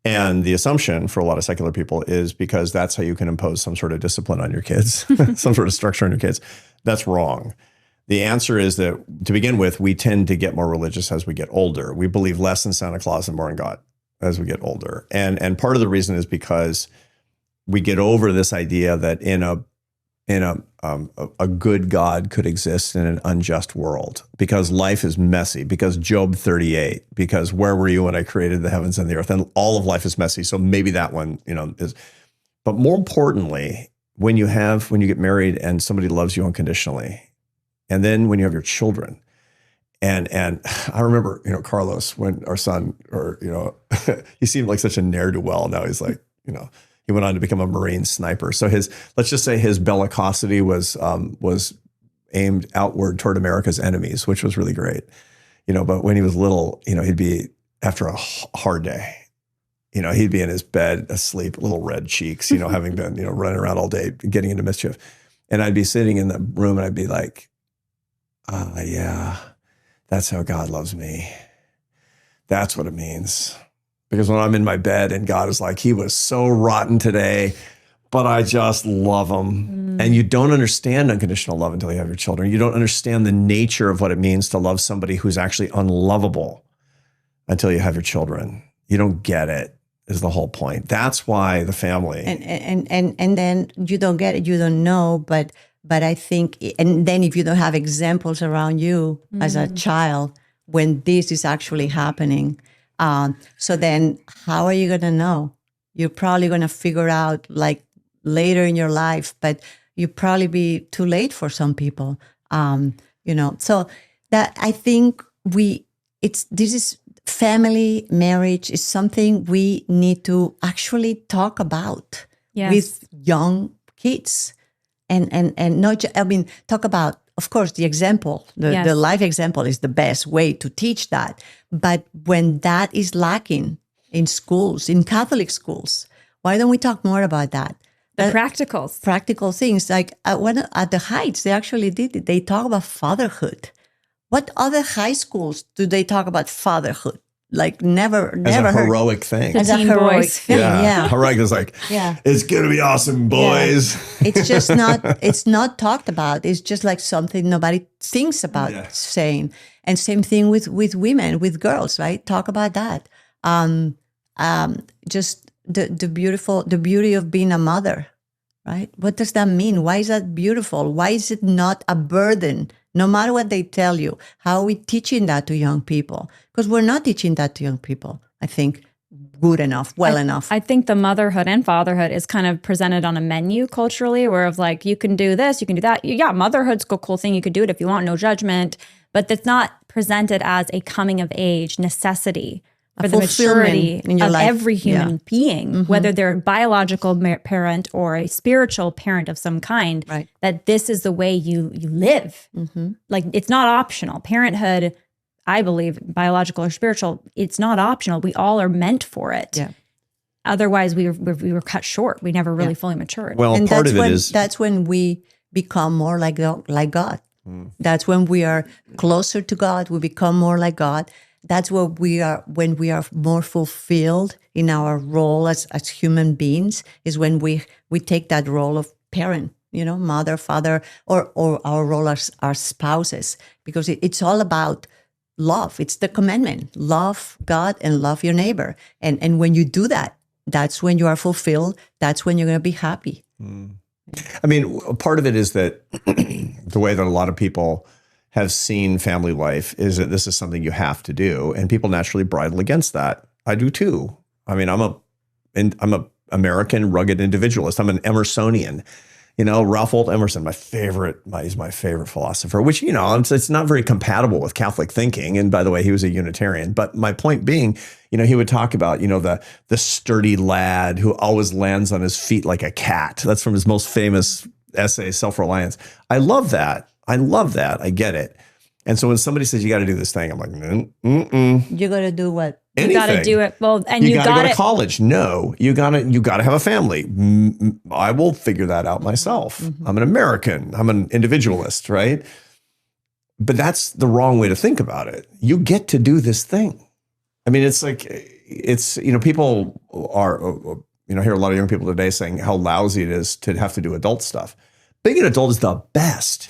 And the assumption for a lot of secular people is because that's how you can impose some sort of discipline on your kids, some sort of structure on your kids. That's wrong. The answer is that, to begin with, we tend to get more religious as we get older. We believe less in Santa Claus and more in God as we get older. And part of the reason is because we get over this idea that a good God could exist in an unjust world, because life is messy, because Job 38, because where were you when I created the heavens and the earth? And all of life is messy. So maybe that one, is. But more importantly, when you get married and somebody loves you unconditionally, and then when you have your children, and I remember, Carlos, when our son, he seemed like such a ne'er-do-well. Now he's like, he went on to become a Marine sniper. So let's just say his bellicosity was aimed outward toward America's enemies, which was really great. But when he was little, he'd be, after a hard day, he'd be in his bed asleep, little red cheeks, having been, running around all day, getting into mischief. And I'd be sitting in the room and I'd be like, yeah, that's how God loves me. That's what it means. Because when I'm in my bed and God is like, he was so rotten today, but I just love him. And you don't understand unconditional love until you have your children. You don't understand the nature of what it means to love somebody who's actually unlovable until you have your children. You don't get it. is the whole point. That's why the family. And then you don't get it, you don't know, but I think, and then if you don't have examples around you as a child when this is actually happening, so then how are you going to know? You're probably going to figure out like later in your life, but you probably be too late for some people. So that I think this is family, marriage is something we need to actually talk about with young kids, and not. Talk about, of course, the example, the life example is the best way to teach that. But when that is lacking in schools, in Catholic schools, why don't we talk more about that? The practical things like when at the Heights, they actually did it. They talk about fatherhood. What other high schools do they talk about fatherhood? Like never as a heard. heroic thing. As a heroic thing, yeah. Heroic is like, it's gonna be awesome, boys. Yeah. It's just not. It's not talked about. It's just like something nobody thinks about saying. And same thing with women, with girls, right? Talk about that. Just the beauty of being a mother, right? What does that mean? Why is that beautiful? Why is it not a burden? No matter what they tell you, how are we teaching that to young people? Because we're not teaching that to young people, I think, good enough, enough. I think the motherhood and fatherhood is kind of presented on a menu culturally, where of like, you can do this, you can do that. Yeah, motherhood's a cool thing. You could do it if you want, no judgment. But it's not presented as a coming of age necessity for the maturity of life. Every human being, whether they're a biological parent or a spiritual parent of some kind, right. That this is the way you live. Like, it's not optional. Parenthood, I believe, biological or spiritual, it's not optional. We all are meant for it. Yeah. Otherwise, we were cut short. We never really fully matured. Well, and part of it is... That's when we become more like God. That's when we are closer to God. We become more like God. That's what we are when we are more fulfilled in our role as human beings, is when we take that role of parent, mother, father, or our role as our spouses, because it's all about love. It's the commandment: love God and love your neighbor. And when you do that, that's when you are fulfilled. That's when you're going to be happy. I mean, part of it is that the way that a lot of people have seen family life is that this is something you have to do, and people naturally bridle against that. I do too. I mean, I'm a American rugged individualist. I'm an Emersonian. Ralph Waldo Emerson, he's my favorite philosopher, which, it's not very compatible with Catholic thinking. And by the way, he was a Unitarian. But my point being, he would talk about, the sturdy lad who always lands on his feet like a cat. That's from his most famous essay, Self-Reliance. I love that. I get it. And so when somebody says you got to do this thing, I'm like, You got to do what? Anything. You got to do it. Well, and you got to go to college. No, you got to have a family. I will figure that out myself. I'm an American. I'm an individualist, right? But that's the wrong way to think about it. You get to do this thing. I mean, it's like, people are, I hear a lot of young people today saying how lousy it is to have to do adult stuff. Being an adult is the best.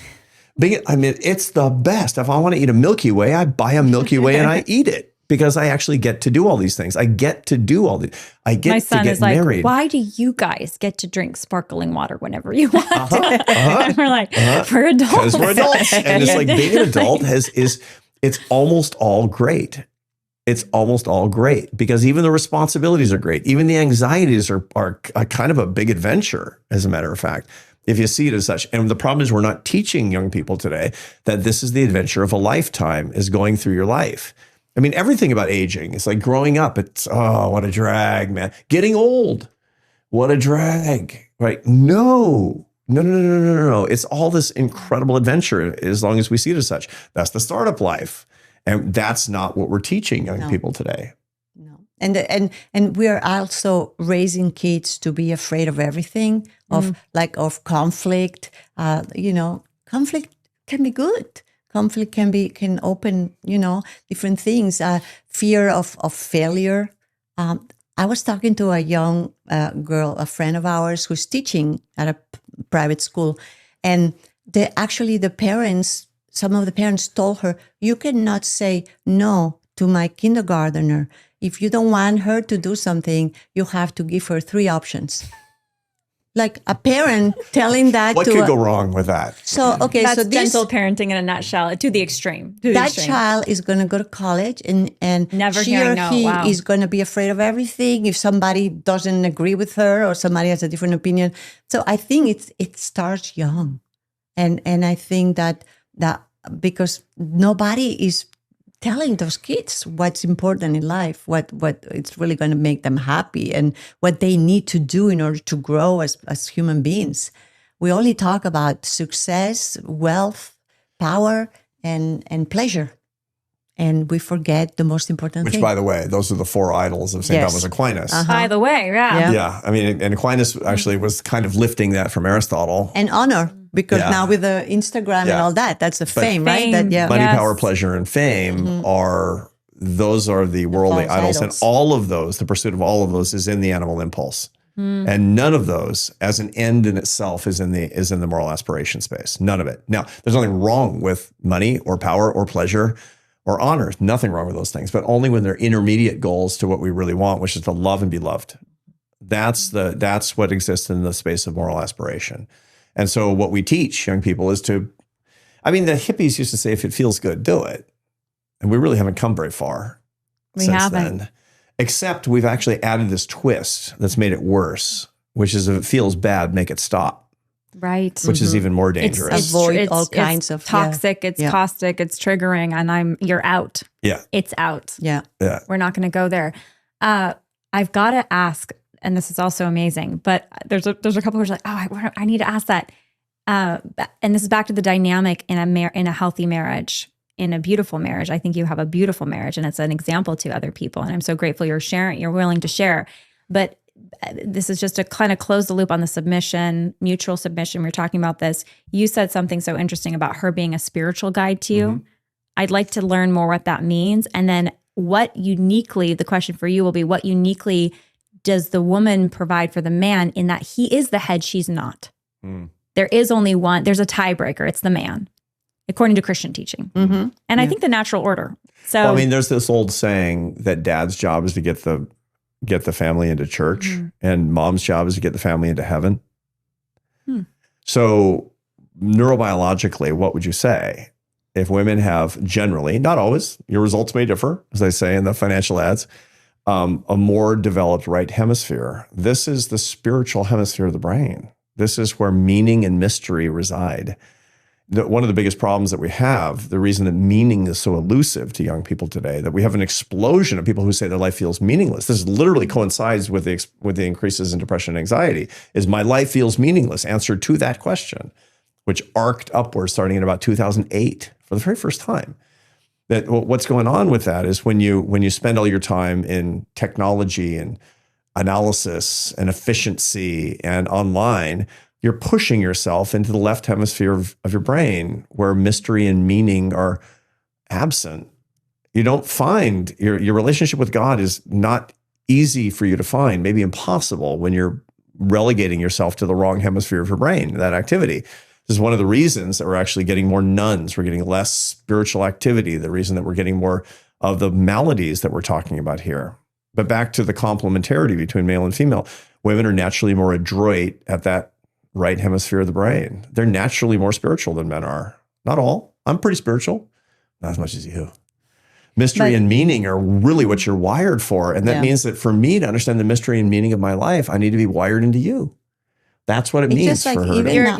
It's the best. If I want to eat a Milky Way, I buy a Milky Way and I eat it, because I actually get to do all these things. I get to do all these. I get My son to get is like, married. why do you guys get to drink sparkling water whenever you want? And we're like, we're adults. Because we're adults. And it's like being an adult it's almost all great. It's almost all great, because even the responsibilities are great. Even the anxieties are kind of a big adventure, as a matter of fact, if you see it as such. And the problem is we're not teaching young people today that this is the adventure of a lifetime, is going through your life. I mean, everything about aging, it's like growing up. It's, oh, what a drag, man. Getting old, what a drag, right? No. It's all this incredible adventure, as long as we see it as such. That's the startup life. And that's not what we're teaching young people today. No. And we are also raising kids to be afraid of everything, of conflict. Conflict can be good. Conflict can open, different things. Fear of failure. I was talking to a young girl, a friend of ours, who's teaching at a private school, and some of the parents told her, you cannot say no to my kindergartner, if you don't want her to do something, you have to give her 3 options. Like a parent telling that What to could go wrong with that? So, okay, That's so this, gentle parenting in a nutshell, to the extreme. To the that extreme. child is going to go to college and Never she hearing or no. he Wow. is going to be afraid of everything if somebody doesn't agree with her or somebody has a different opinion. So I think it starts young. And I think that because nobody is telling those kids what's important in life, what it's really going to make them happy and what they need to do in order to grow as human beings. We only talk about success, wealth, power, and pleasure. And we forget the most important Which, thing. by the way, those are the 4 idols of St. Yes. Thomas Aquinas. By the way, yeah. Yeah. I mean, and Aquinas actually was kind of lifting that from Aristotle. And honor, because Yeah. now with the Instagram and Yeah. all that, that's the fame, right? Fame. That, yeah. Money, Yes. power, pleasure, and fame are the worldly false idols. idols. And all of those, the pursuit of all of those is in the animal impulse. And none of those as an end in itself is in the moral aspiration space. None of it. Now, there's nothing wrong with money or power or pleasure or honor. Nothing wrong with those things, but only when they're intermediate goals to what we really want, which is to love and be loved. That's what exists in the space of moral aspiration. And so what we teach young people is the hippies used to say, if it feels good, do it. And we really haven't come very far We since haven't. then. Except we've actually added this twist that's made it worse, which is if it feels bad, make it stop, Right. which is even more dangerous. Avoid all kinds of- toxic, it's Yeah. caustic, it's triggering, and you're out. Yeah. It's out. Yeah. Yeah. We're not going to go there. I've got to ask, and this is also amazing, but there's a couple who's like, oh, I need to ask that. And this is back to the dynamic in a healthy marriage, in a beautiful marriage. I think you have a beautiful marriage, and it's an example to other people. And I'm so grateful you're willing to share. But this is just to kind of close the loop on the submission, mutual submission. We were talking about this. You said something so interesting about her being a spiritual guide to you. I'd like to learn more what that means. And then the question for you will be, what uniquely does the woman provide for the man in that he is the head, she's not? There is only one, there's a tiebreaker. It's the man, according to Christian teaching. Mm-hmm. And I think the natural order. So, Well, I mean, there's this old saying that dad's job is to get the family into church and mom's job is to get the family into heaven. So neurobiologically, what would you say? If women have generally, not always, your results may differ, as I say in the financial ads, a more developed right hemisphere. This is the spiritual hemisphere of the brain. This is where meaning and mystery reside. One of the biggest problems that we have, the reason that meaning is so elusive to young people today, that we have an explosion of people who say their life feels meaningless. This literally coincides with the increases in depression and anxiety, is my life feels meaningless, answer to that question, which arced upwards starting in about 2008 for the very first time. That what's going on with that is when you spend all your time in technology and analysis and efficiency and online, you're pushing yourself into the left hemisphere of your brain where mystery and meaning are absent. You don't find your relationship with God is not easy for you to find, maybe impossible when you're relegating yourself to the wrong hemisphere of your brain, that activity. This is one of the reasons that we're actually getting more nuns. We're getting less spiritual activity, the reason that we're getting more of the maladies that we're talking about here. But back to the complementarity between male and female, women are naturally more adroit at that right hemisphere of the brain. They're naturally more spiritual than men are. Not all. I'm pretty spiritual. Not as much as you. Mystery and meaning are really what you're wired for. And that means that for me to understand the mystery and meaning of my life, I need to be wired into you. That's what it means just like for her. even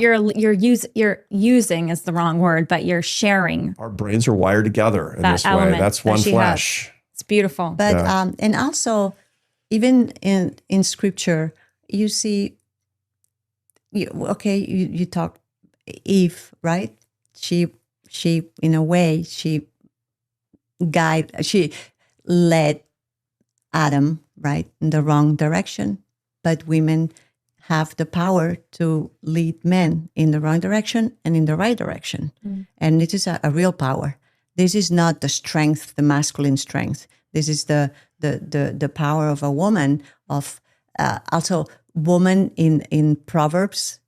you're using is the wrong word, but you're sharing. Our brains are wired together in That this way. element That's that one she flesh. It's beautiful. But and also, even in scripture, you see. You talk Eve, right? She in a way she led Adam right in the wrong direction, but women have the power to lead men in the wrong direction and in the right direction. And it is a real power. This is not the strength, the masculine strength. This is the power of a woman. Of also, woman in Proverbs,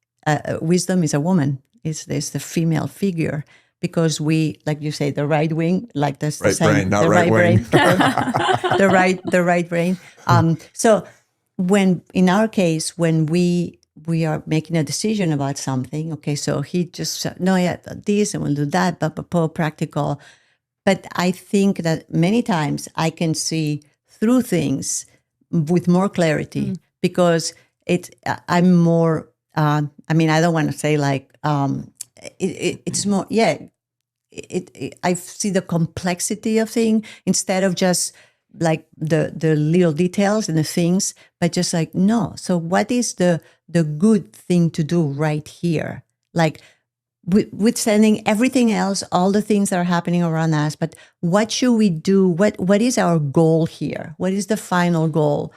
wisdom is a woman. It's the female figure. because we, like you say, the right wing, like this, Right brain, not the right wing. the right brain. So when, in our case, when we are making a decision about something, okay, so he just said, no, yeah, this, and we'll do that, but practical. But I think that many times I can see through things with more clarity because I'm more, I mean, I don't want to say like, it's more, I see the complexity of thing instead of just like the little details and the things, but just like, no. So what is the good thing to do right here? Like withstanding everything else, all the things that are happening around us, but what should we do? What is our goal here? What is the final goal?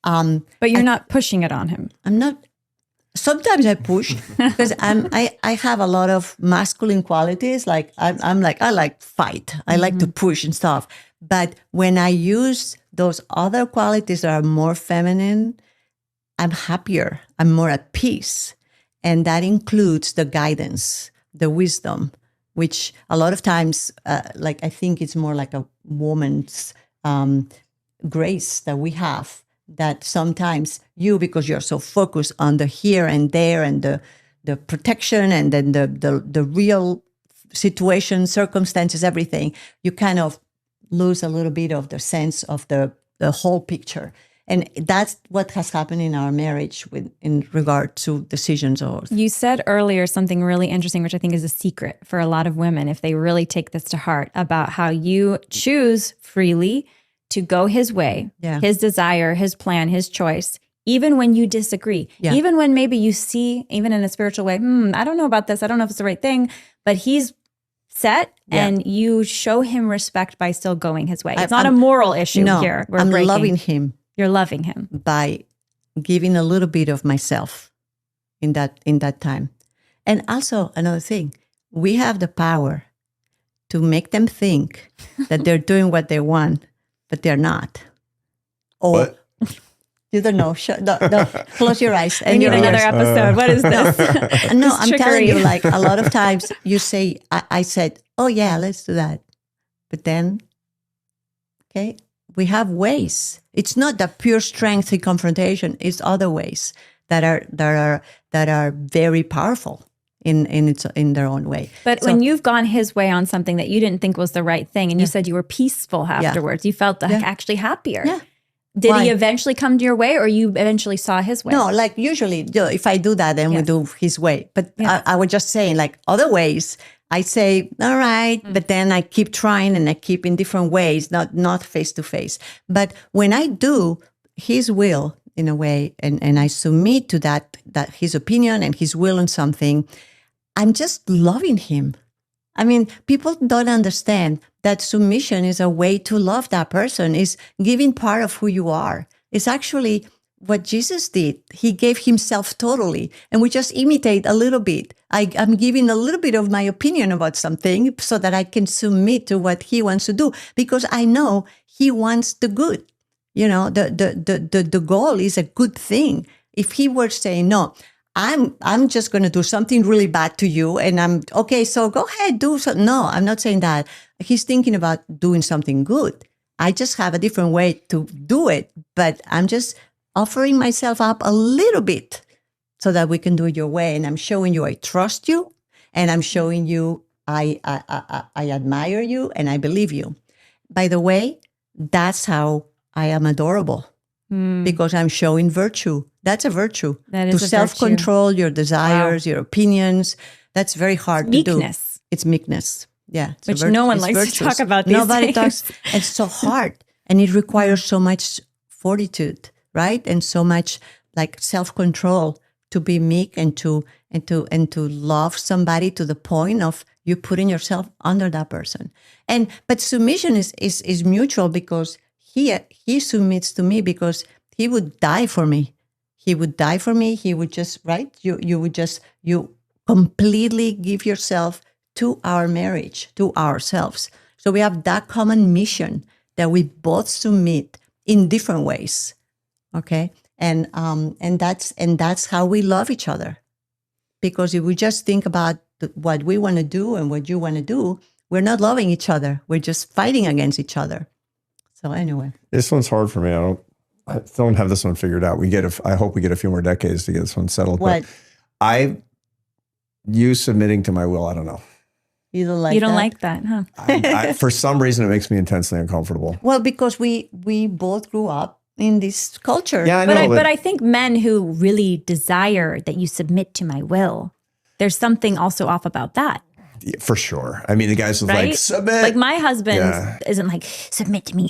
But you're not pushing it on him. I'm not. Sometimes I push because I have a lot of masculine qualities. Like I'm like, I like fight. I like to push and stuff. But when I use those other qualities that are more feminine, I'm happier. I'm more at peace. And that includes the guidance, the wisdom, which a lot of times, like I think it's more like a woman's grace that we have. That sometimes you, because you're so focused on the here and there and the protection and then the real situation, circumstances, everything, you kind of lose a little bit of the sense of the whole picture. And that's what has happened in our marriage in regard to decisions. Or you said earlier something really interesting, which I think is a secret for a lot of women, if they really take this to heart, about how you choose freely to go his way, his desire, his plan, his choice, even when you disagree, even when maybe you see, even in a spiritual way, I don't know about this. I don't know if it's the right thing, but he's set and you show him respect by still going his way. It's not a moral issue here. I'm loving him. You're loving him. By giving a little bit of myself in that time. And also another thing, we have the power to make them think that they're doing what they want, but they're not. Or what? You don't know. No, close your eyes. We need another episode. What is this? No, This I'm telling you, like a lot of times you say, I said, oh yeah, let's do that. But then, okay, we have ways. It's not the pure strength in confrontation. It's other ways that are very powerful in their own way. But when you've gone his way on something that you didn't think was the right thing, and you said you were peaceful afterwards, you felt actually happier. Yeah. Did he eventually come to your way, or you eventually saw his way? No, like usually, if I do that, then we do his way. But I was just saying, like other ways, I say, all right, but then I keep trying and I keep in different ways, not face to face. But when I do his will in a way, and I submit to that his opinion and his will on something, I'm just loving him. I mean, people don't understand that submission is a way to love that person, is giving part of who you are. It's actually what Jesus did. He gave himself totally, and we just imitate a little bit. I'm giving a little bit of my opinion about something so that I can submit to what he wants to do, because I know he wants the good. You know, the goal is a good thing. If he were saying, no, I'm just going to do something really bad to you, and I'm okay, so go ahead, do so. No, I'm not saying that. He's thinking about doing something good. I just have a different way to do it, but I'm just offering myself up a little bit so that we can do it your way. And I'm showing you I trust you, and I'm showing you I admire you, and I believe you. By the way, that's how I am adorable, because I'm showing virtue. That's a virtue. That is to self-control your desires, your opinions. That's very hard to do. Meekness. It's meekness. Yeah. Which no one likes to talk about these Nobody days. talks. It's so hard. And it requires so much fortitude, right? And so much like self-control to be meek and to love somebody to the point of you putting yourself under that person. But submission is mutual, because he submits to me because he would die for me. He would die for me. He would just, right? You completely give yourself to our marriage, to ourselves. So we have that common mission that we both submit in different ways. Okay. And that's how we love each other. Because if we just think about what we want to do and what you want to do, we're not loving each other. We're just fighting against each other. So anyway, this one's hard for me. I don't have this one figured out. I hope we get a few more decades to get this one settled. What? But you submitting to my will, I don't know. You don't like You don't that? like that, huh? For some reason, it makes me intensely uncomfortable. Well, because we both grew up in this culture. Yeah, I know. But I think men who really desire that you submit to my will, there's something also off about that. For sure. I mean, the guys was Right? like, submit. Like my husband isn't like, submit to me.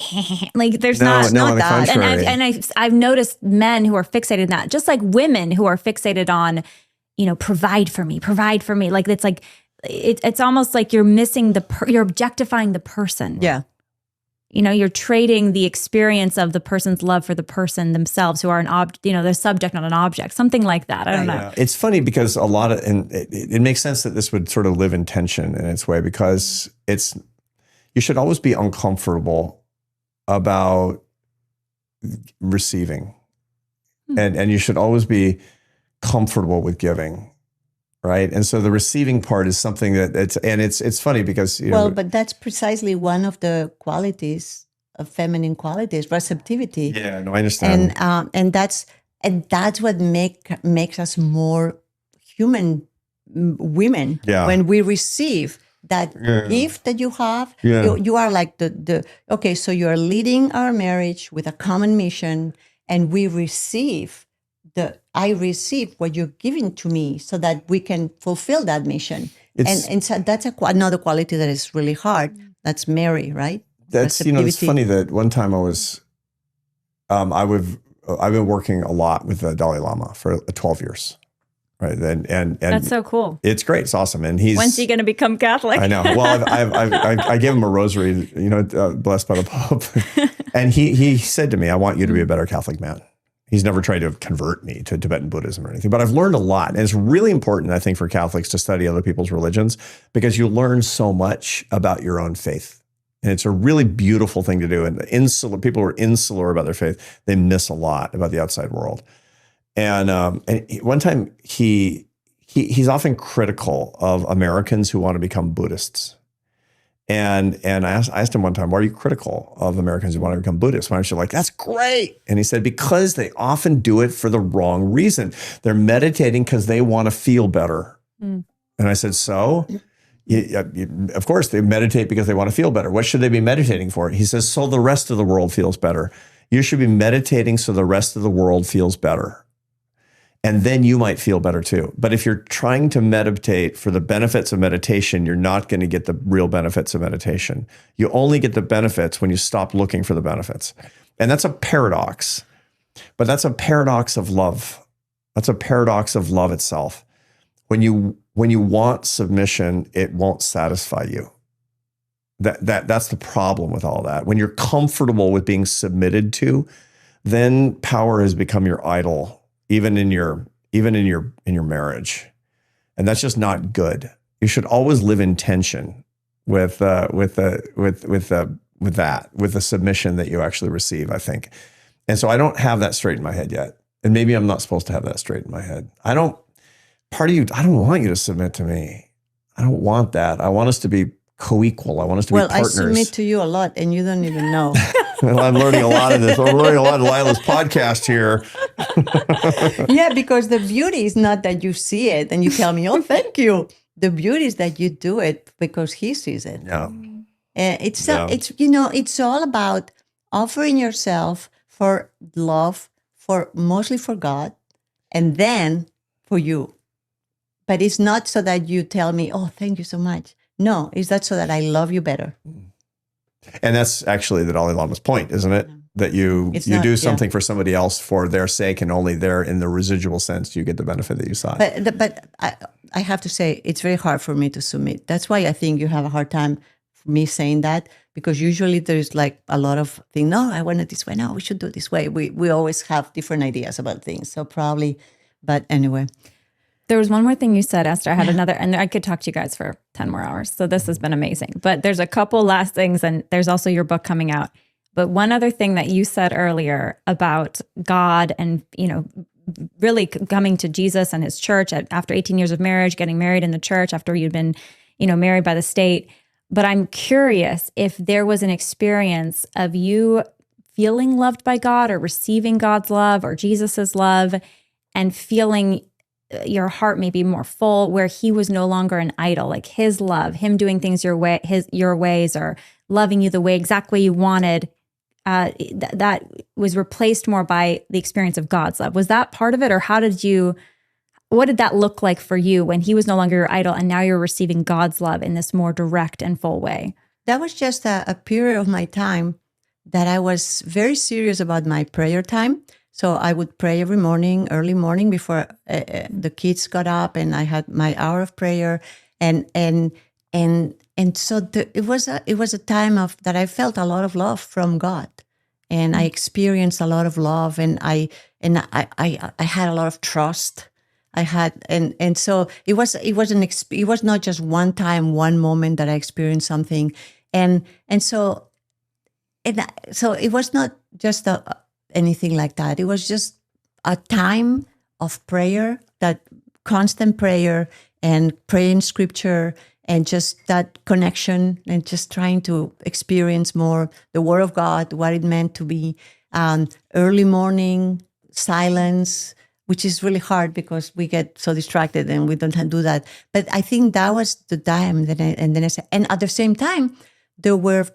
Like there's not on the that. contrary. And I've noticed men who are fixated on that, just like women who are fixated on, provide for me. Like it's like, it's almost like you're missing you're objectifying the person. Yeah. You're trading the experience of the person's love for the person themselves, who are the subject, not an object, something like that. I don't know. It's funny because and it makes sense that this would sort of live in tension in its way, because you should always be uncomfortable about receiving, and you should always be comfortable with giving. Right. And so the receiving part is something it's funny because, but that's precisely one of the qualities of feminine qualities, receptivity. Yeah, no, I understand. And that's what makes us more human women. Yeah. When we receive that gift that you have, you are like okay, so you are leading our marriage with a common mission, and we receive I receive what you're giving to me so that we can fulfill that mission. And so that's another quality that is really hard. That's Mary, right? That's, it's funny that one time I've been working a lot with the Dalai Lama for 12 years. Right. And that's so cool. It's great. It's awesome. And when's he going to become Catholic? I know. Well, I gave him a rosary, blessed by the Pope. And he said to me, I want you to be a better Catholic man. He's never tried to convert me to Tibetan Buddhism or anything, but I've learned a lot. And it's really important, I think, for Catholics to study other people's religions, because you learn so much about your own faith. And it's a really beautiful thing to do. And people who are insular about their faith, they miss a lot about the outside world. And one time he's often critical of Americans who want to become Buddhists. And I asked him one time, why are you critical of Americans who want to become Buddhists? Why aren't you like, that's great? And he said, because they often do it for the wrong reason. They're meditating because they want to feel better. And I said, so? Of course, they meditate because they want to feel better. What should they be meditating for? He says, so the rest of the world feels better. You should be meditating so the rest of the world feels better. And then you might feel better too. But if you're trying to meditate for the benefits of meditation, you're not going to get the real benefits of meditation. You only get the benefits when you stop looking for the benefits. And that's a paradox. But that's a paradox of love. That's a paradox of love itself. When you want submission, it won't satisfy you. That's the problem with all that. When you're comfortable with being submitted to, then power has become your idol. Even in your marriage, and that's just not good. You should always live in tension with the submission that you actually receive, I think. And so I don't have that straight in my head yet, and maybe I'm not supposed to have that straight in my head. I don't want you to submit to me. I don't want that. I want us to be co-equal. I want us to be partners. Well, I submit to you a lot, and you don't even know. Well, I'm learning a lot of this. I'm learning a lot of Lila's podcast here. Yeah, because the beauty is not that you see it and you tell me, oh, thank you. The beauty is that you do it because he sees it. Yeah. It's all about offering yourself for love, mostly for God, and then for you. But it's not so that you tell me, oh, thank you so much. No, it's that so that I love you better. And that's actually the Dalai Lama's point, isn't it? That you do something for somebody else for their sake, and only there in the residual sense do you get the benefit that you sought. But I have to say, it's very hard for me to submit. That's why I think you have a hard time for me saying that, because usually there's like a lot of things. No, I want it this way. No, we should do it this way. We always have different ideas about things. So probably, but anyway. There was one more thing you said, Esther. I had another, and I could talk to you guys for 10 more hours. So this has been amazing. But there's a couple last things, and there's also your book coming out. But one other thing that you said earlier about God and, really coming to Jesus and his church after 18 years of marriage, getting married in the church after you'd been, married by the state. But I'm curious if there was an experience of you feeling loved by God or receiving God's love or Jesus's love and feeling your heart maybe more full, where he was no longer an idol, like his love, him doing things your ways, or loving you the way exactly you wanted, that was replaced more by the experience of God's love. Was that part of it, or what did that look like for you when he was no longer your idol and now you're receiving God's love in this more direct and full way? That was just a period of my time that I was very serious about my prayer time. So I would pray every morning, early morning, before the kids got up, and I had my hour of prayer, and so it was a time of that I felt a lot of love from God, and I experienced a lot of love, and I had a lot of trust. I had, and so it was not just one time, one moment that I experienced something, and so it was not just anything like that. It was just a time of prayer, that constant prayer and praying scripture and just that connection and just trying to experience more the Word of God, what it meant to be early morning silence, which is really hard because we get so distracted and we don't do that. But I think that was the time and at the same time, there were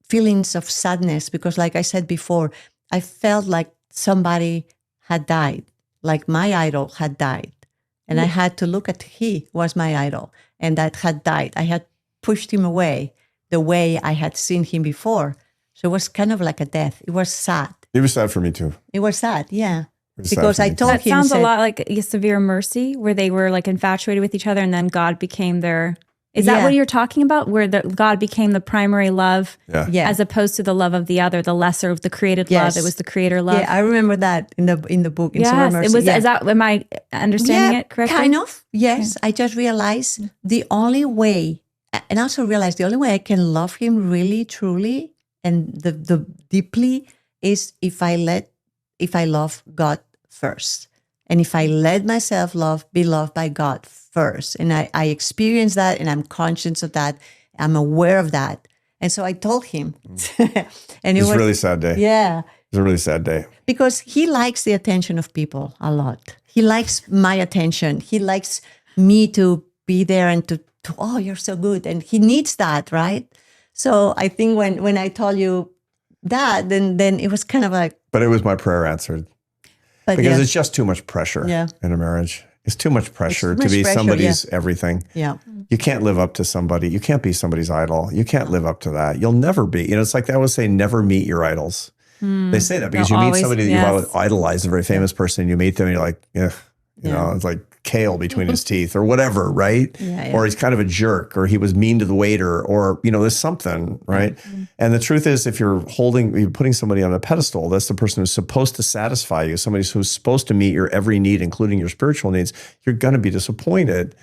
feelings of sadness because, like I said before, I felt like somebody had died, like my idol had died. And I had to look at he was my idol and that had died. I had pushed him away the way I had seen him before. So it was kind of like a death. It was sad. It was sad for me too. It was sad, yeah. Because I told him. That sounds a lot like a severe mercy, where they were like infatuated with each other and then God became their... Is that what you're talking about? Where God became the primary love, as opposed to the love of the other, the lesser of the created love. It was the creator love. Yeah, I remember that in the book. In yes, Mercy. It was. Is that? Am I understanding it correctly? Kind of. Yes, I just realized the only way, and also realized the only way I can love him really, truly, and the deeply is if I love God first, and if I let myself be loved by God first. And I experience that, and I'm conscious of that. I'm aware of that. And so I told him. And it was a really sad day. Yeah. It was a really sad day. Because he likes the attention of people a lot. He likes my attention. He likes me to be there and to oh, you're so good. And he needs that, right? So I think when I told you that, then it was kind of like... But it was my prayer answered. Because it's just too much pressure in a marriage. It's too much pressure to be somebody's everything. Yeah. You can't live up to somebody. You can't be somebody's idol. You can't live up to that. You'll never be. It's like they always say, never meet your idols. They say that because you meet somebody that you idolize, a very famous person, and you meet them and you're like, it's like kale between his teeth or whatever, right? Or he's kind of a jerk, or he was mean to the waiter, or, there's something, right? And the truth is, if you're putting somebody on a pedestal, that's the person who's supposed to satisfy you, somebody who's supposed to meet your every need, including your spiritual needs, you're going to be disappointed.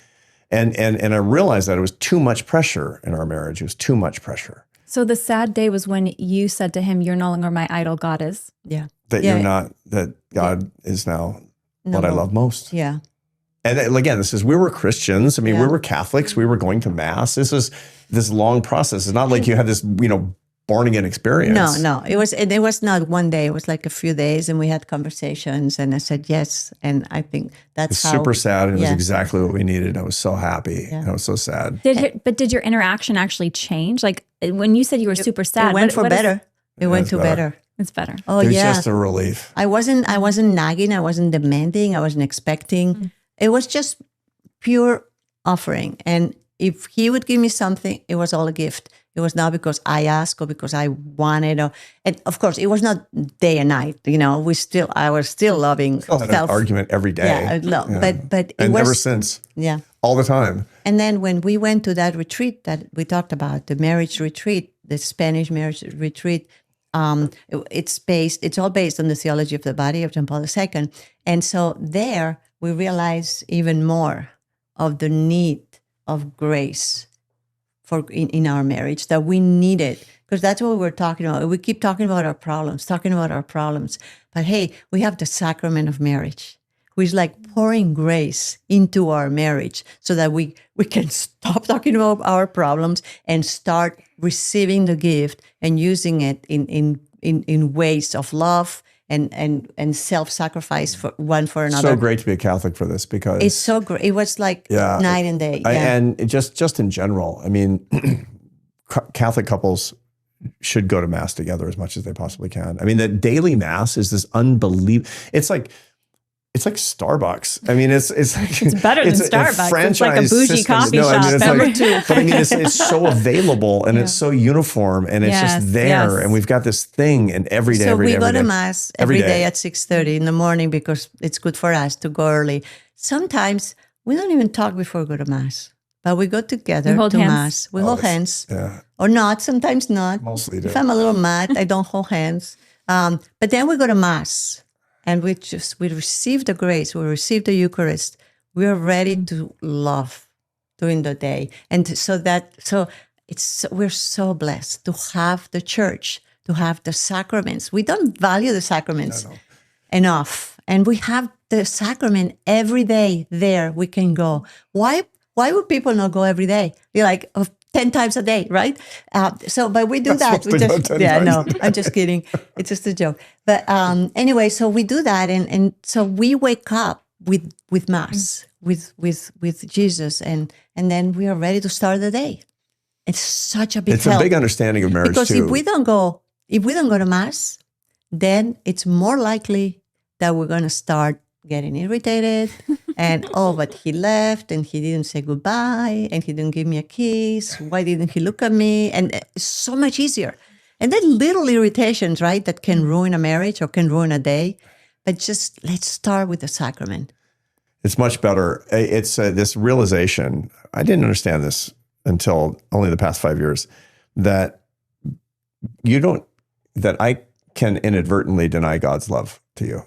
And I realized that it was too much pressure in our marriage. It was too much pressure. So the sad day was when you said to him, "You're no longer my idol, God is." Yeah. You're not, that God is now what I love most. Yeah. And again, we were Christians. I mean, we were Catholics. We were going to Mass. This is this long process. It's not like you had this, born again experience. No. It was not one day. It was like a few days, and we had conversations, and I said yes. And I think that's super sad. And it was exactly what we needed. I was so happy. Yeah. I was so sad. Did your interaction actually change? Like when you said you were super sad, it went for better. It went to better. It's better. Oh, it was just a relief. I wasn't nagging. I wasn't demanding. I wasn't expecting. It was just pure offering. And if he would give me something, it was all a gift. It was not because I asked or because I wanted. And of course, it was not day and night. I was still loving. We had an argument every day. But it and was, ever since. Yeah. All the time. And then when we went to that retreat that we talked about, the marriage retreat, the Spanish marriage retreat, it's all based on the theology of the body of John Paul II. And so there we realized even more of the need of grace in our marriage, that we need it, because that's what we're talking about. We keep talking about our problems. But hey, we have the sacrament of marriage. who is like pouring grace into our marriage so that we can stop talking about our problems and start receiving the gift and using it in ways of love and self-sacrifice for one for another. So great to be a Catholic for this, because It's so great. It was like night and day. And just in general, I mean, Catholic couples should go to Mass together as much as they possibly can. I mean, the daily Mass is this unbelievable. It's like Starbucks. I mean, it's better than Starbucks. It's like a bougie coffee shop. But I mean, it's so available and it's so uniform and it's just there. And we've got this thing, and every day, So every we day, go every to day. Mass Every every day day. at 6:30 in the morning because it's good for us to go early. Sometimes we don't even talk before we go to Mass, but we go together You hold to hands? Mass. We hold hands. Yeah, Or not, sometimes not. mostly do. If I'm a little mad, I don't hold hands. But then we go to Mass and we receive the grace, we receive the Eucharist. We are ready to love during the day. And we're so blessed to have the church, to have the sacraments. We don't value the sacraments enough. And we have the sacrament every day there we can go. Why would people not go every day? You're like, 10 times a day, right? But we do that. We just, no, I'm just kidding. It's just a joke. But anyway, so we do that, and so we wake up with Mass, with Jesus, and then we are ready to start the day. It's such a big It's help. a big understanding of marriage Because too. if we don't go to Mass, then it's more likely that we're going to start getting irritated and, but he left and he didn't say goodbye and he didn't give me a kiss. Why didn't he look at me? And it's so much easier. And then little irritations, right, that can ruin a marriage or can ruin a day. But just let's start with the sacrament. It's much better. It's this realization. I didn't understand this until only the past 5 years, that I can inadvertently deny God's love to you.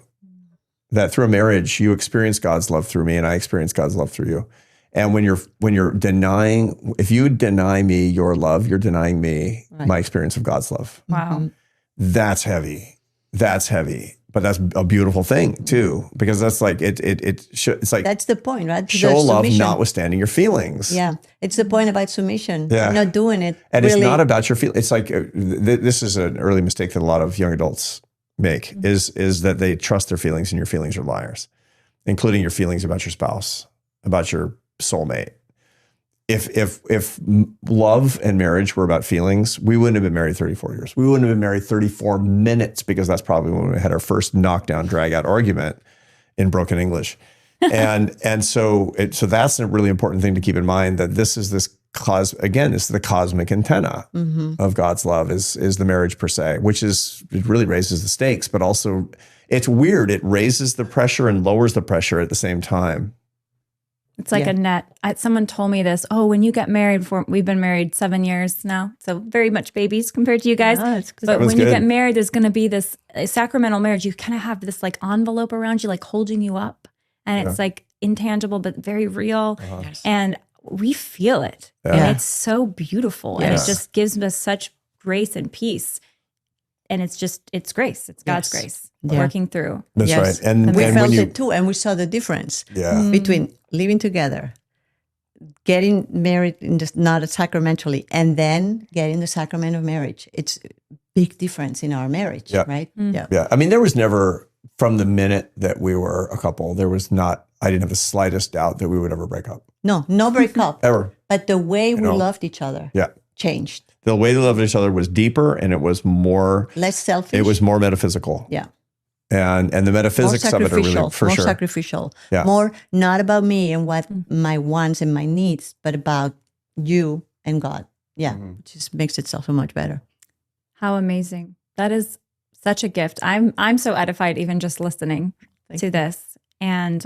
That through a marriage, you experience God's love through me and I experience God's love through you. And when you're denying, if you deny me your love, you're denying me my experience of God's love. Wow. That's heavy. But that's a beautiful thing too, because that's like, it's like, that's the point, right? show love notwithstanding your feelings. Yeah. It's the point about submission. Yeah. Not doing it. And really. it's not about your feelings. It's like, this is an early mistake that a lot of young adults make, is that they trust their feelings, and your feelings are liars, including your feelings about your spouse, about your soulmate. If love and marriage were about feelings, we wouldn't have been married 34 years. We wouldn't have been married 34 minutes, because that's probably when we had our first knockdown, drag out argument in broken English. And so that's a really important thing to keep in mind, that this is this is the cosmic antenna of God's love is the marriage per se, which it really raises the stakes, but also it's weird. It raises the pressure and lowers the pressure at the same time. It's like a net. Someone told me this. Oh, when you get married, we've been married 7 years now, so very much babies compared to you guys. But when you get married, there's going to be this sacramental marriage. You kind of have this like envelope around you, like holding you up, and it's like intangible but very real. Yes. And we feel it. And it's so beautiful. And it just gives us such grace and peace. And it's grace. It's God's grace working through. That's right. And we felt it too. And we saw the difference between living together, getting married not sacramentally, and then getting the sacrament of marriage. It's a big difference in our marriage, right? Yeah. I mean, there was never, from the minute that we were a couple, I didn't have the slightest doubt that we would ever break up. No breakup. Ever. But the way we loved each other changed. The way they loved each other was deeper, and it was more... less selfish. It was more metaphysical. Yeah. And the metaphysics of it are really, for more sure. sacrificial. Yeah. More not about me and what my wants and my needs, but about you and God. Yeah. It just makes it so much better. How amazing. That is such a gift. I'm so edified even just listening to this. And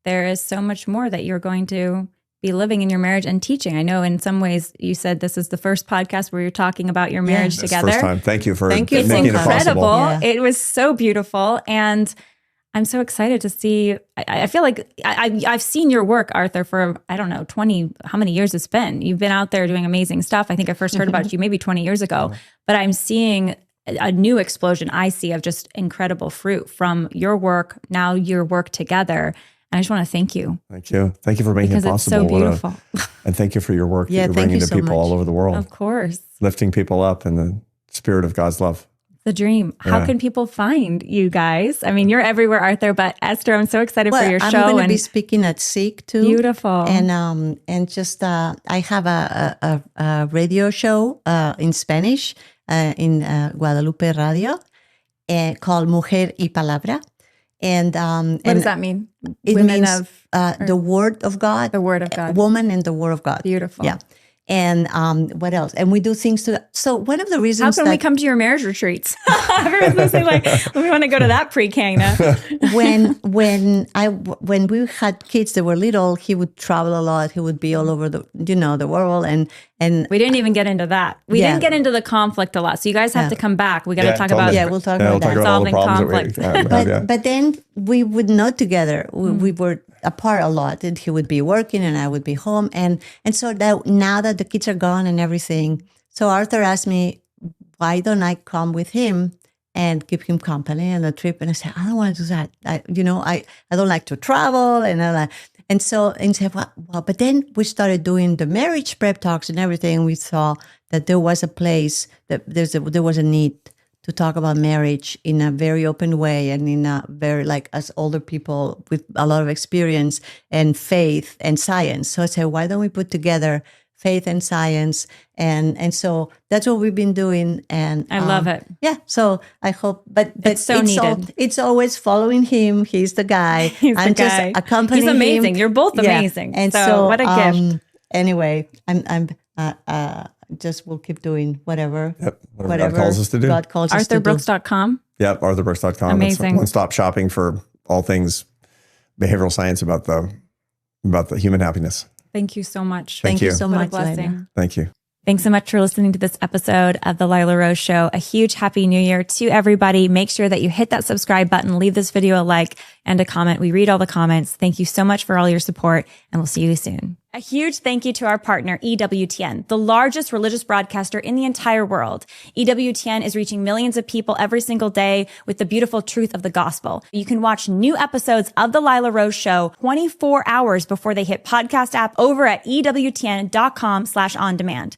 there is so much more that you're going to be living in your marriage and teaching. I know in some ways you said this is the first podcast where you're talking about your marriage together. First time. Thank you for Thank you. making It's it possible. incredible. It was so beautiful. And I'm so excited to see. I feel like I've seen your work, Arthur, for, I don't know, 20, how many years it's been. You've been out there doing amazing stuff. I think I first heard about you maybe 20 years ago, but I'm seeing a new explosion I see of just incredible fruit from your work, now your work together. And I just want to thank you. Thank you. Thank you for making it possible. Because it's so beautiful. And thank you for your work that you're thank bringing you to so people much. all over the world. Of course. Lifting people up in the spirit of God's love. The dream. How can people find you guys? I mean, you're everywhere, Arthur, but Esther, I'm so excited for your show. I'm going to be speaking at SIG too. Beautiful. And just, I have a radio show in Spanish in Guadalupe Radio called Mujer y Palabra. And what does that mean? It Women means of the Word of God. the Word of God. Woman and the Word of God. Beautiful. Yeah. And what else? And we do things to. So one of the How reasons can we come to your marriage retreats? Everyone's listening like, we want to go to that pre-King now. when we had kids that were little, he would travel a lot. He would be all over the world, and We didn't even get into that. We didn't get into the conflict a lot. So you guys have to come back. We got to talk about we'll talk about that. all the Solving problems conflict. that we have. But then we would not together. We were apart a lot, and he would be working, and I would be home, and so that now that the kids are gone and everything, so Arthur asked me, why don't I come with him and give him company on the trip? And I said, I don't want to do that. I don't like to travel, and so he said, well, but then we started doing the marriage prep talks and everything. We saw that there was a place that there was a need to talk about marriage in a very open way and in a very, like, as older people with a lot of experience and faith and science. So I said, why don't we put together faith and science? And so that's what we've been doing. And I love it. Yeah. So I hope, but It's so needed. It's always follling him. He's the guy. I'm just accompanying He's amazing. him. You're both Yeah. amazing. And so what a gift. Anyway, I'm just will keep doing whatever. Yep. Whatever God calls us to do. God calls us to do. ArthurBrooks.com. Yep. ArthurBrooks.com. Amazing. It's one-stop shopping for all things behavioral science about the human happiness. Thank you so much. Thank you so What a much, blessing. Lila. Thank you. Thanks so much for listening to this episode of the Lila Rose Show. A huge happy new year to everybody. Make sure that you hit that subscribe button, leave this video a like and a comment. We read all the comments. Thank you so much for all your support, and we'll see you soon. A huge thank you to our partner, EWTN, the largest religious broadcaster in the entire world. EWTN is reaching millions of people every single day with the beautiful truth of the gospel. You can watch new episodes of the Lila Rose Show 24 hours before they hit podcast app over at EWTN.com/on-demand.